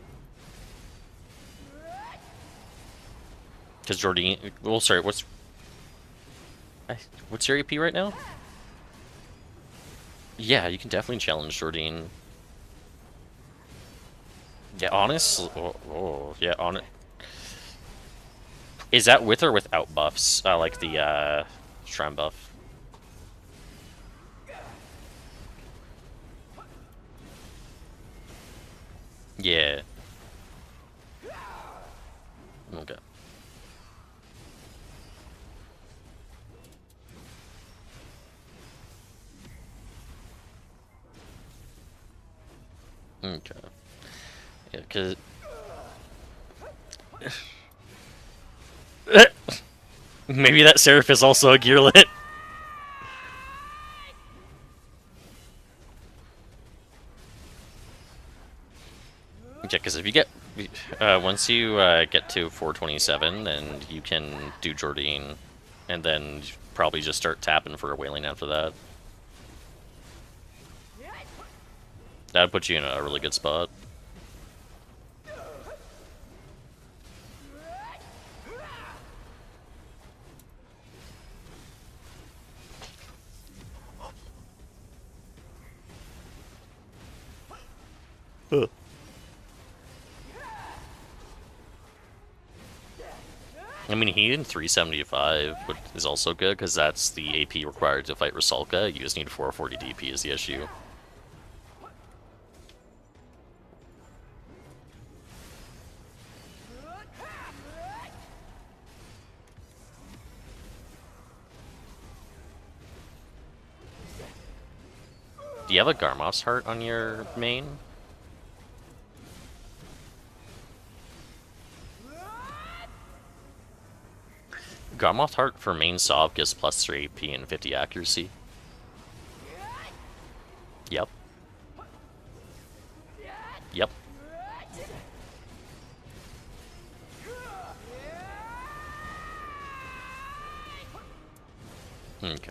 S1: Because Jordine... Well, sorry, what's your AP right now? Yeah, you can definitely challenge Jordine. Yeah, honest... yeah, on it. Is that with or without buffs? Like the, Shrine buff? Yeah. Okay. Okay. Yeah, because... Maybe that Seraph is also a Gearlet. Yeah, because if you get... once you get to 427, then you can do Jordine, and then probably just start tapping for a Wailing after that. That would put you in a really good spot. I mean, he in 375 is also good, because that's the AP required to fight Rusalka. You just need 440 DP is the issue. Do you have a Garmoth's Heart on your main? Garmoth Heart for main Sov gives plus 3 AP and 50 accuracy. Yep. Yep. Okay.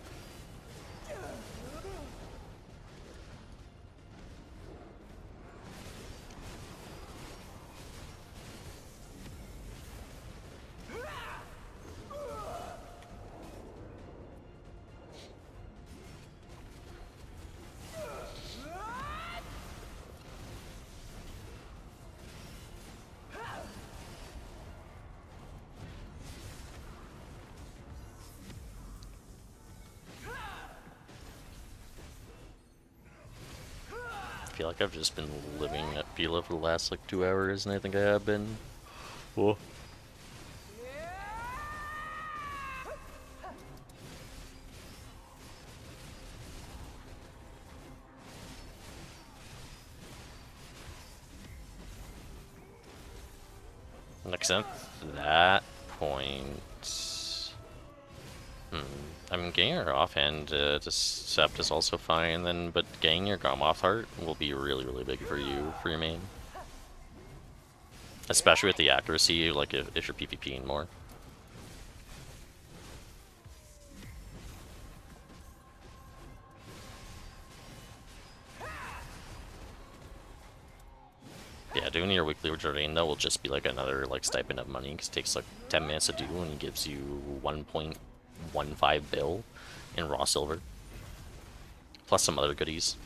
S1: I feel like I've just been living at Pila for the last like 2 hours, and I think I have been. Whoa. Next at that point, I mean, getting your offhand to Sept is also fine, then, but getting your Garmoth Heart will be really, really big for you, for your main. Especially with the accuracy, like if you're PvPing more. Yeah, doing your weekly Jordan though will just be like another like stipend of money because it takes like 10 minutes to do and it gives you 1.15 bill in raw silver. Plus some other goodies.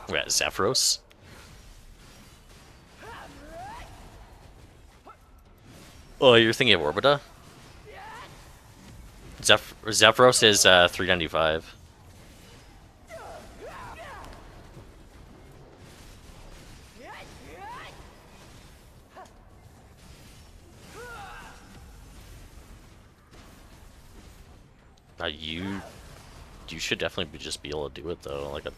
S1: We got Zephyros. Oh, you're thinking of Orbita? Zephyros is 395. You should definitely just be able to do it though, like a.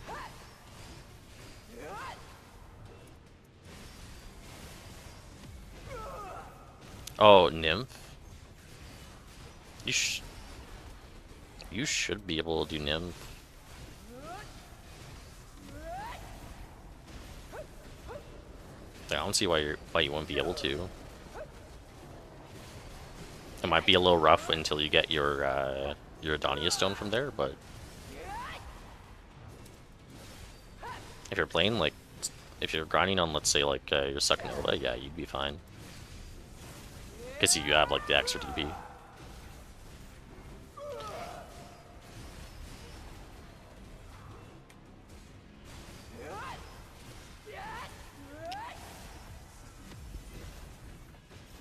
S1: Oh, Nymph. You should be able to do Nymph. I don't see why you wouldn't be able to. It might be a little rough until you get your Adonia stone from there, but if you're playing like, if you're grinding on, let's say like your Succanova, yeah, you'd be fine. Because you have like the extra DP.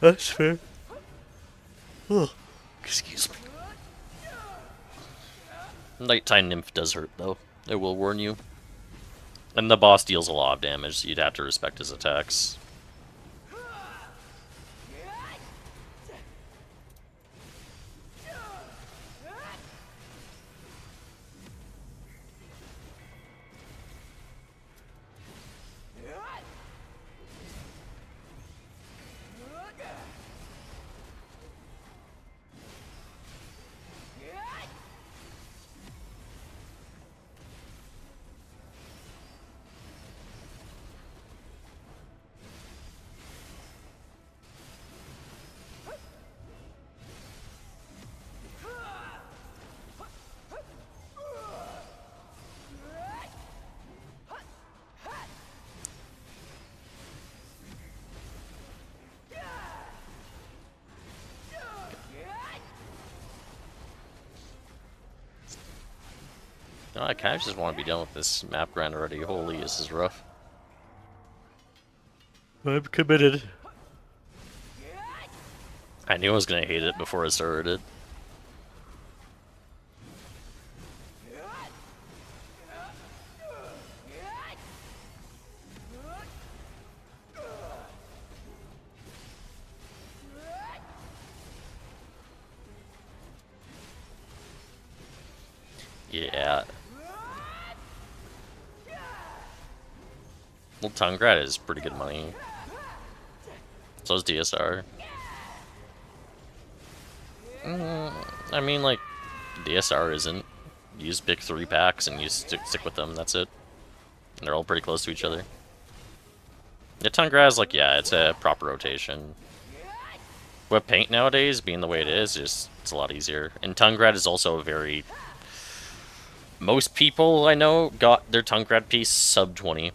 S1: That's fair. Oh, excuse me. Nighttime Nymph does hurt though. I will warn you. And the boss deals a lot of damage, so you'd have to respect his attacks. No, I kind of just want to be done with this map grind already. Holy, this is rough. I'm committed. I knew I was gonna hate it before I started. Yeah. Well, Tungrat is pretty good money. So is DSR. I mean, like, DSR isn't. You just pick 3 packs and you stick with them, that's it. And they're all pretty close to each other. Yeah, Tungrat is like, yeah, it's a proper rotation. With paint nowadays, being the way it is, it's a lot easier. And Tungrat is also a very... Most people I know got their Tungrat piece sub 20.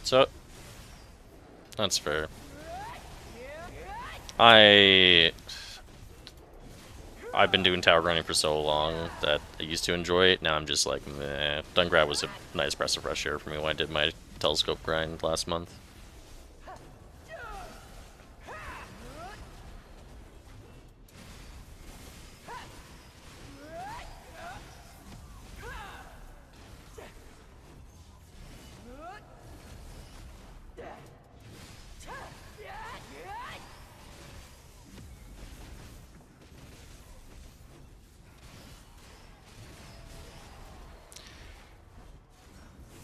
S1: So, that's fair. I've been doing tower grinding for so long that I used to enjoy it. Now I'm just like, meh. Dungrad was a nice breath of fresh air for me when I did my telescope grind last month.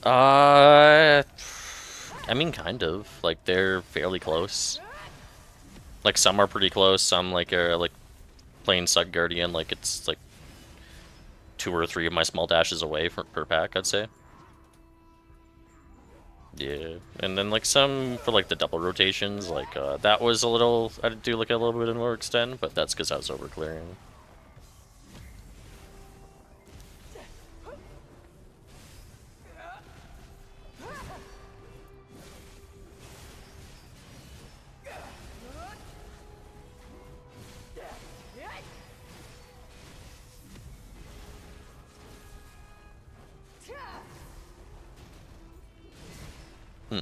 S1: I mean, kind of. Like, they're fairly close. Like, some are pretty close, some, like, are, like, playing Sug Guardian, like, it's, like, 2 or 3 of my small dashes away per pack, I'd say. Yeah, and then, like, some for, like, the double rotations, like, that was a little, I did do, like, a little bit more extend, but that's because I was over-clearing. Hmm.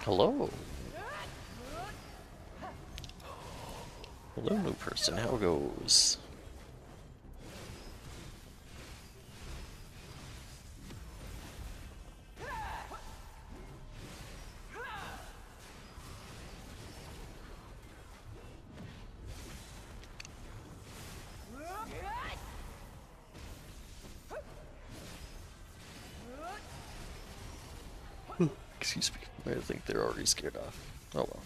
S1: Hello. Hello, new person. How goes? Excuse me. I think they're already scared off. Oh well.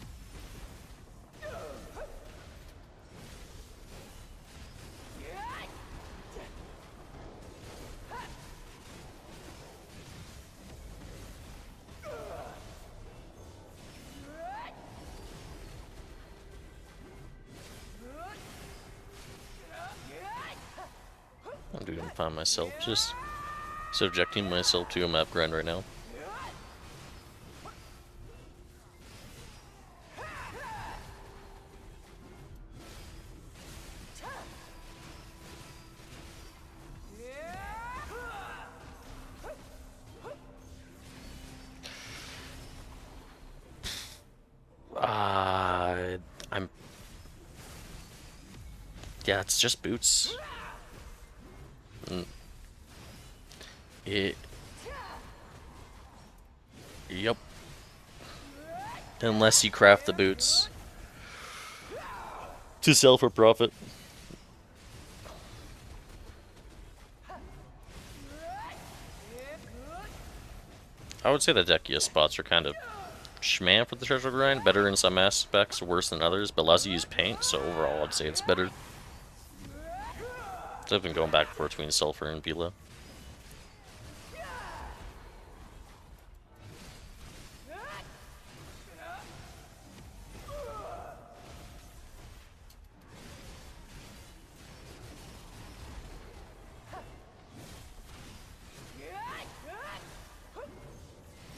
S1: I'm doing fine myself, just subjecting myself to a map grind right now. I'm... Yeah, it's just boots. Yep. Unless you craft the boots to sell for profit. I would say the Dekia spots are kind of schman for the treasure grind. Better in some aspects, worse in others, but allows you to use paint, so overall I'd say it's better. So I've been going back and forth between Sulfur and Vila.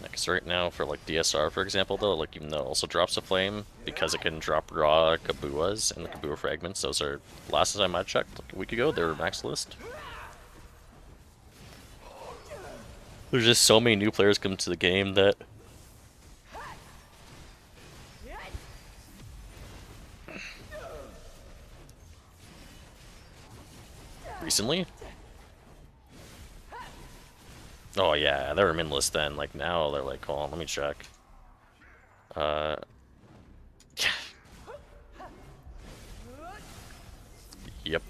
S1: Because right now, for like DSR, for example, though, like even though it also drops a flame, because it can drop raw Kabuas and the Kabua fragments, those are, last time I checked, like a week ago, they were max list. There's just so many new players come to the game that recently. Oh yeah, they were min list then. Like now they're like, hold on, let me check. Yep.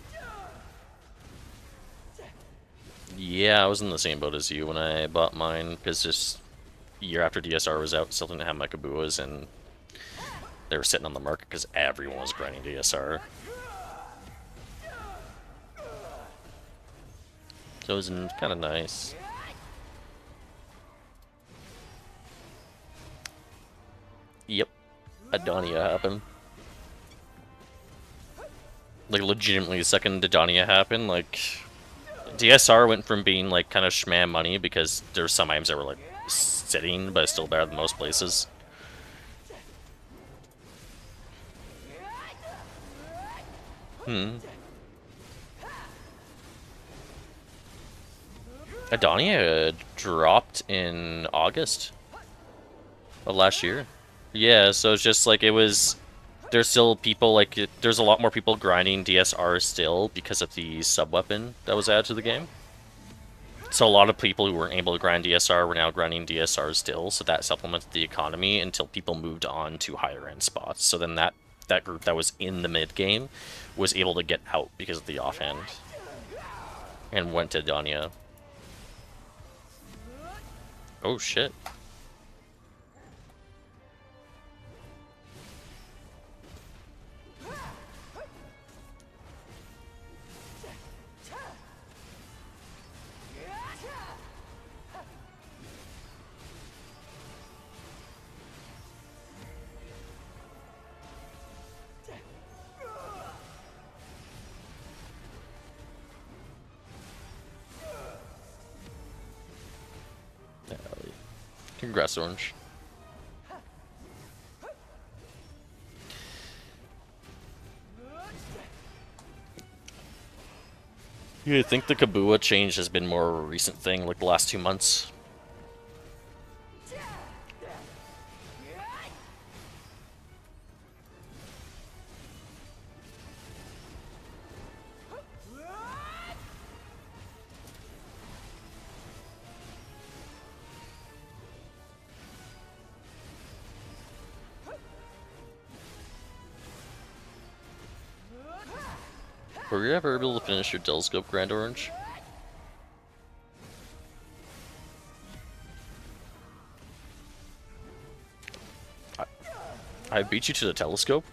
S1: Yeah, I was in the same boat as you when I bought mine, because just year after DSR was out, still didn't have my Kabuas, and they were sitting on the market because everyone was grinding DSR. So it was kind of nice. Yep. Adonia happened. Like, legitimately, the second Didania happened, like, DSR went from being, like, kind of schmam money because there's some items that were, like, sitting, but still better than most places. Adania dropped in August of last year. Yeah, so it's just like there's still people like there's a lot more people grinding DSR still because of the sub weapon that was added to the game. So a lot of people who weren't able to grind DSR were now grinding DSR still, so that supplemented the economy until people moved on to higher end spots. So then that group that was in the mid game was able to get out because of the offhand and went to Dania. Oh shit. Congrats, Orange. You think the Kabua change has been more of a recent thing, like the last 2 months? Were you ever able to finish your telescope, Grand Orange? I beat you to the telescope?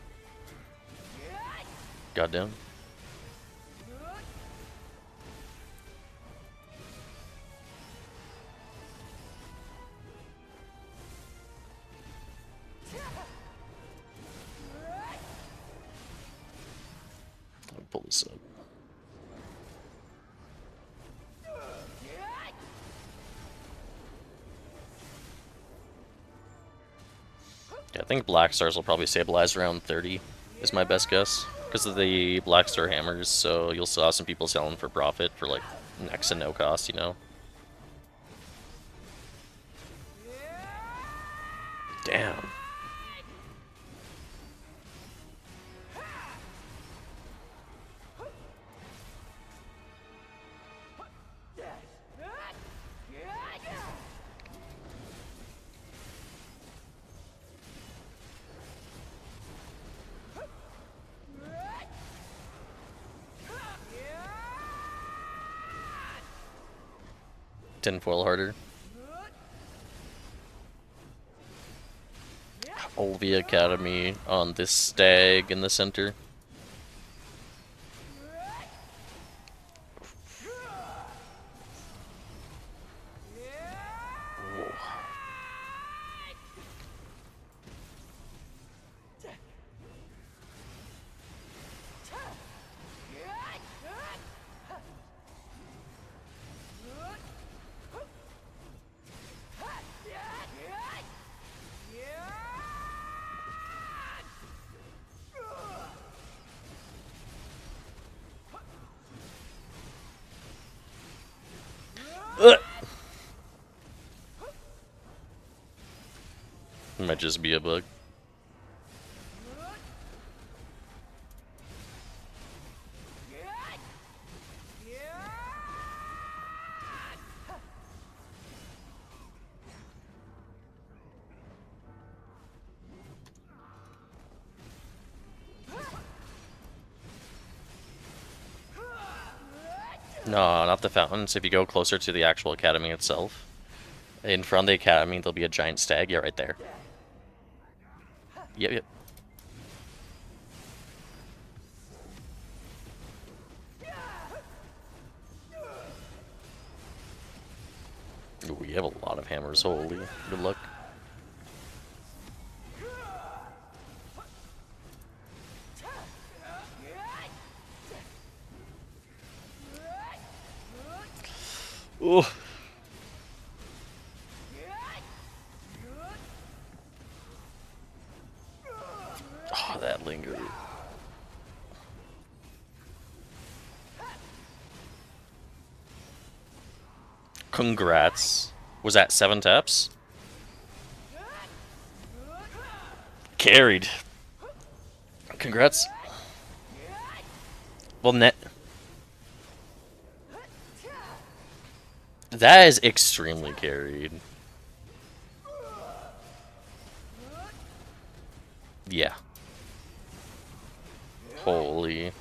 S1: Goddamn. Let me pull this up. Yeah, I think Black Stars will probably stabilize around 30, is my best guess. Because of the Black Star hammers, so you'll still have some people selling for profit for like next to no cost, you know? Damn. Tinfoil harder. Olvi Academy on this stag in the center. Whoa. It might just be a bug. No, not the fountains. If you go closer to the actual academy itself, in front of the academy, there'll be a giant stag. Yeah, right there. Yep, yep. Ooh, we have a lot of hammers. Holy, good luck. Ooh. Oh, that lingered. Congrats. Was that 7 taps? Carried. Congrats. Well, net. That is extremely carried. Yeah. Holy.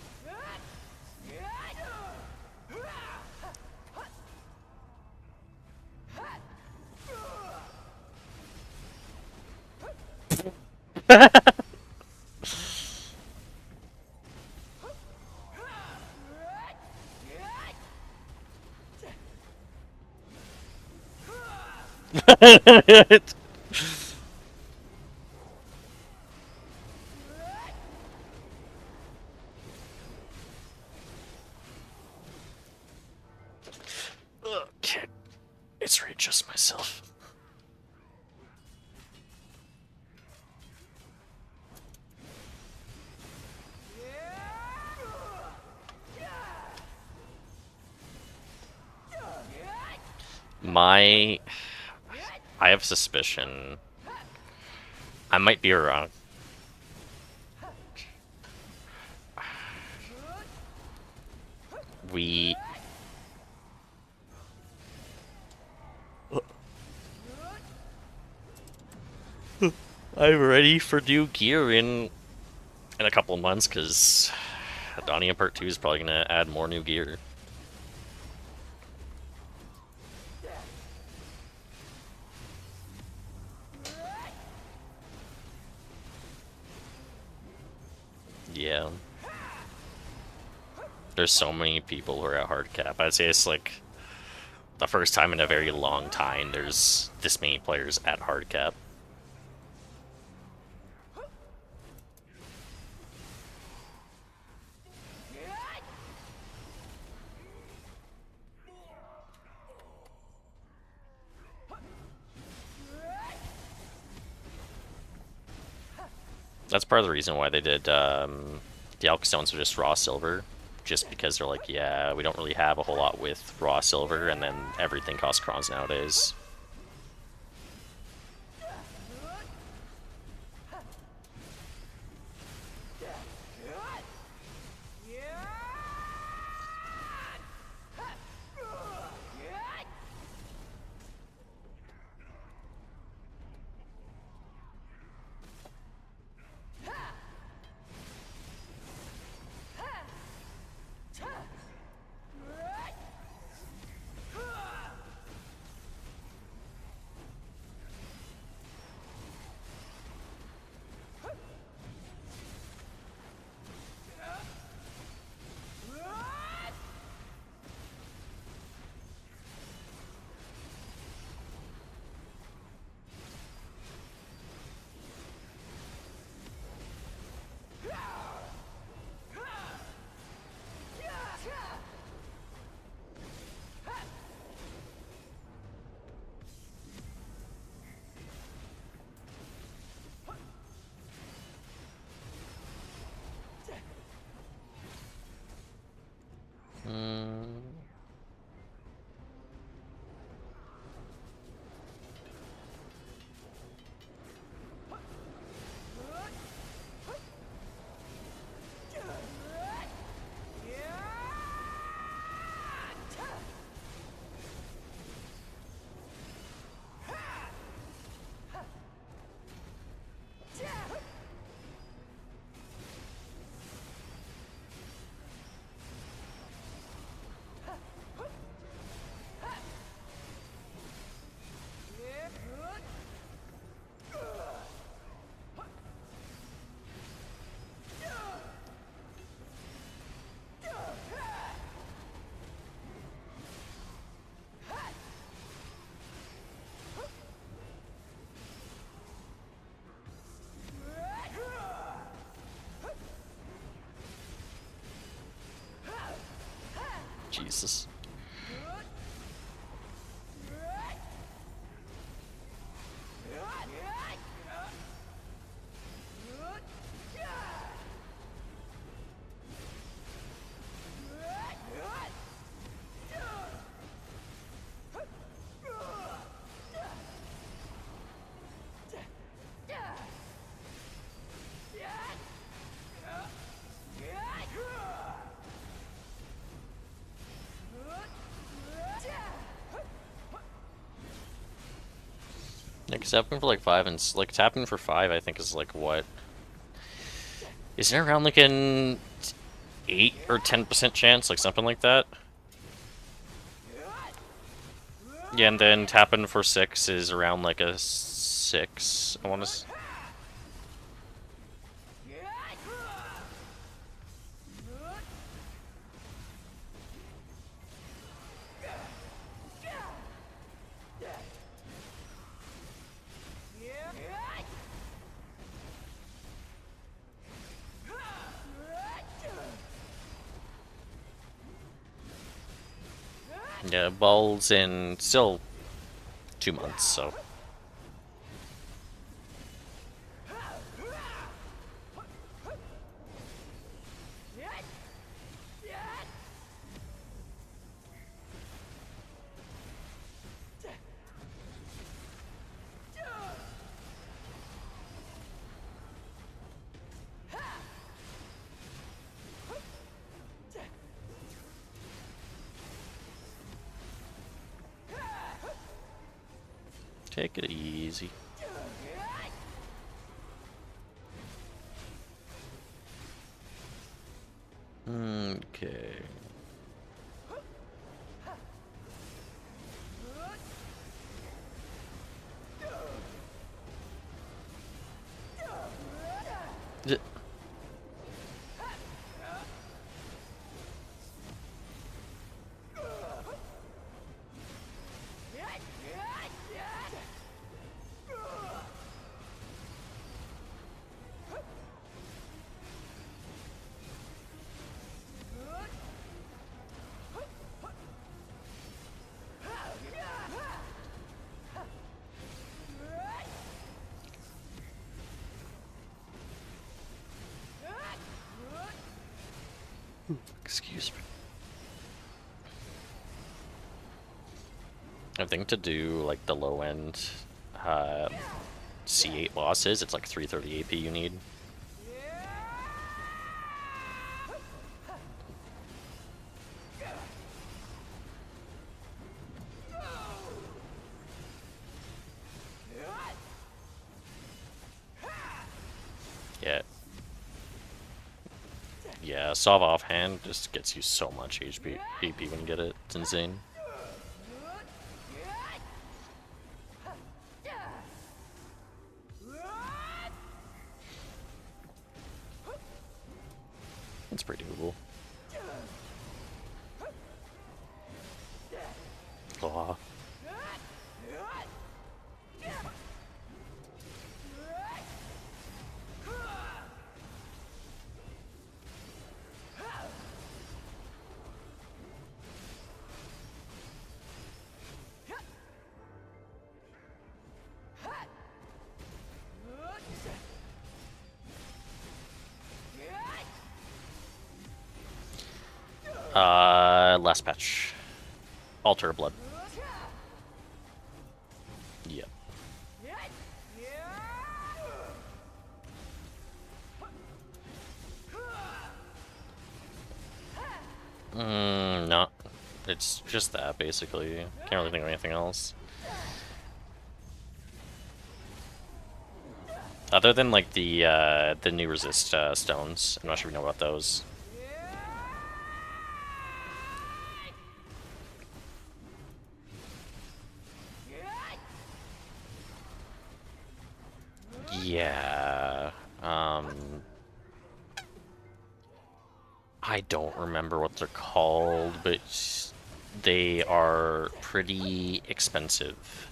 S1: Okay. It's readjust myself. I have suspicion. I might be wrong. I'm ready for new gear in a couple of months, because Donnie Part 2 is probably gonna add more new gear. Yeah. There's so many people who are at hard cap. I'd say it's like the first time in a very long time there's this many players at hard cap. That's part of the reason why they did the Alk Stones are just raw silver. Just because they're like, yeah, we don't really have a whole lot with raw silver, and then everything costs crons nowadays. Jesus. because tapping for like 5 and like tapping for 5, I think is like what? Isn't it around like an 8 or 10% chance, like something like that? Yeah, and then tapping for 6 is around like a 6. I want to. Yeah, ball's in still 2 months, so. Take it easy. Okay. Excuse me. I think to do like the low end C8 bosses, it's like 330 AP you need. Yeah. Yeah, Sov offhand just gets you so much HP AP when you get it. It's insane. It's pretty doable. Aw. Last patch. Altar of Blood. Yep. No. It's just that, basically. Can't really think of anything else. Other than, like, the new resist stones. I'm not sure if you know about those. Yeah. I don't remember what they're called, but they are pretty expensive.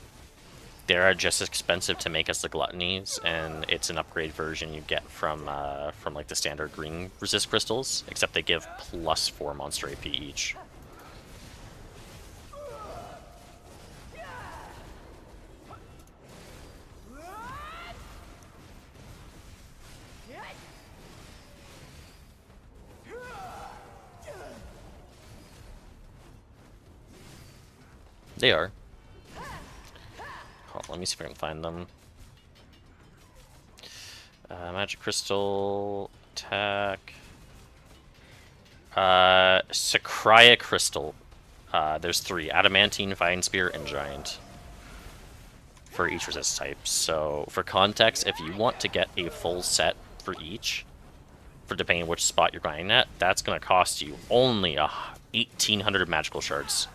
S1: They are just as expensive to make as the gluttonies, and it's an upgrade version you get from like the standard green resist crystals, except they give +4 monster AP each. They are. Oh, let me see if I can find them. Magic Crystal, attack. Sacria Crystal. There's 3, Adamantine, Vine Spear, and Giant. for each resist type. So for context, if you want to get a full set for each, for depending on which spot you're grinding at, that's going to cost you only 1,800 magical shards.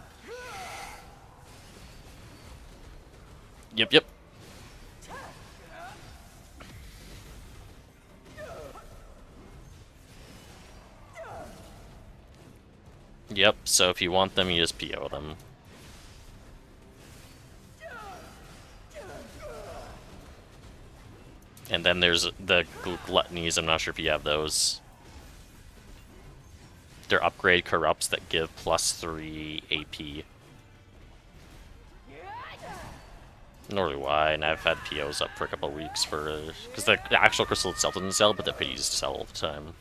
S1: Yep. Yep, so if you want them, you just PO them. And then there's the gluttonies, I'm not sure if you have those. They're upgrade corrupts that give +3 AP. Nor do I, and I've had POs up for a couple of weeks for... Because the actual crystal itself doesn't sell, but the pities sell all the time.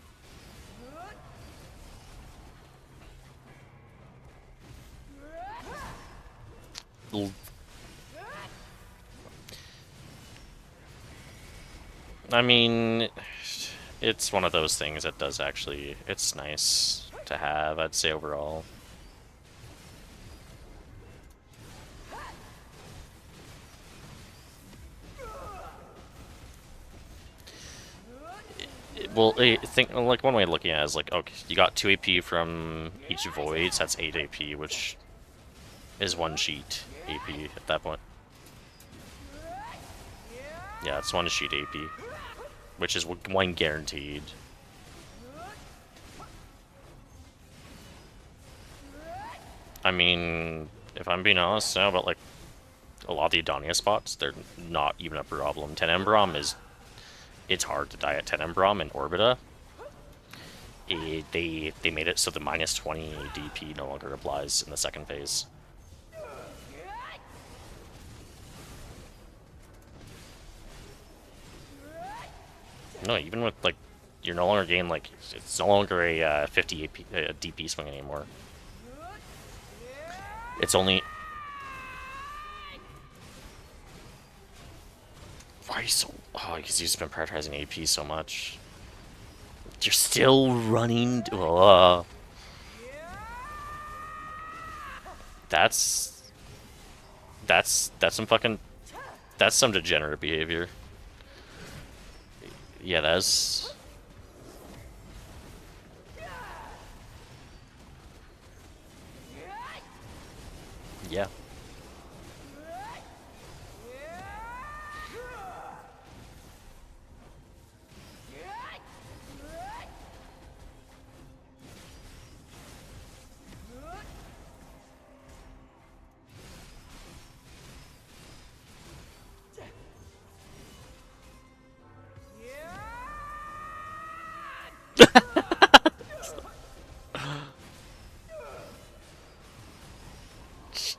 S1: I mean, it's one of those things that does actually... It's nice to have, I'd say, overall. Well, I think, like, one way of looking at it is, like, okay, you got 2 AP from each void, so that's 8 AP, which is 1 sheet AP at that point. Yeah, it's 1 sheet AP, which is 1 guaranteed. I mean, if I'm being honest now about, like, a lot of the Adonia spots, they're not even a problem. 10 Embrom is... It's hard to die at 10 Embrom in Orbita. They made it so the -20 DP no longer applies in the second phase. No, even with, like, you're no longer getting, like, it's no longer a 50 AP, DP swing anymore. It's only... Why so... Oh, because you've just been prioritizing AP so much. You're still running... That's some fucking... That's some degenerate behavior. Yeah, that's... Yeah.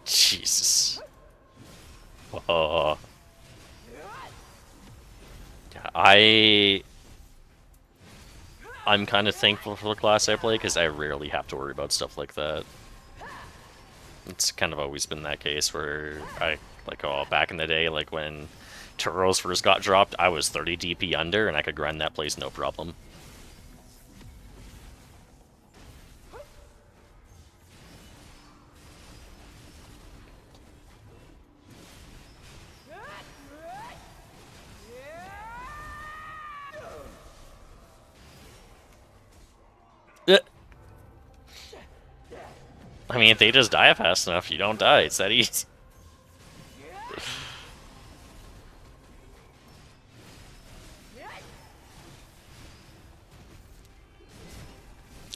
S1: Jesus. Yeah, I'm kind of thankful for the class I play because I rarely have to worry about stuff like that. It's kind of always been that case where back in the day, like when Turos first got dropped, I was 30 DP under and I could grind that place no problem. I mean, if they just die fast enough, you don't die. It's that easy.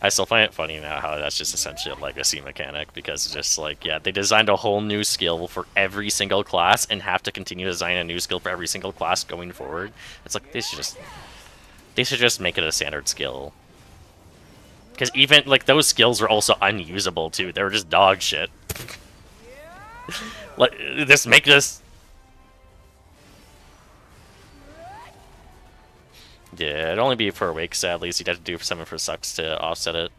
S1: I still find it funny now how that's just essentially a legacy mechanic, because it's just like, yeah, they designed a whole new skill for every single class and have to continue to design a new skill for every single class going forward. It's like, they should just make it a standard skill. Because even, like, those skills are also unusable, too. They were just dog shit. Like, just make this... Yeah, it'd only be for Awake, sadly, so you'd have to do something for Sucks to offset it.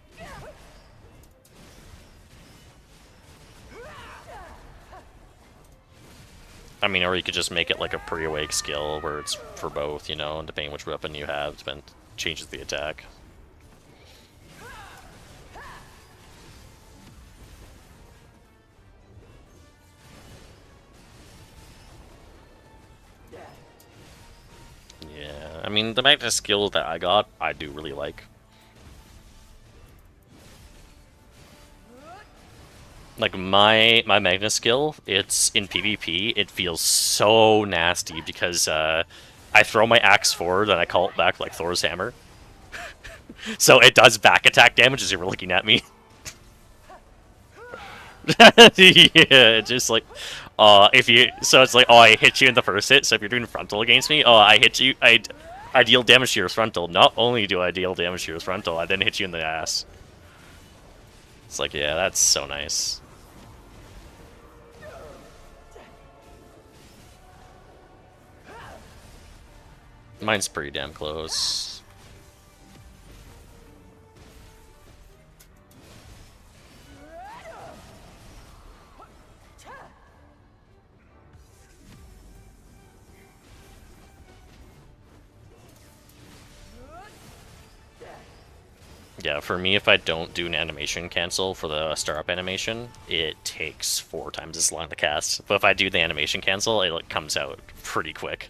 S1: I mean, or you could just make it like a pre-Awake skill, where it's for both, you know, and depending which weapon you have, it changes the attack. mean, the Magnus skill that I got, I do really like. Like, my Magnus skill, it's in PvP, it feels so nasty because I throw my axe forward and I call it back like Thor's hammer. So it does back attack damage as you're looking at me. Yeah, it's just like, if you, so it's like, oh, I hit you in the first hit, so if you're doing frontal against me, oh, I hit you, I deal damage to your frontal. Not only do I deal damage to your frontal, I then hit you in the ass. It's like, yeah, that's so nice. Mine's pretty damn close. Yeah, for me, if I don't do an animation cancel for the startup animation, it takes 4 times as long to cast. But if I do the animation cancel, it like, comes out pretty quick.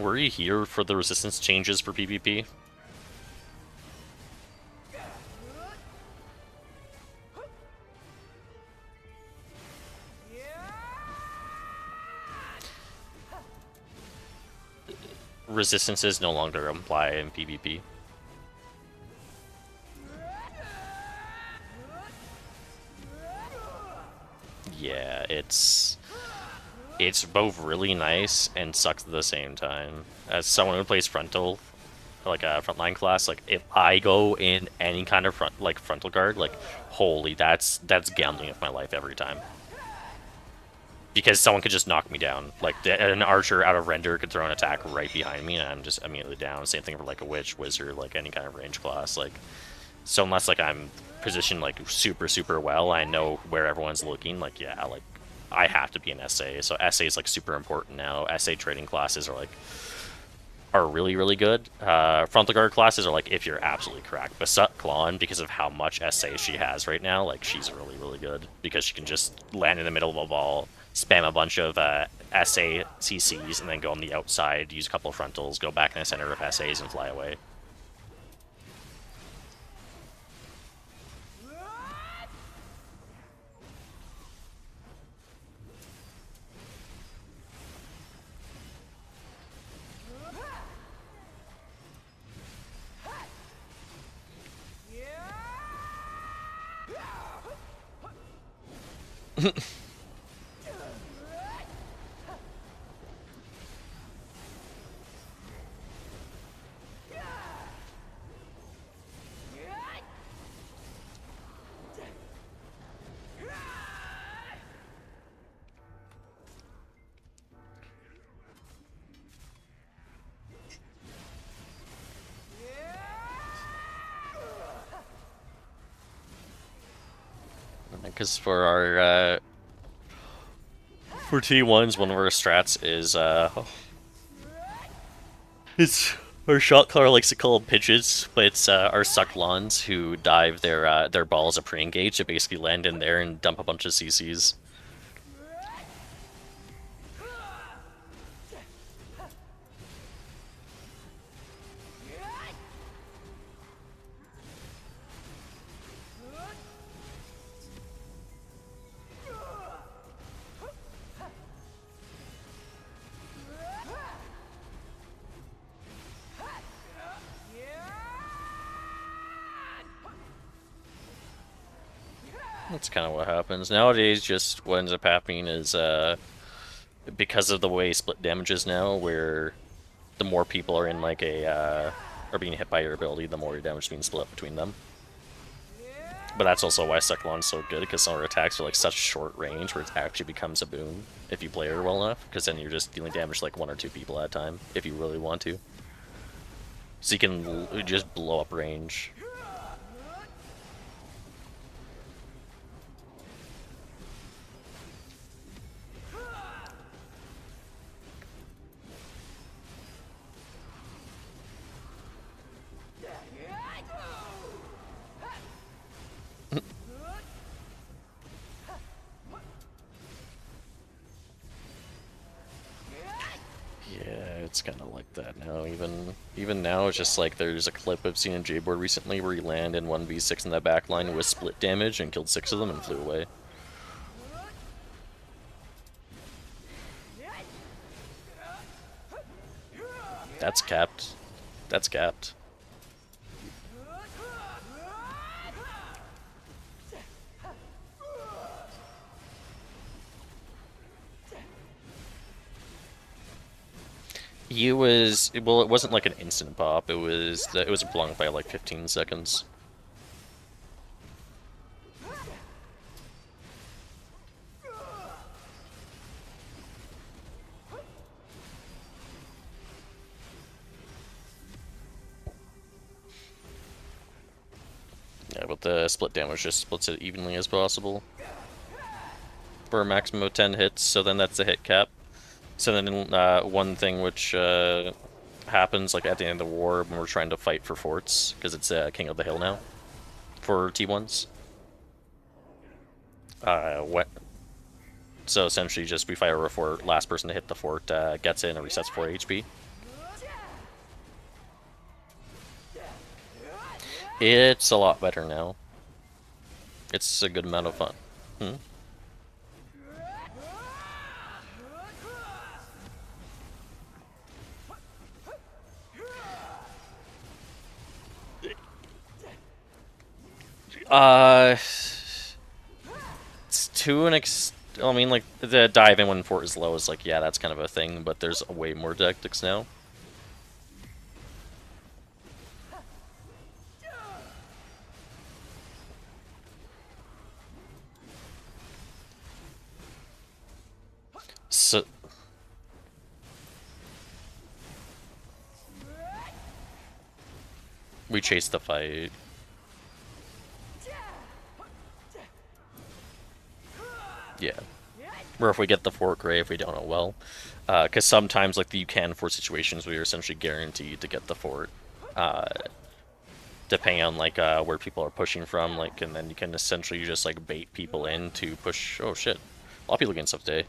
S1: Were you here for the resistance changes for PvP? Resistances no longer apply in PvP. Yeah, it's both really nice and sucks at the same time. As someone who plays frontal, like a frontline class, like if I go in any kind of frontal guard, like holy, that's gambling with my life every time. Because someone could just knock me down. Like an archer out of render could throw an attack right behind me, and I'm just immediately down. Same thing for like a witch, wizard, like any kind of range class. Like, so unless like I'm positioned like super well, I know where everyone's looking. Like yeah, like I have to be an SA. So SA is like super important now. SA trading classes are really good. Frontal guard classes are like if you're absolutely correct. But Sut Klon, because of how much SA she has right now, like she's really good because she can just land in the middle of a ball, spam a bunch of SA CCs, and then go on the outside, use a couple of frontals, go back in the center of SAs, and fly away. Because for our for T1s, one of our strats is it's our shot caller likes to call them pitches, but it's our sucklons who dive their balls a pre-engage to basically land in there and dump a bunch of CCs. That's kind of what happens. Nowadays, just what ends up happening is, because of the way split damage is now, where the more people are in like are being hit by your ability, the more your damage is being split up between them. But that's also why Sucklon's so good, because some of her attacks are like such short range where it actually becomes a boon if you play her well enough, because then you're just dealing damage to like 1 or 2 people at a time, if you really want to. So you can just blow up range. Yeah, it's kind of like that now. Even now, it's just like there's a clip I've seen in J-Board recently where he landed 1v6 in the back line with split damage and killed 6 of them and flew away. That's capped. That's capped. He was, well, it wasn't like an instant pop. It was blocked by like 15 seconds. Yeah, but the split damage just splits it evenly as possible for a maximum of 10 hits. So then that's the hit cap. So then one thing which happens like at the end of the war when we're trying to fight for forts, because it's King of the Hill now for T1s. So essentially just we fire a fort, last person to hit the fort gets in and resets 4 HP. It's a lot better now. It's a good amount of fun. It's to an I mean, like, the dive in when fort is low is like, yeah, that's kind of a thing, but there's way more tactics now. So... we chase the fight. Yeah. Or if we get the fort, great. If we don't, oh well. Because sometimes, like, you can force situations where you're essentially guaranteed to get the fort. Depending on, like, where people are pushing from, like, and then you can essentially just, like, bait people in to push... oh, shit. A lot of people getting stuff today.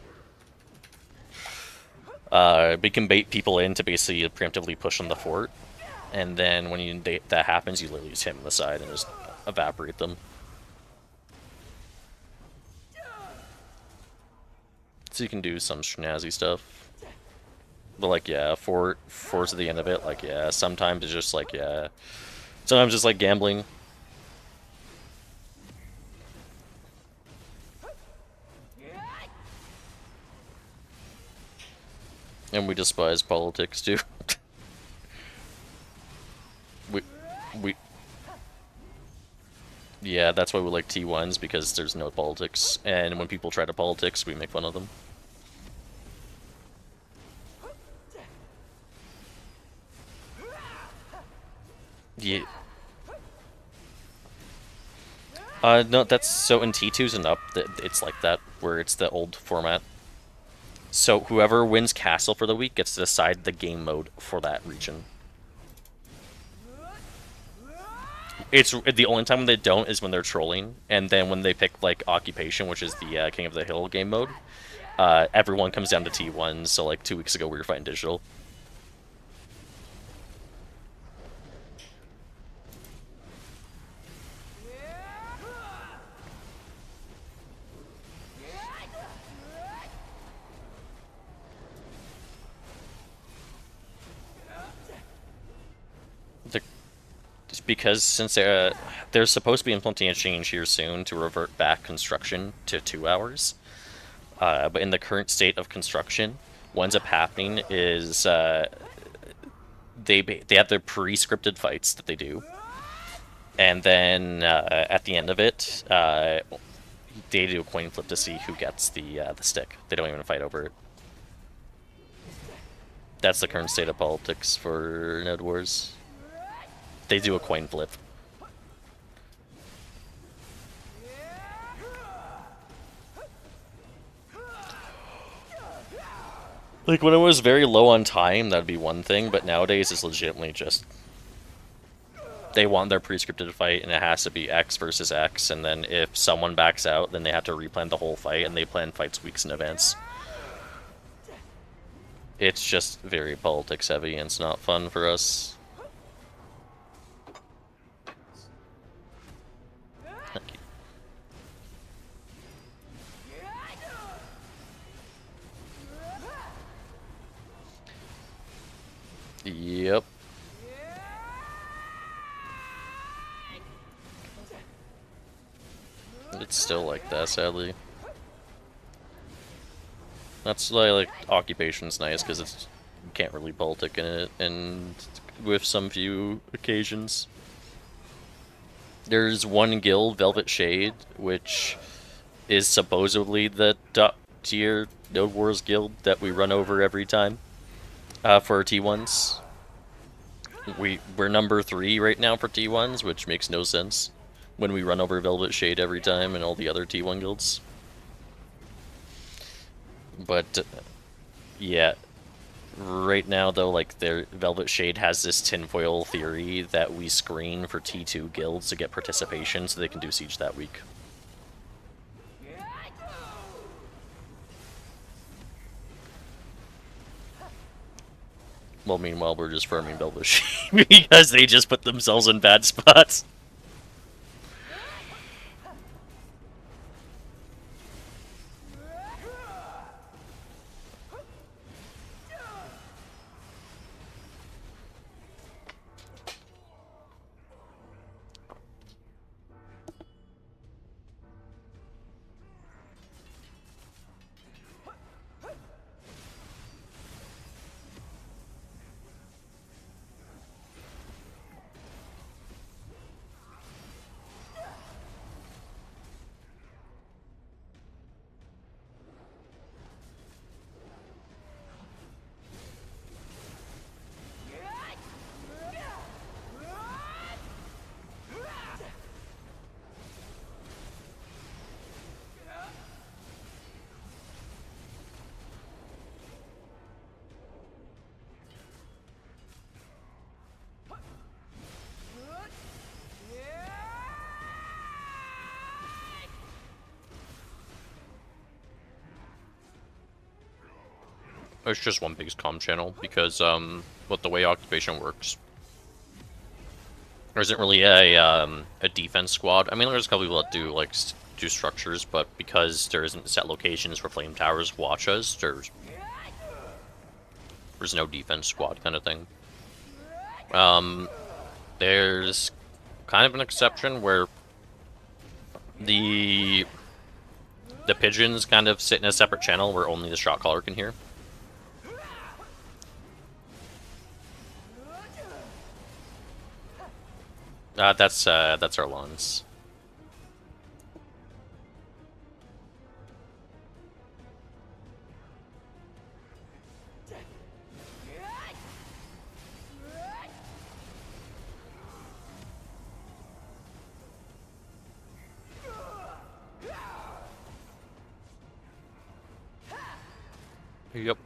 S1: But you can bait people in to basically preemptively push on the fort. And then when that happens, you literally just hit them on the side and just evaporate them. So you can do some snazzy stuff. But like, yeah, force at the end of it, like, yeah, sometimes it's just like, yeah. Sometimes it's like gambling. And we despise politics too. Yeah, that's why we like T1s, because there's no politics, and when people try to politics, we make fun of them. Yeah. No, that's so in T2s and up, it's like that, where it's the old format. So whoever wins Castle for the week gets to decide the game mode for that region. It's the only time they don't is when they're trolling, and then when they pick like Occupation, which is the King of the Hill game mode, everyone comes down to T1. So like 2 weeks ago, we were fighting digital. Because since they're supposed to be implementing a change here soon to revert back construction to 2 hours, but in the current state of construction, what ends up happening is they have their pre-scripted fights that they do, and then at the end of it, they do a coin flip to see who gets the stick. They don't even fight over it. That's the current state of politics for Ned Wars. They do a coin flip. Like, when it was very low on time, that'd be one thing, but nowadays it's legitimately just... they want their pre-scripted fight, and it has to be X versus X, and then if someone backs out, then they have to replan the whole fight, and they plan fights weeks in advance. It's just very politics heavy, and it's not fun for us. Thank you. Yep. It's still like that, sadly. That's why, like, Occupation's nice, because it's you can't really politic in it, and with some few occasions. There's one guild, Velvet Shade, which is supposedly the top tier Node Wars guild that we run over every time for T1s. We're number 3 right now for T1s, which makes no sense when we run over Velvet Shade every time and all the other T1 guilds. But yeah, right now though, like, their Velvet Shade has this tinfoil theory that we screen for T2 guilds to get participation so they can do Siege that week. Well, meanwhile, we're just farming Velvet Shade because they just put themselves in bad spots. It's just one big comm channel because with the way Occupation works, there isn't really a defense squad. I mean, there's a couple people that do like do structures, but because there isn't set locations where flame towers watch us, there's no defense squad kind of thing. There's kind of an exception where the pigeons kind of sit in a separate channel where only the shot caller can hear. That's our lawns. Yep.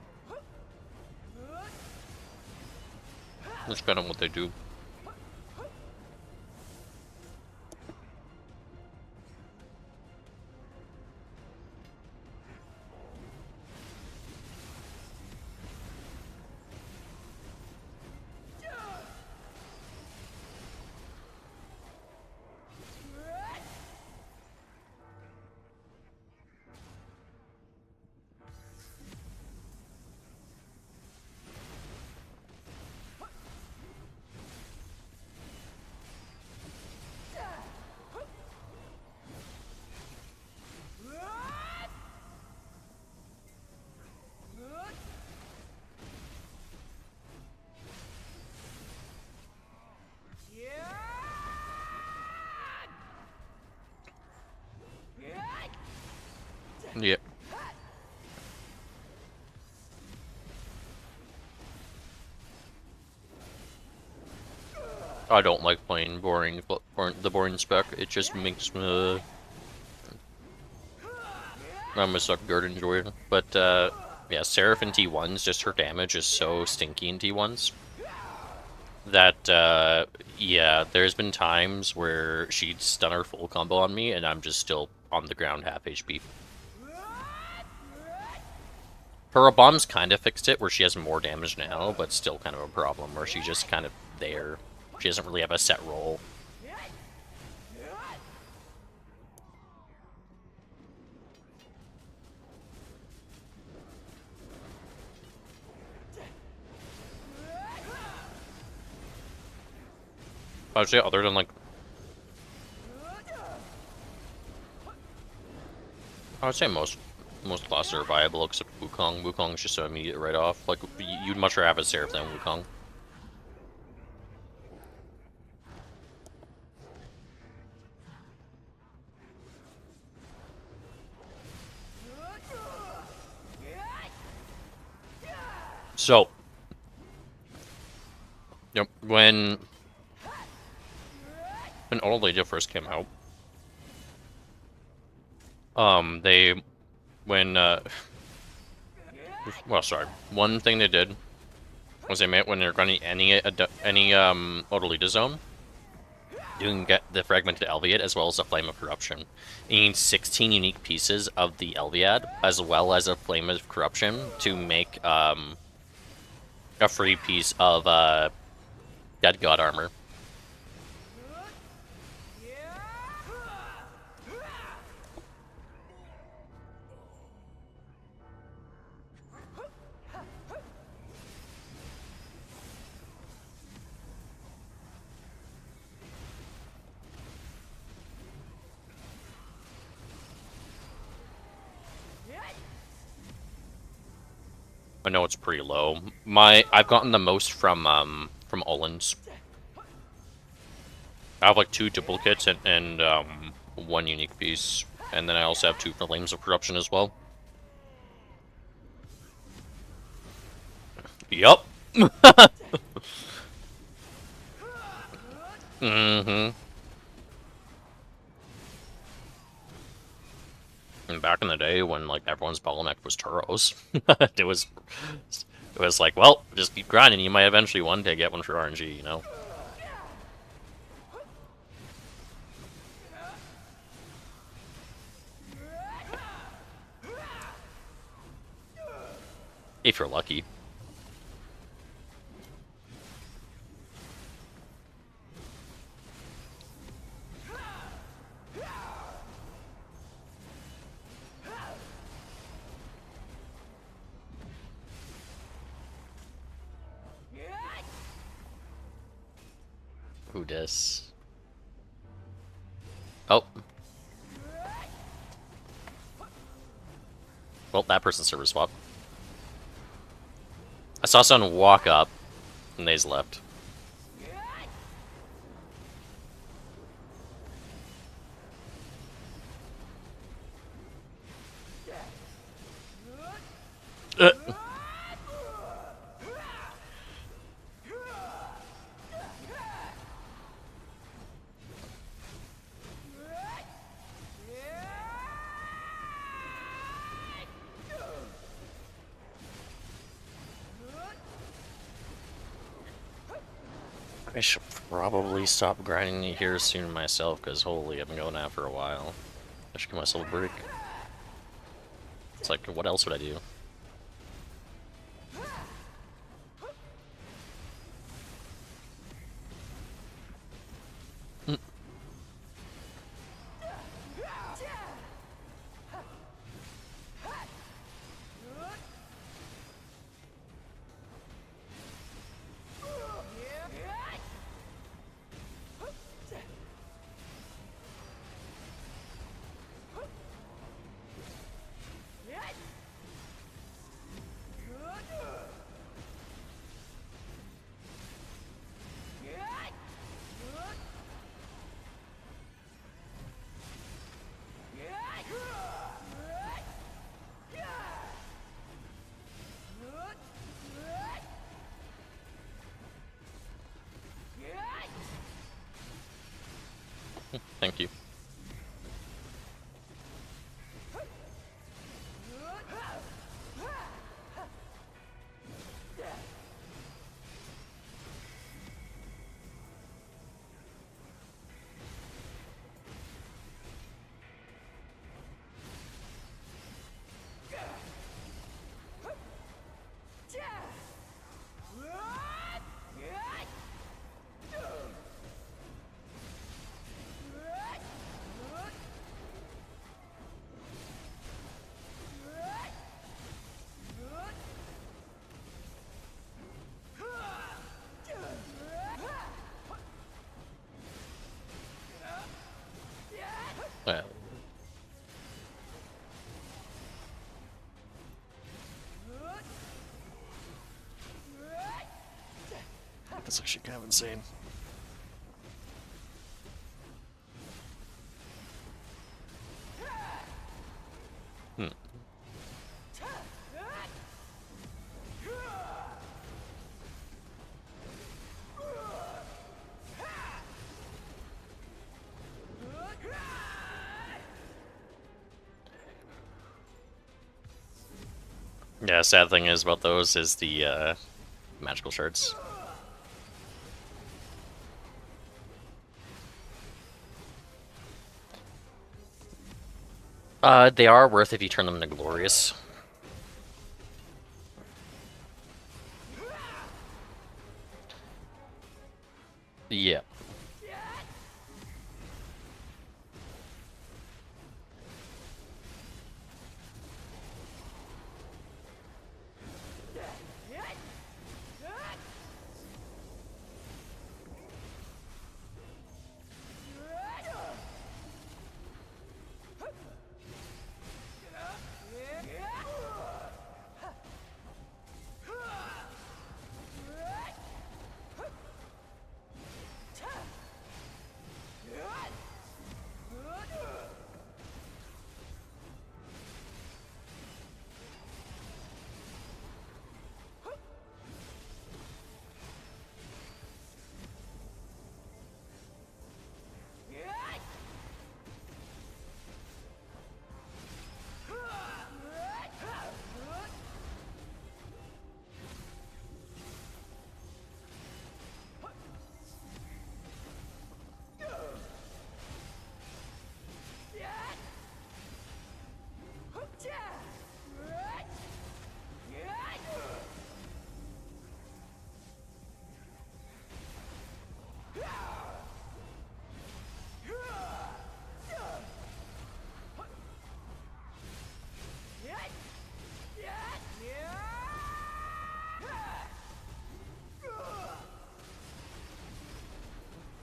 S1: That's kind of what they do. Yep. I don't like playing the boring spec. It just makes me... I'm gonna suck Gerd enjoy it. But, yeah, Seraph in T1s, just her damage is so stinky in T1s. that, yeah, there's been times where she's done her full combo on me, and I'm just still on the ground half HP. Her bombs kind of fixed it, where she has more damage now, but still kind of a problem, where she's just kind of there. She doesn't really have a set role. I would say other than, like... I would say most classes are viable, except Wukong. Wukong's just an immediate write-off. Like, you'd much rather have a Seraph than Wukong. So... Yep, when Old Lady first came out, well, sorry. One thing they did was they made when they're running any Odalita zone, you can get the Fragmented Elviad as well as a Flame of Corruption. You need 16 unique pieces of the Elviad as well as a Flame of Corruption to make a free piece of Dead God armor. I know it's pretty low. I've gotten the most from Olin's. I have like 2 duplicates and 1 unique piece, and then I also have 2 Flames of Corruption as well. Yup. Mm-hmm. And back in the day when like everyone's bottleneck was Turos, it was like, well, just keep grinding. You might eventually one day get one for RNG, you know. If you're lucky. Who dis? Oh. Well, that person's server swap. I saw someone walk up, and they's left. I should probably stop grinding here soon myself, because holy, I've been going out for a while. I should give myself a break. It's like, what else would I do? Well, that's actually kind of insane. Hmm. Yeah, sad thing is about those is the magical shards. They are worth if you turn them into glorious. Yeah.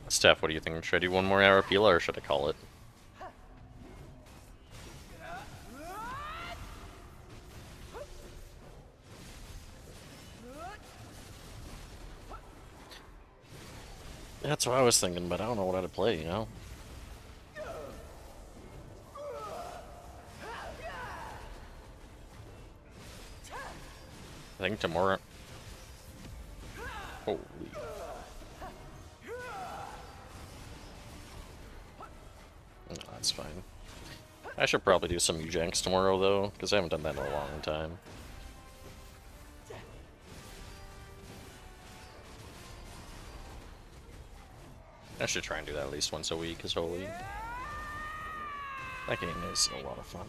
S1: Steph, what do you think? Should I do one more Arapila or should I call it? That's what I was thinking, but I don't know what to play, you know? I think tomorrow... Holy... No, that's fine. I should probably do some Ujanks tomorrow, though, because I haven't done that in a long time. I should try and do that at least once a week, because holy... That game is a lot of fun.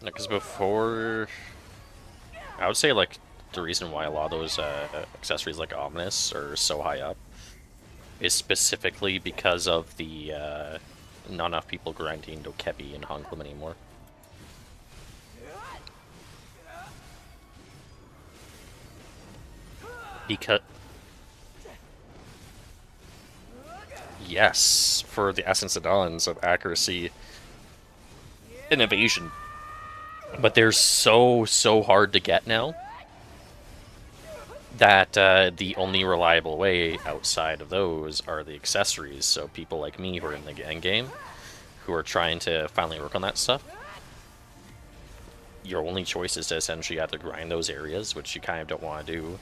S1: Because before... I would say, like, the reason why a lot of those accessories like Omnis are so high up is specifically because of the not enough people grinding Dokebi and Honglum anymore. Because... Yes, for the Essence of Dawns of accuracy and evasion. But they're so hard to get now that the only reliable way outside of those are the accessories. So people like me who are in the end game, who are trying to finally work on that stuff, your only choice is to essentially have to grind those areas, which you kind of don't want to do,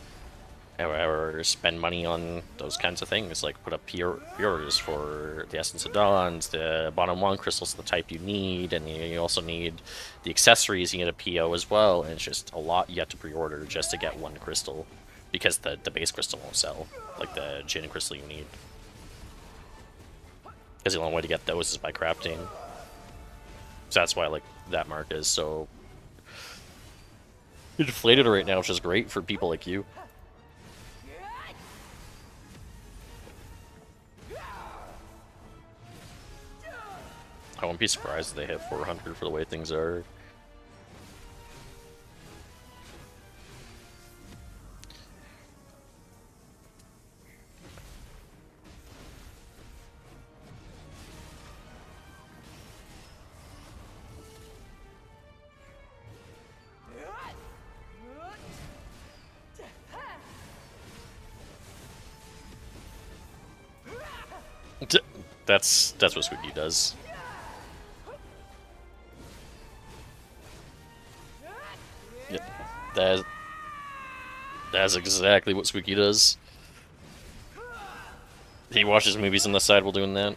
S1: or spend money on those kinds of things, like put up pre-orders for the Essence of Dawns, the bottom 1 crystals, the type you need, and you also need the accessories. You need a PO as well, and it's just a lot you have to pre-order just to get one crystal, because the base crystal won't sell, like the Jinn crystal you need. Because the only way to get those is by crafting. So that's why, like, that mark is so inflated right now, which is great for people like you. I wouldn't be surprised if they hit 400 for the way things are. That's what Squeaky does. Yep. That's exactly what Squeaky does. He watches movies on the side while doing that.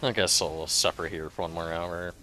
S1: I guess I'll suffer here for one more hour.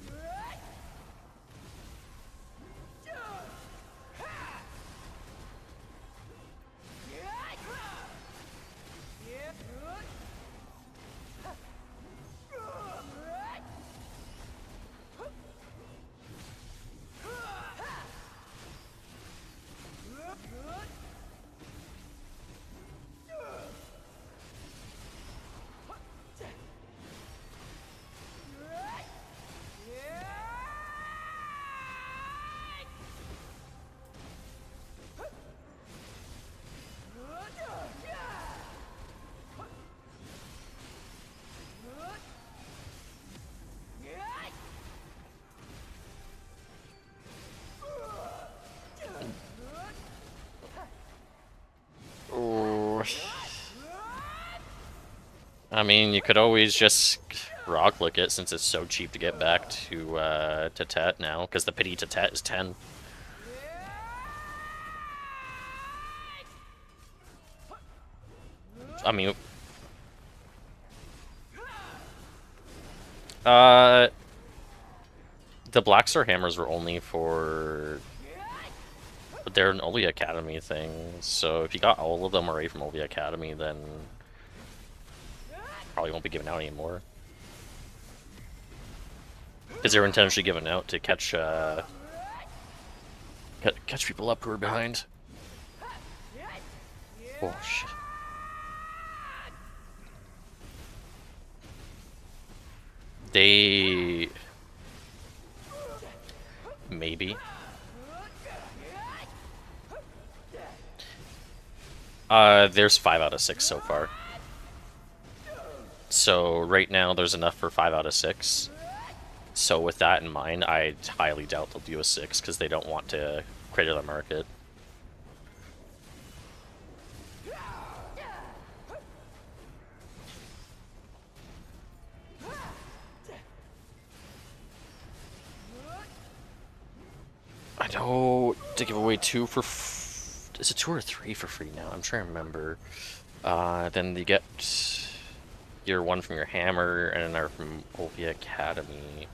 S1: I mean, you could always just rock lick it since it's so cheap to get back to Tet now, because the pity to Tet is 10. I mean, the Black Star hammers were only for, but they're an Ovi Academy thing. So if you got all of them already from Ovi Academy, then probably won't be given out anymore. Because they were intentionally given out to catch catch people up who are behind. Oh shit. They maybe. There's 5 out of 6 so far. So right now there's enough for 5 out of 6. So with that in mind, I highly doubt they'll do a 6 because they don't want to crater the market. I know to give away 2 for is it 2 or 3 for free now? I'm trying to remember. Then you get your 1 from your hammer and another from Ovi Academy.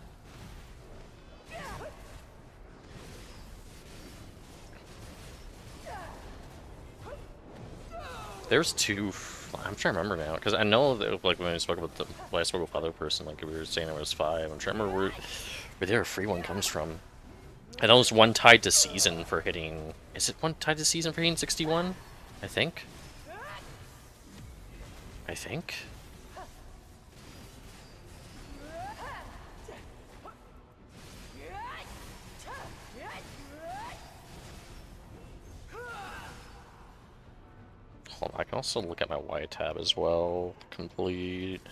S1: There's 2. I'm trying to remember now because I know that like when I spoke with the other person, like we were saying it was 5. I'm trying to remember where their free one comes from. I know there's 1 tied to season for hitting. Is it 1 tied to season for hitting 61? I think. Hold on, I can also look at my Y tab as well. Complete.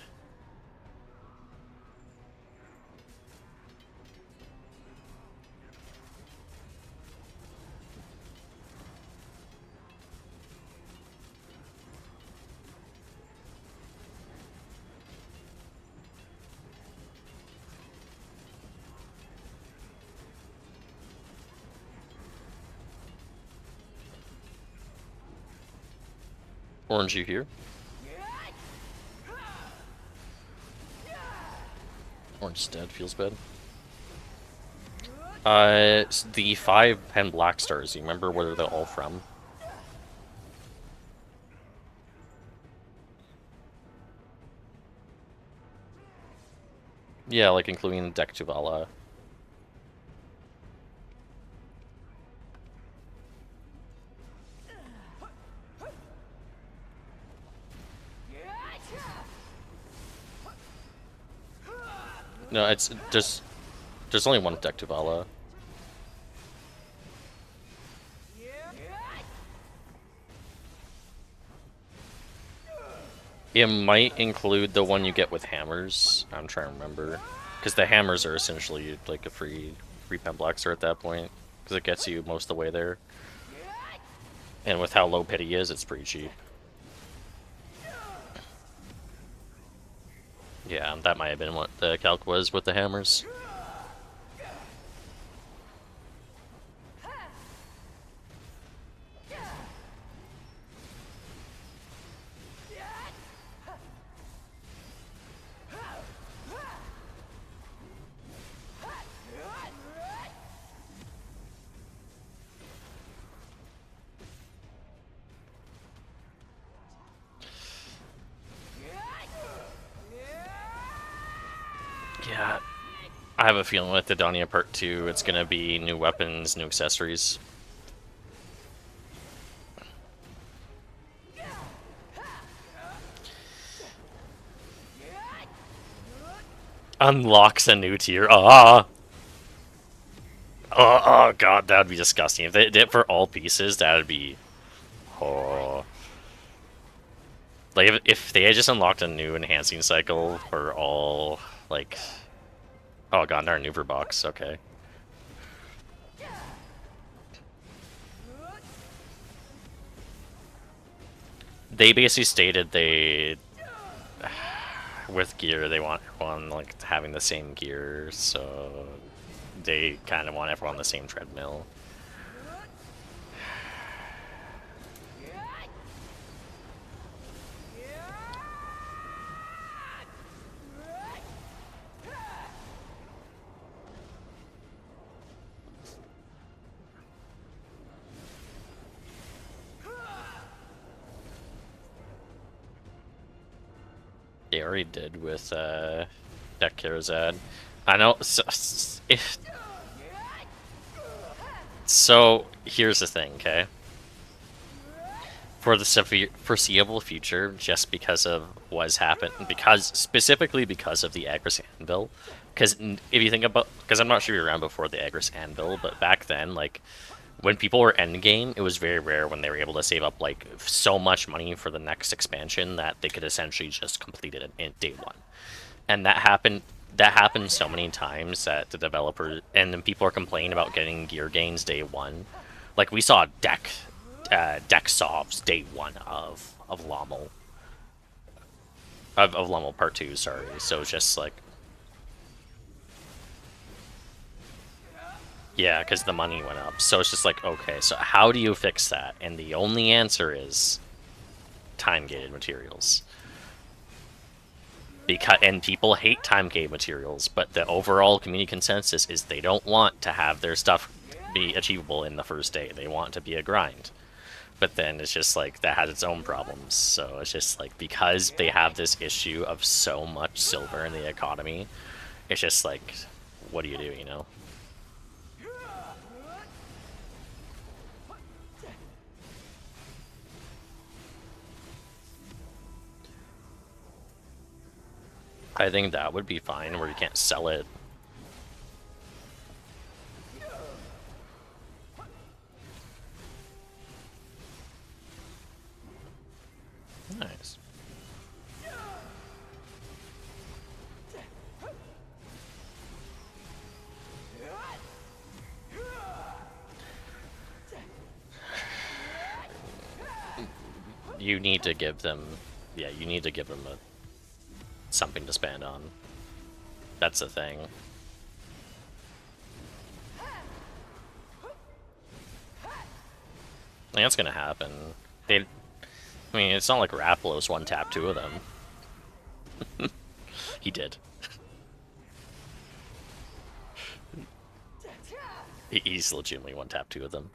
S1: Orange, you here? Orange is dead, feels bad. The 5 pen black stars, you remember where they're all from? Yeah, like including Deck Tuvala. No, it's just there's only one Deck Tuvala. It might include the one you get with hammers. I'm trying to remember, because the hammers are essentially like a free pen black star at that point, because it gets you most of the way there. And with how low pity is, it's pretty cheap. Yeah, that might have been what the calc was with the hammers. Yeah, I have a feeling with the Dania Part 2, it's gonna be new weapons, new accessories. Unlocks a new tier. Ah! Oh god, that would be disgusting. If they did it for all pieces, that would be... Oh. Like, if they had just unlocked a new enhancing cycle for all, like... Oh god, our maneuver box, okay. They basically stated they... With gear, they want everyone, like, having the same gear, so... They kind of want everyone on the same treadmill. They already did with Deck Karazad. I know. So here's the thing, okay? For the foreseeable future, just because of what's happened, specifically because of the Agris Anvil. Because if you think about, because I'm not sure you were around before the Agris Anvil, but back then, like, when people were endgame, it was very rare when they were able to save up, like, so much money for the next expansion that they could essentially just complete it in day one. And that happened so many times that the developer, and then people are complaining about getting gear gains day one. Like, we saw deck solves day one of Lommel. Of Lommel Part 2, sorry. So it's just like... Yeah, because the money went up. So it's just like, okay, so how do you fix that? And the only answer is time-gated materials. And people hate time-gated materials, but the overall community consensus is they don't want to have their stuff be achievable in the first day. They want it to be a grind. But then it's just like, that has its own problems. So it's just like, because they have this issue of so much silver in the economy, it's just like, what do you do, you know? I think that would be fine, where you can't sell it. Nice. You need to give them, yeah, you need to give them something to spend on. That's the thing. I think that's gonna happen. I mean, it's not like Raplos one-tap two of them. He did. He's legitimately one-tap two of them.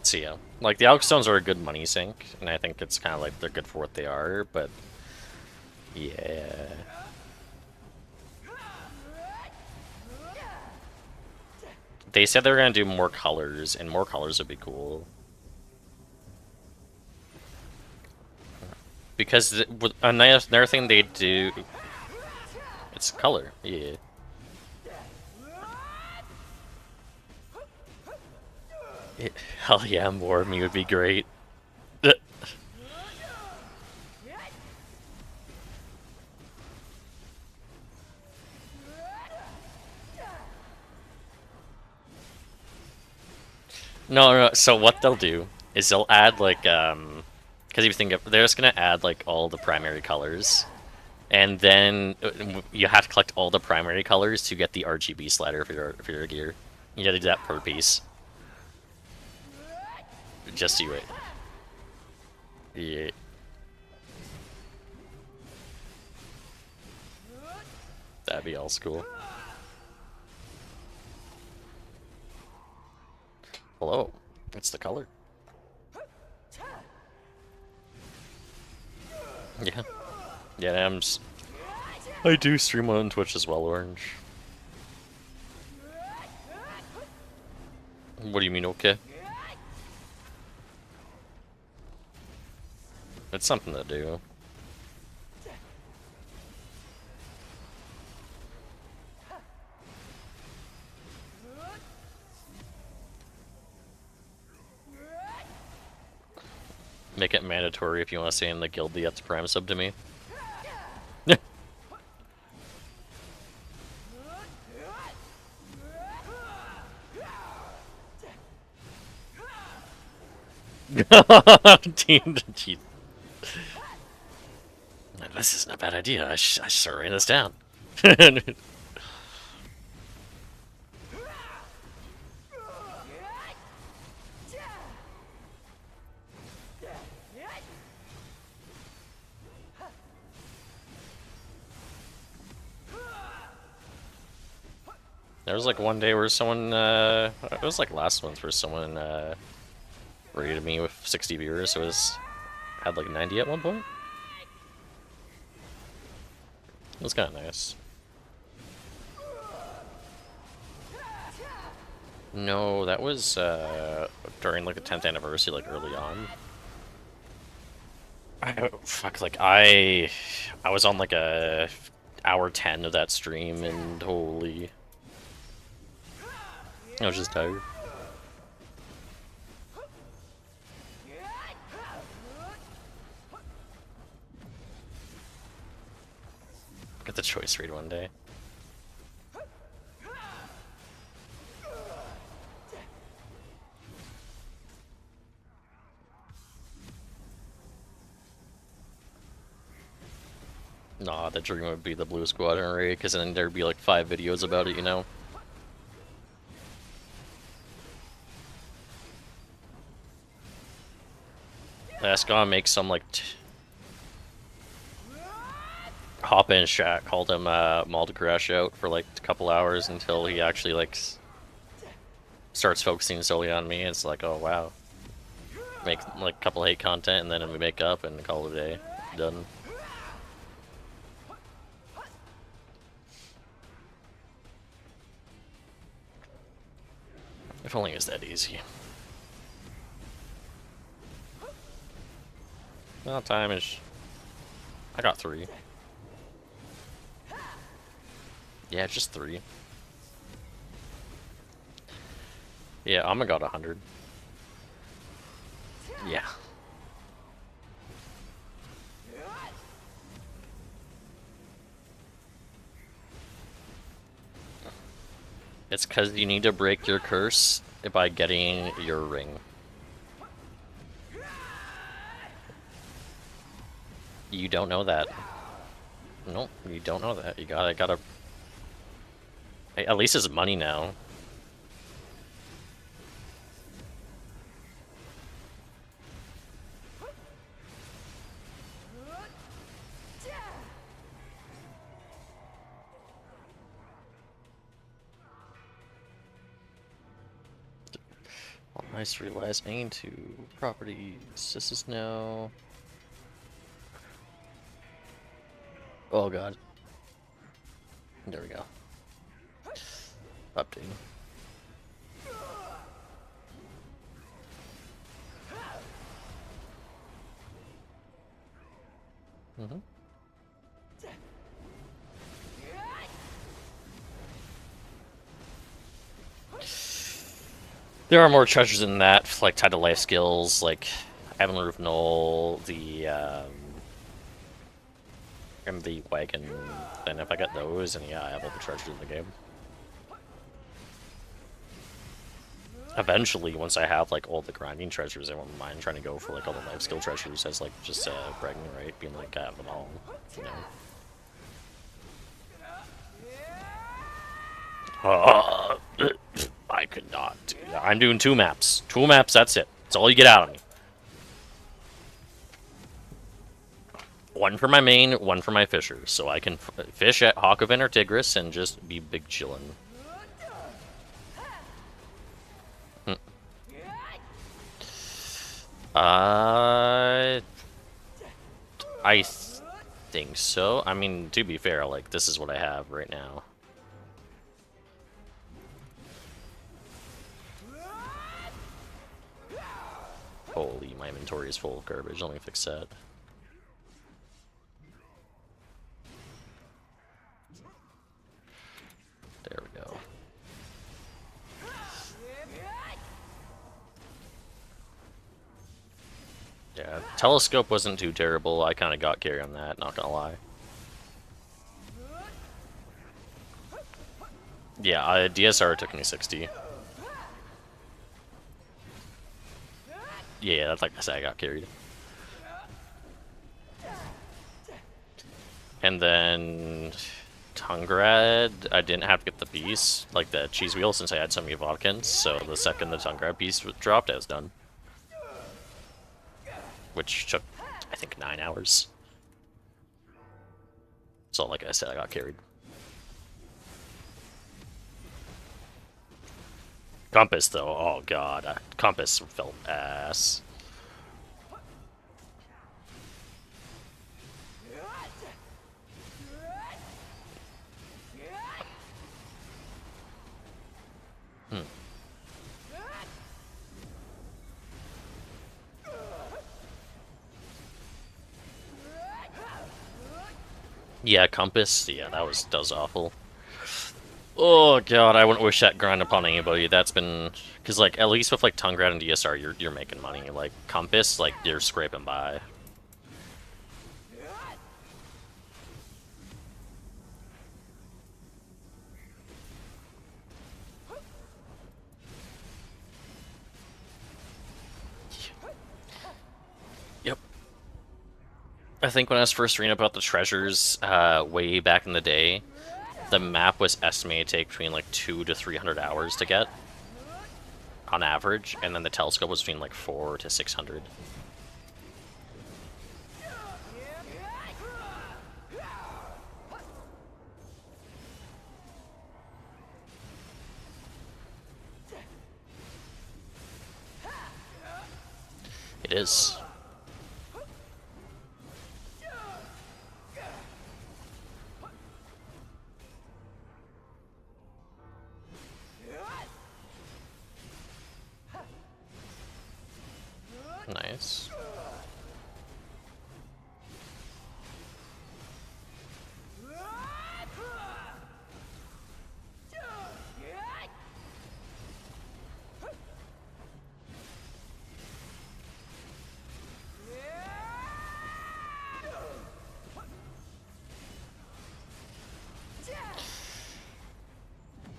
S1: So yeah, like the Alchemy Stones are a good money sink, and I think it's kind of like they're good for what they are, but yeah. They said they were gonna do more colors, and more colors would be cool. Because another thing they do, it's color, yeah. Hell yeah, more of me would be great. No, so what they'll do is they'll add, like, because if you think of, they're just gonna add, like, all the primary colors. And then you have to collect all the primary colors to get the RGB slider for your gear. You gotta do that per piece. Just do it. Yeah. That'd be all cool. Hello. It's the color. Yeah. Yeah, I do stream on Twitch as well, Orange. What do you mean, okay? It's something to do. Make it mandatory if you want to stay in the guild, you have to prime sub to me. This isn't a bad idea. I should write this down. There was like one day where someone, it was like last month where someone rated me with 60 viewers, so it had like 90 at one point. It was kind of nice. No, that was during like the 10th anniversary, like early on. I was on like a hour 10 of that stream, and holy, I was just tired. Get the choice read one day. Nah, the dream would be the Blue Squadron raid, because then there'd be like 5 videos about it, you know? That's gonna make some like hop in chat called him Maul crash out for like a couple hours until he actually like starts focusing solely on me. It's like, oh wow, make like a couple hate content and then we make up and call it a day. Done. If only it was that easy. Well, time is... I got 3. Yeah, just 3. Yeah, Amma got 100. Yeah. It's because you need to break your curse by getting your ring. You don't know that. Nope, you don't know that. You gotta... At least it's money now. Nice, realize aim to properties. This is now... Oh god. There we go. Updating. Mm-hmm. There are more treasures than that, like tied to life skills, like Evan Roof Knoll, and the wagon. And if I get those, then yeah, I have all the treasures in the game. Eventually, once I have like all the grinding treasures, I won't mind trying to go for like all the life skill treasures as like just bragging right, being like I have them all, you know. I could not do that. I'm doing 2 maps. 2 maps, that's it. That's all you get out of me. 1 for my main, 1 for my fishers, so I can fish at Hawkoven or Tigris and just be big chillin'. I think so. I mean, to be fair, like, this is what I have right now. Holy, my inventory is full of garbage. Let me fix that. There we go. Yeah, telescope wasn't too terrible. I kind of got carried on that, not gonna lie. Yeah, DSR took me 60. Yeah, that's like I said, I got carried. And then Tungrad, I didn't have to get the piece, like the cheese wheel, since I had so many Vodkins. So the second the Tungrad piece was dropped, I was done. Which took, I think, 9 hours. So like I said, I got carried. Compass, though, oh god, Compass felt ass. Yeah, Compass, yeah, that was awful. Oh god, I wouldn't wish that grind upon anybody. That's been... Because, like, at least with, like, Tungrad and DSR, you're making money. Like, Compass, like, you're scraping by. Yep. I think when I was first reading about the treasures, way back in the day, the map was estimated to take between, like, 200 to 300 hours to get. On average, and then the telescope was between like 400 to 600. It is. Nice.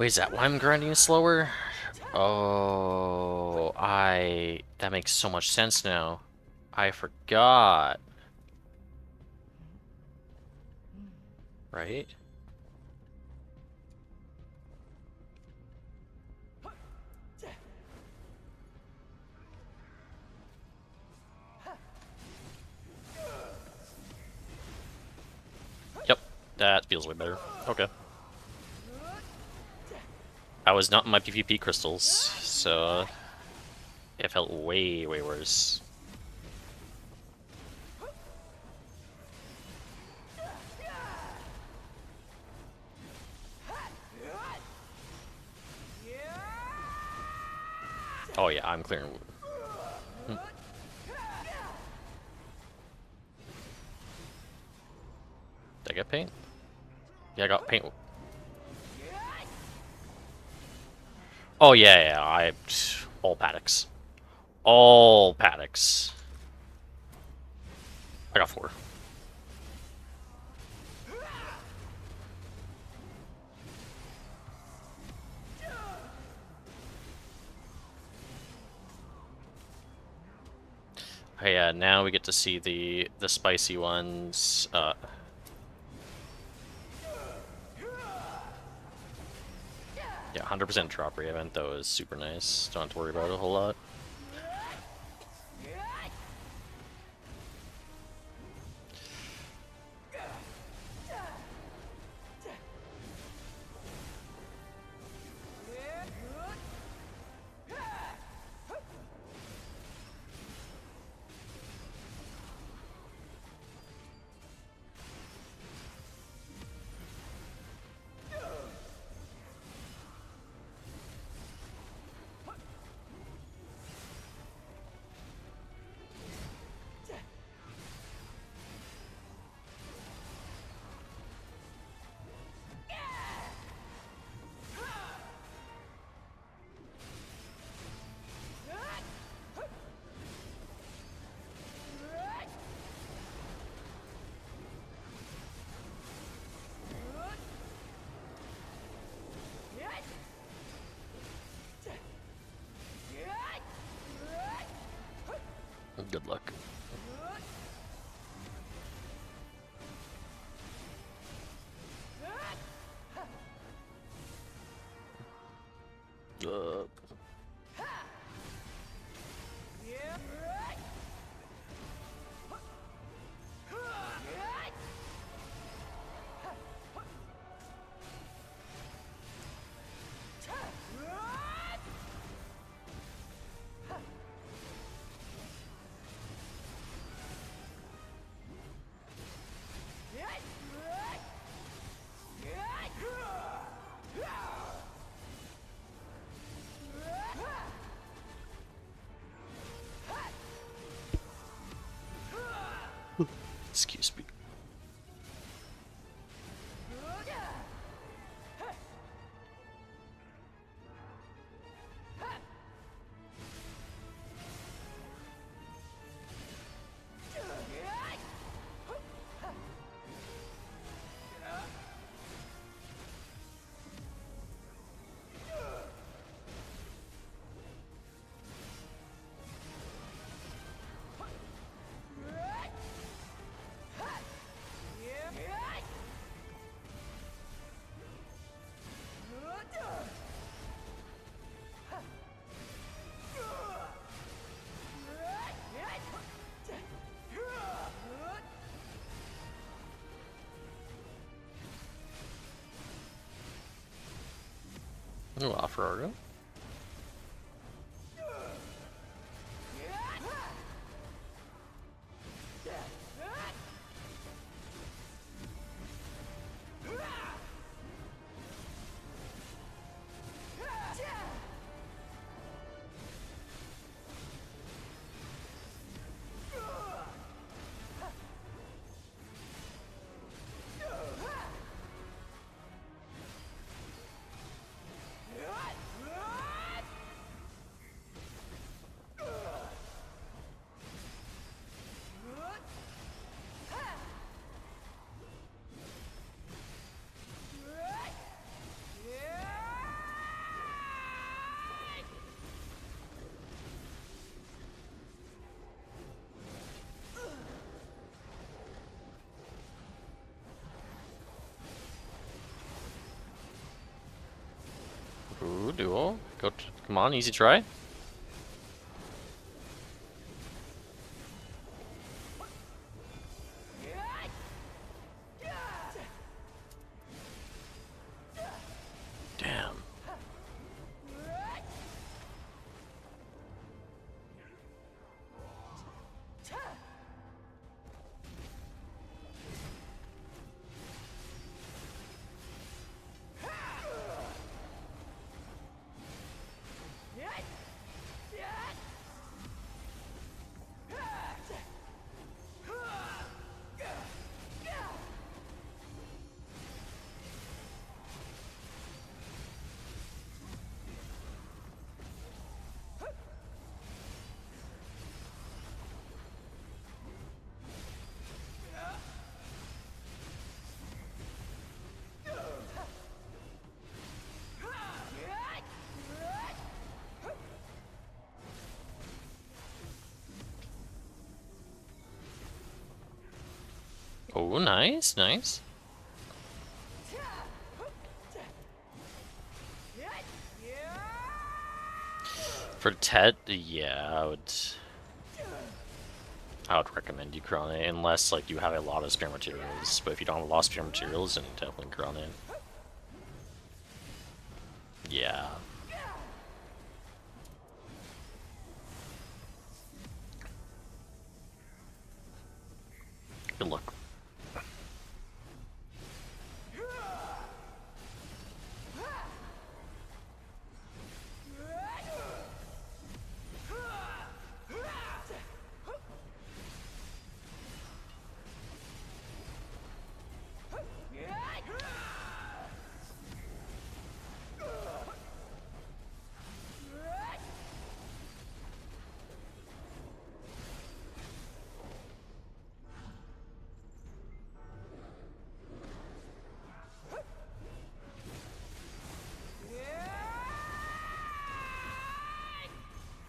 S1: Wait, is that why I'm grinding slower? Oh, that makes so much sense now. I forgot. Right? Yep, that feels way better. Okay. I was not in my PvP crystals, so it felt way, way worse. Oh yeah, I'm clearing. Did I get paint? Yeah, I got paint. Oh yeah, all paddocks. All paddocks. I got 4. Oh yeah, now we get to see the spicy ones. Yeah, 100% drop rate event though is super nice. Don't have to worry about it a whole lot. Good luck. Excuse me. Ooh, off-roader. Cool. Come on, easy try. Damn. Oh, nice, nice. For Tet, yeah, I would recommend you Chron it, unless like you have a lot of spare materials. But if you don't have a lot of spare materials, then definitely Chron it. Yeah. Good luck.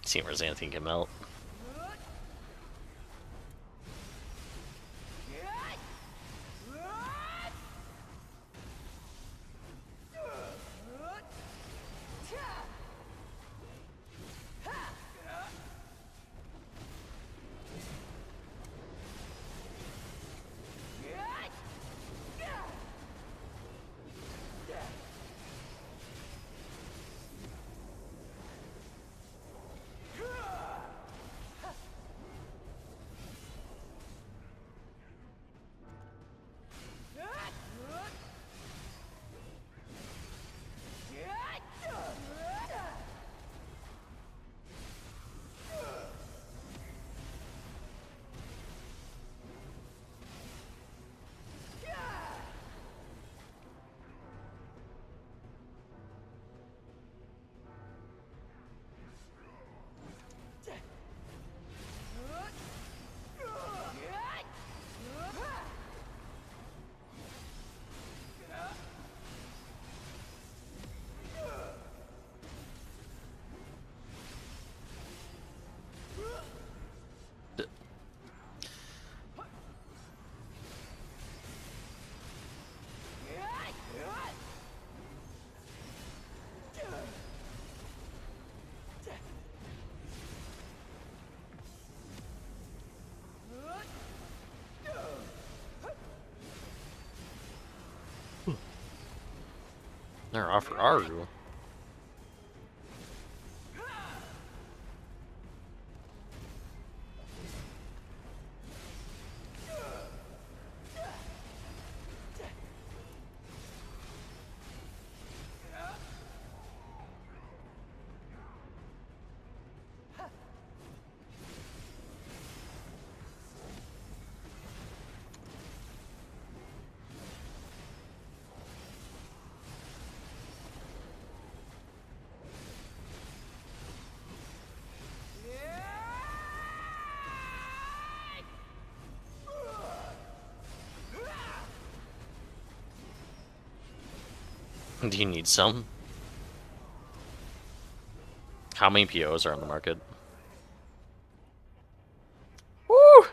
S1: See where Xanthine can melt. They're off for Aru. Do you need some? How many POs are on the market? Woo!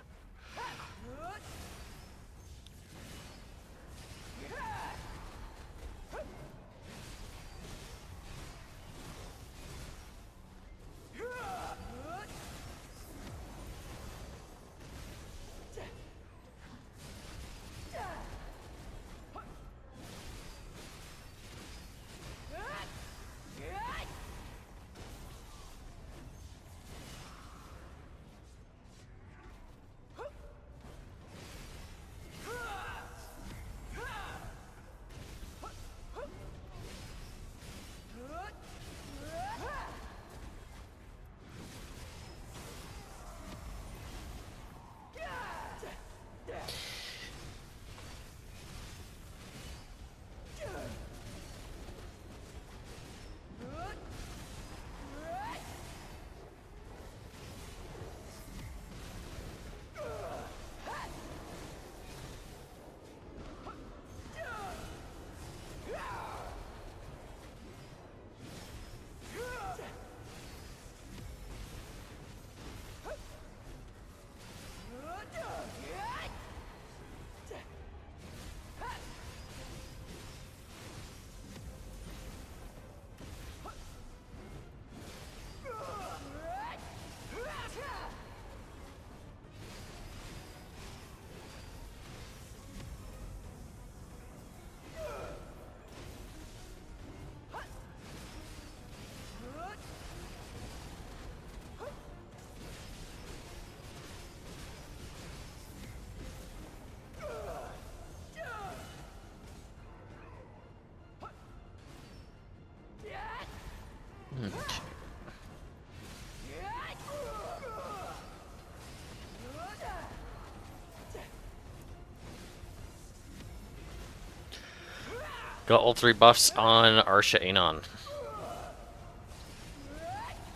S1: Got all 3 buffs on Arsha Anon.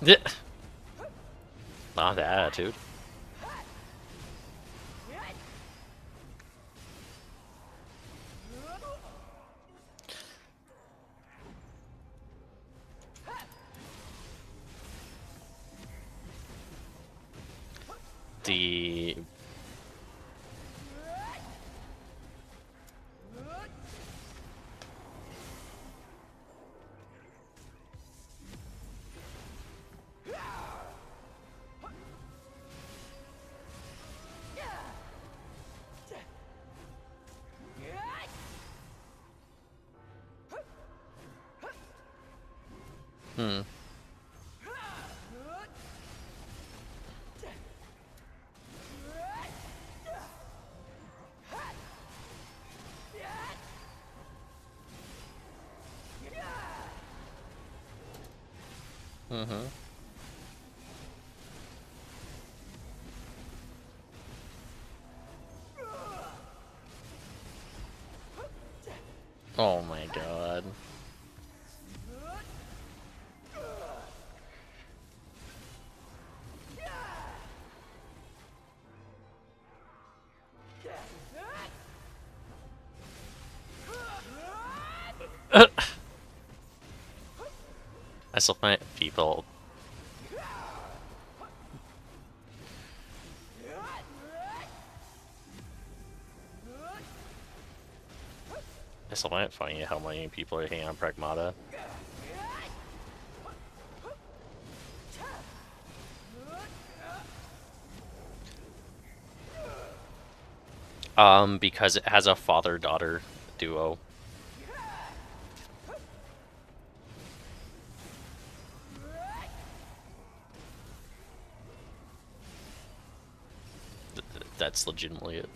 S1: Yeah. Ah, the attitude. The Oh my god. I still find people. I still find it funny how many people are hanging on Pragmata. Because it has a father-daughter duo. That's legitimately it.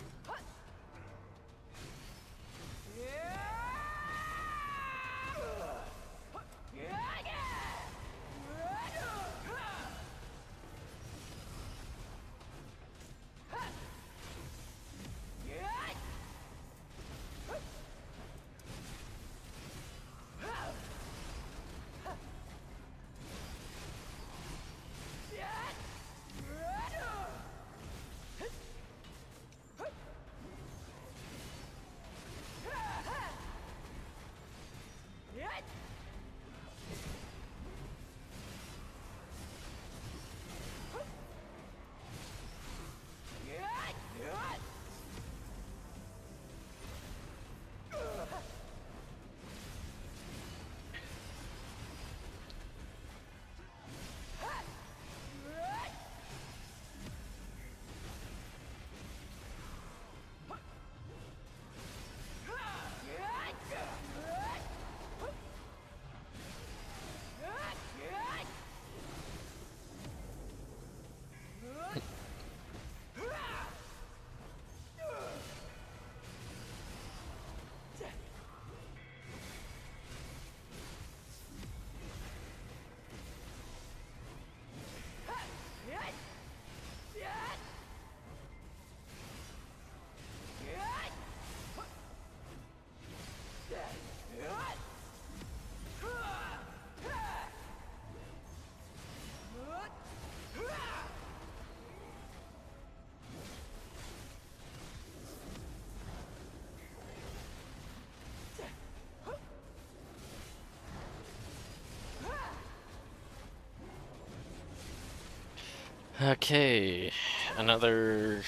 S1: Okay, another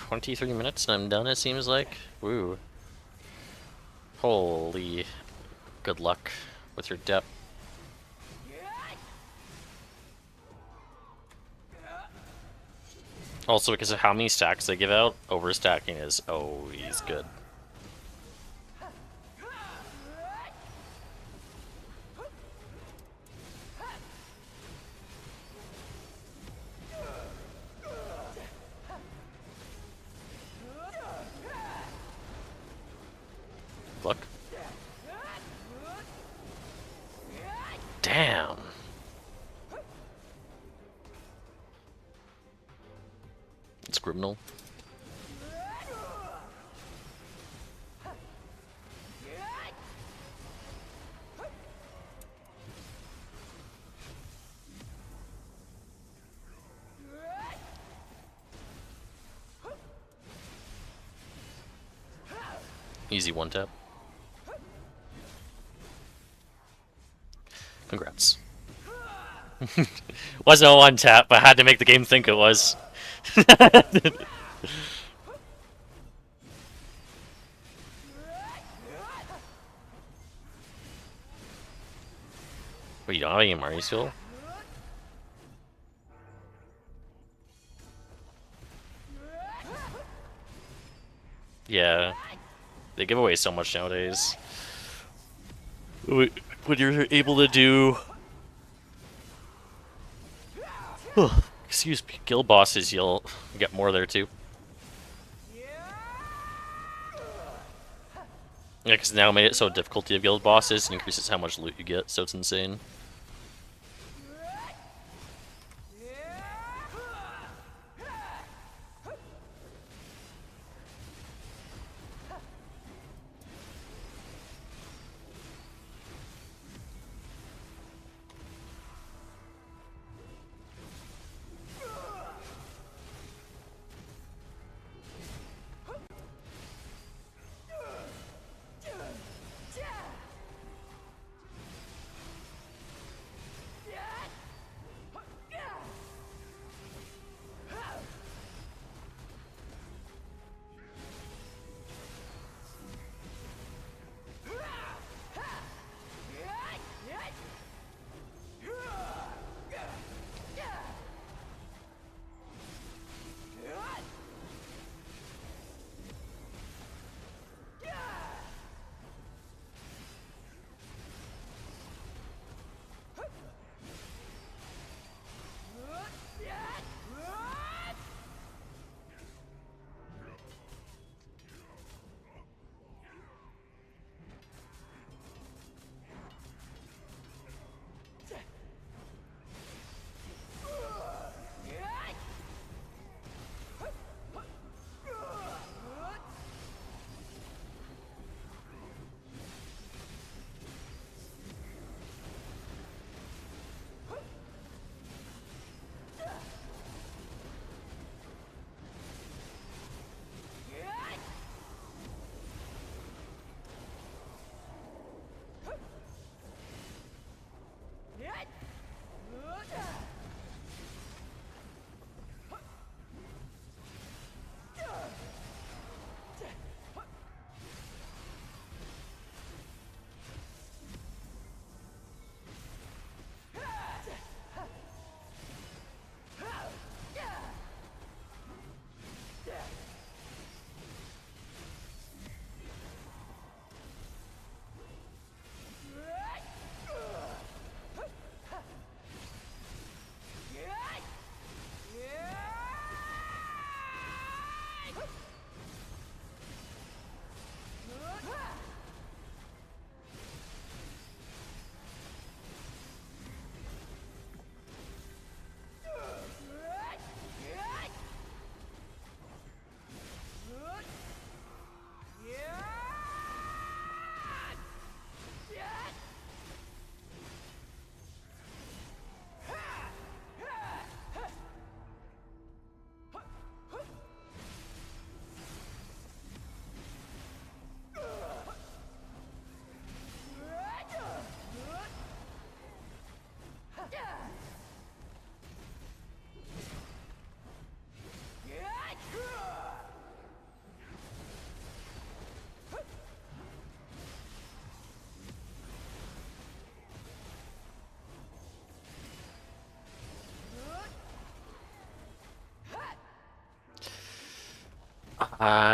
S1: 23 minutes and I'm done, it seems like. Woo. Holy. Good luck with your depth. Also, because of how many stacks they give out, overstacking is always good. Look. Damn. It's criminal. Easy one tap. Congrats. Wasn't a one tap, but I had to make the game think it was. Wait, you don't have any Mario skill? Yeah. They give away so much nowadays. When you're able to do... Excuse me, guild bosses, you'll get more there too. Yeah, because now made it so difficulty of guild bosses and increases how much loot you get, so it's insane.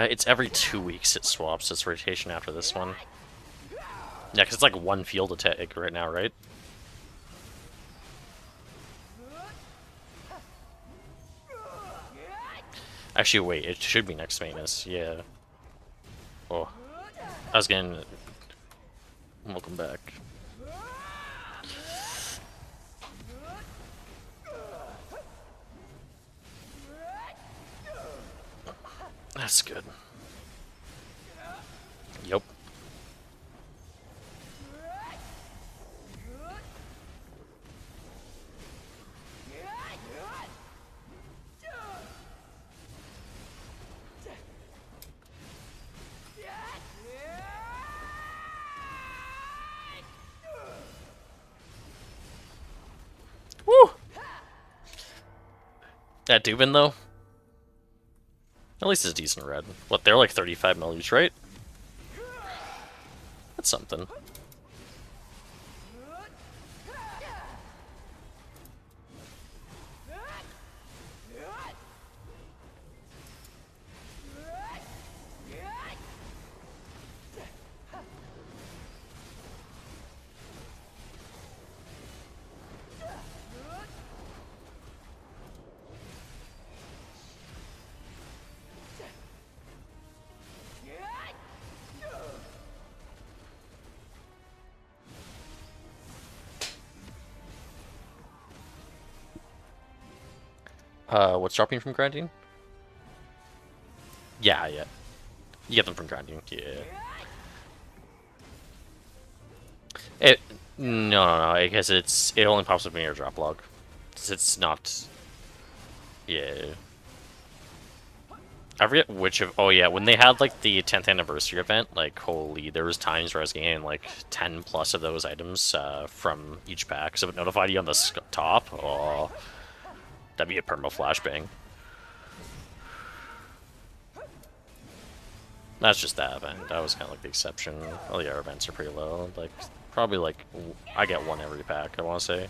S1: It's every 2 weeks it swaps its rotation after this one. Yeah, because it's like one field attack right now, right? Actually, wait, it should be next maintenance, yeah. Oh, I was getting... Welcome back. That's good. Yup. That Dubin, though? At least it's decent red. What, they're like 35 mil each, right? That's something. What's dropping from grinding? Yeah. You get them from grinding, yeah. No, I guess it only pops up in your drop log. It's not... Yeah. I forget which of... Oh yeah, when they had like the 10th anniversary event, like holy, there was times where I was getting like 10 plus of those items from each pack. So if it notified you on the top, oh, that'd be a perma flashbang. That's just that event. That was kind of like the exception. All the other events are pretty low. Like, probably like, I get one every pack, I want to say.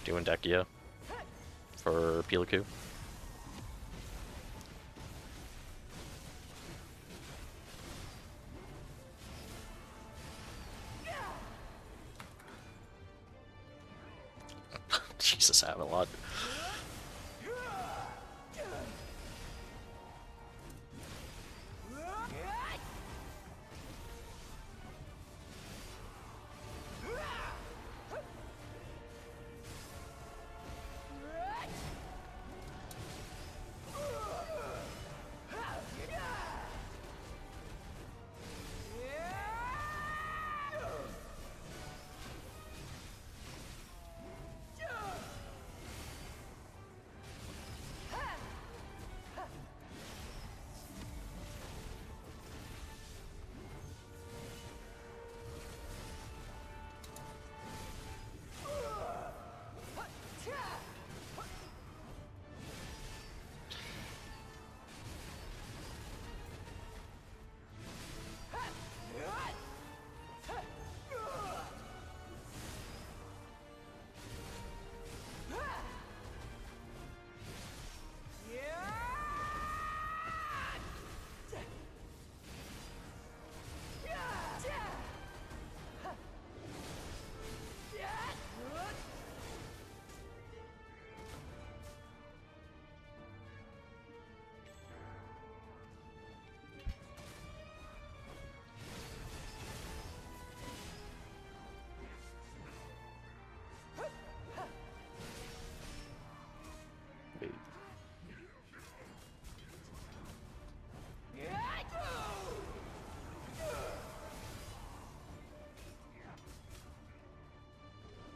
S1: Doing Dekia for Pilaku. Jesus, I have a lot.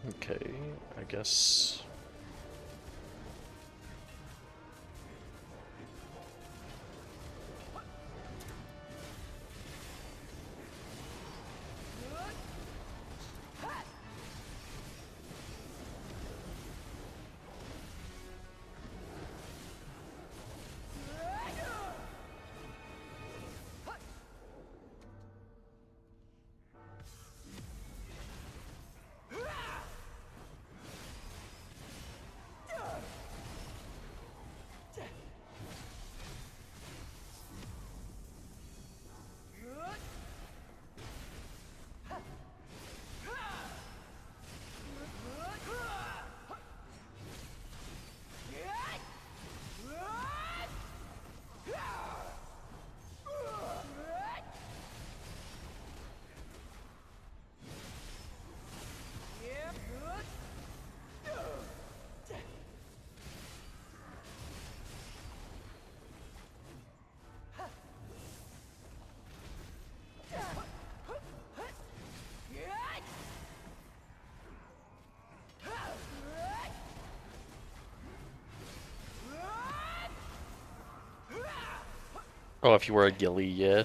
S1: Okay, I guess... Oh, if you were a ghillie, yeah.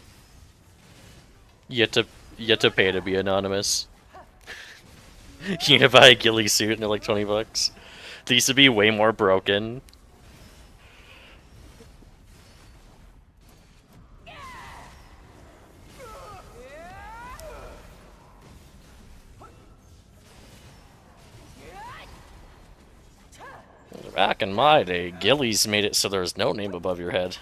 S1: You had to pay to be anonymous. You can buy a ghillie suit and they're like 20 bucks. They used to be way more broken. Back in my day, Gillies made it so there was no name above your head.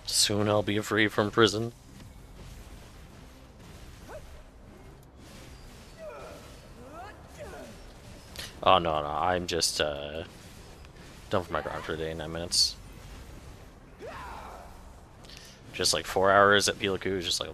S1: Soon I'll be free from prison. Oh no, I'm just done with my grind for the day in 9 minutes. Just like 4 hours at Pilaku, just like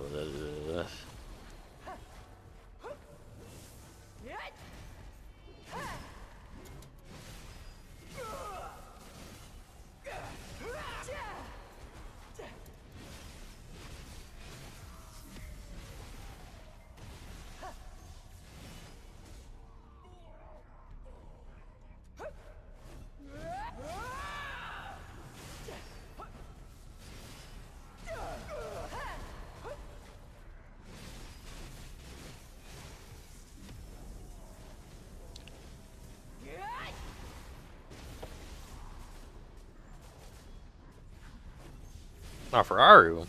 S1: not for Aru.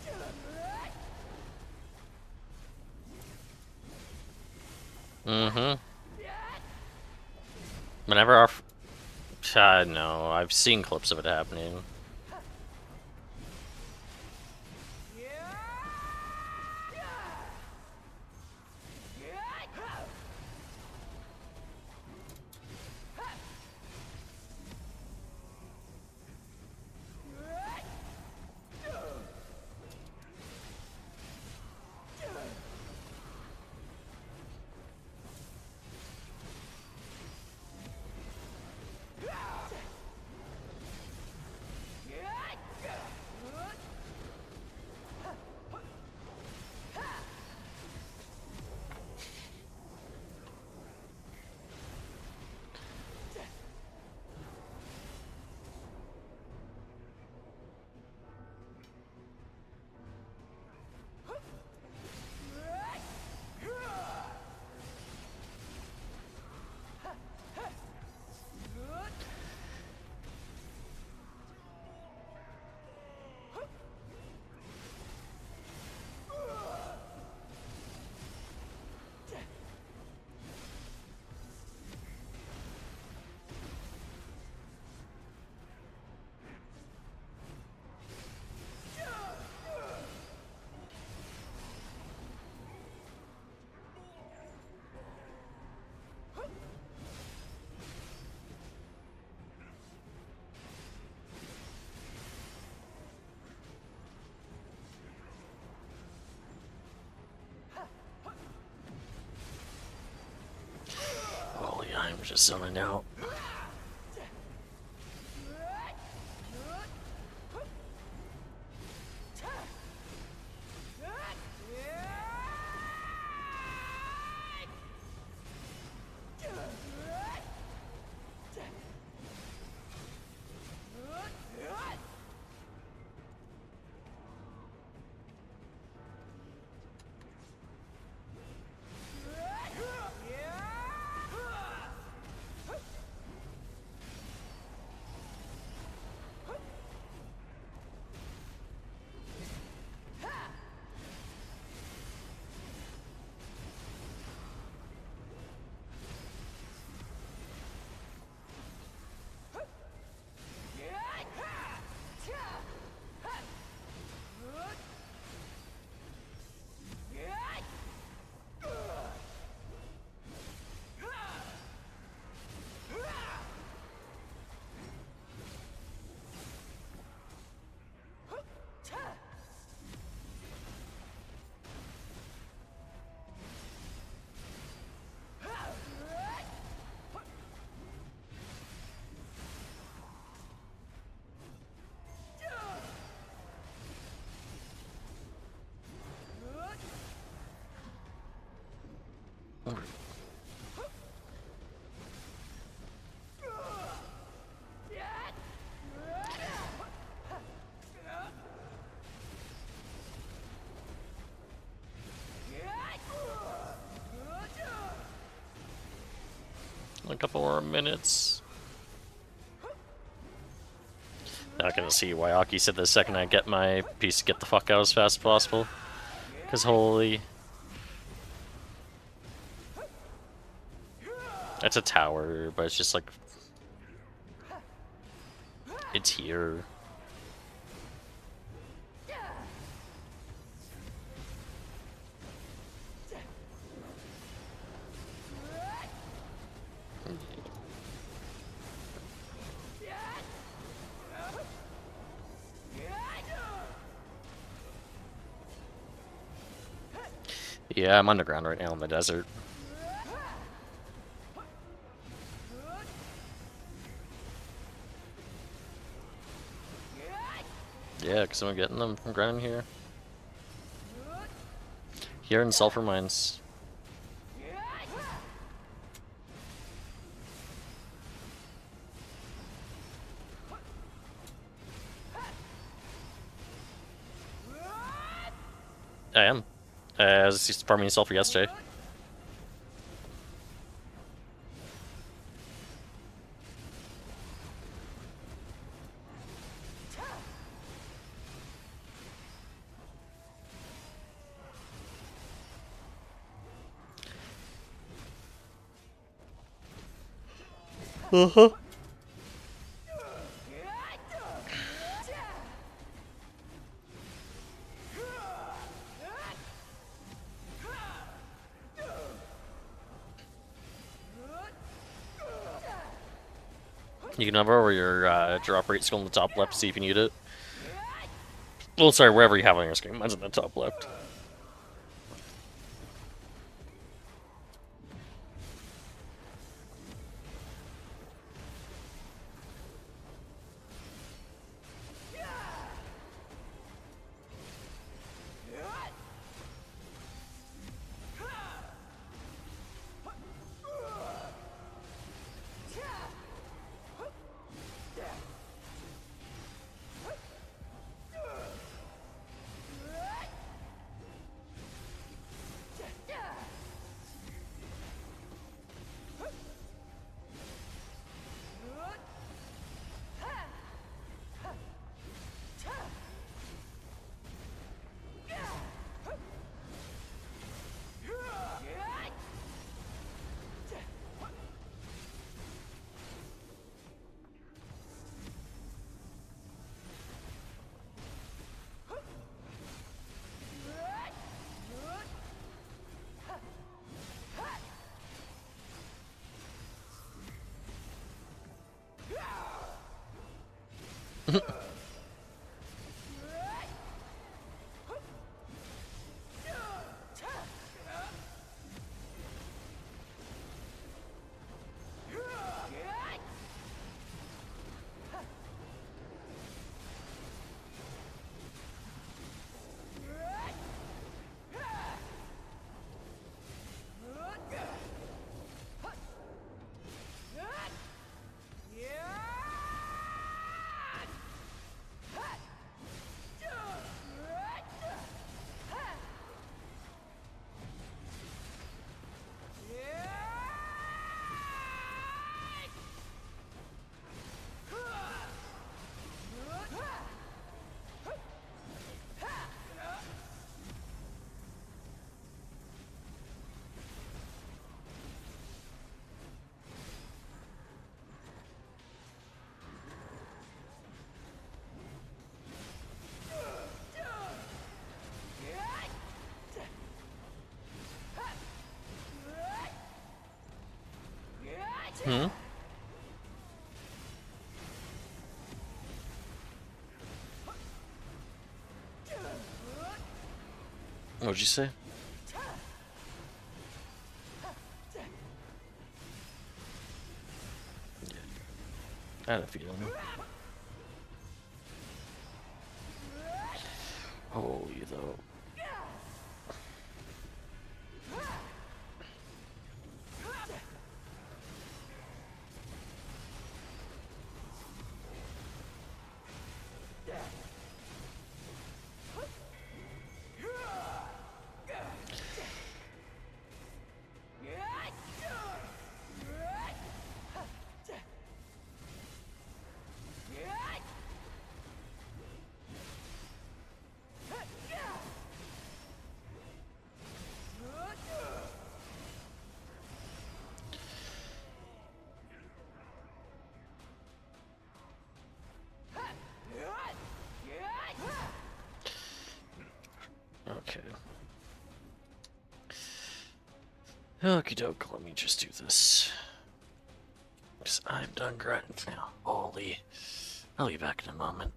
S1: Whenever our... no, I've seen clips of it happening. We're just zoning out. A couple more minutes. Not gonna see why Aki said the second I get my piece, get the fuck out as fast as possible. Cause holy. That's a tower, but it's just like. It's here. Yeah, I'm underground right now in the desert. Yeah, because I'm getting them from ground here. Here in Sulphur Mines. I am. I was just farming sulfur yesterday. Uh-huh. You can hover over your drop rate skill in the top left to see if you need it. Well, sorry, wherever you have it on your screen. Mine's in the top left. Hmm? What'd you say? I had a feeling. Holy though. Okay. Okie doke, let me just do this. Because I'm done grunting now. Holy. I'll be back in a moment.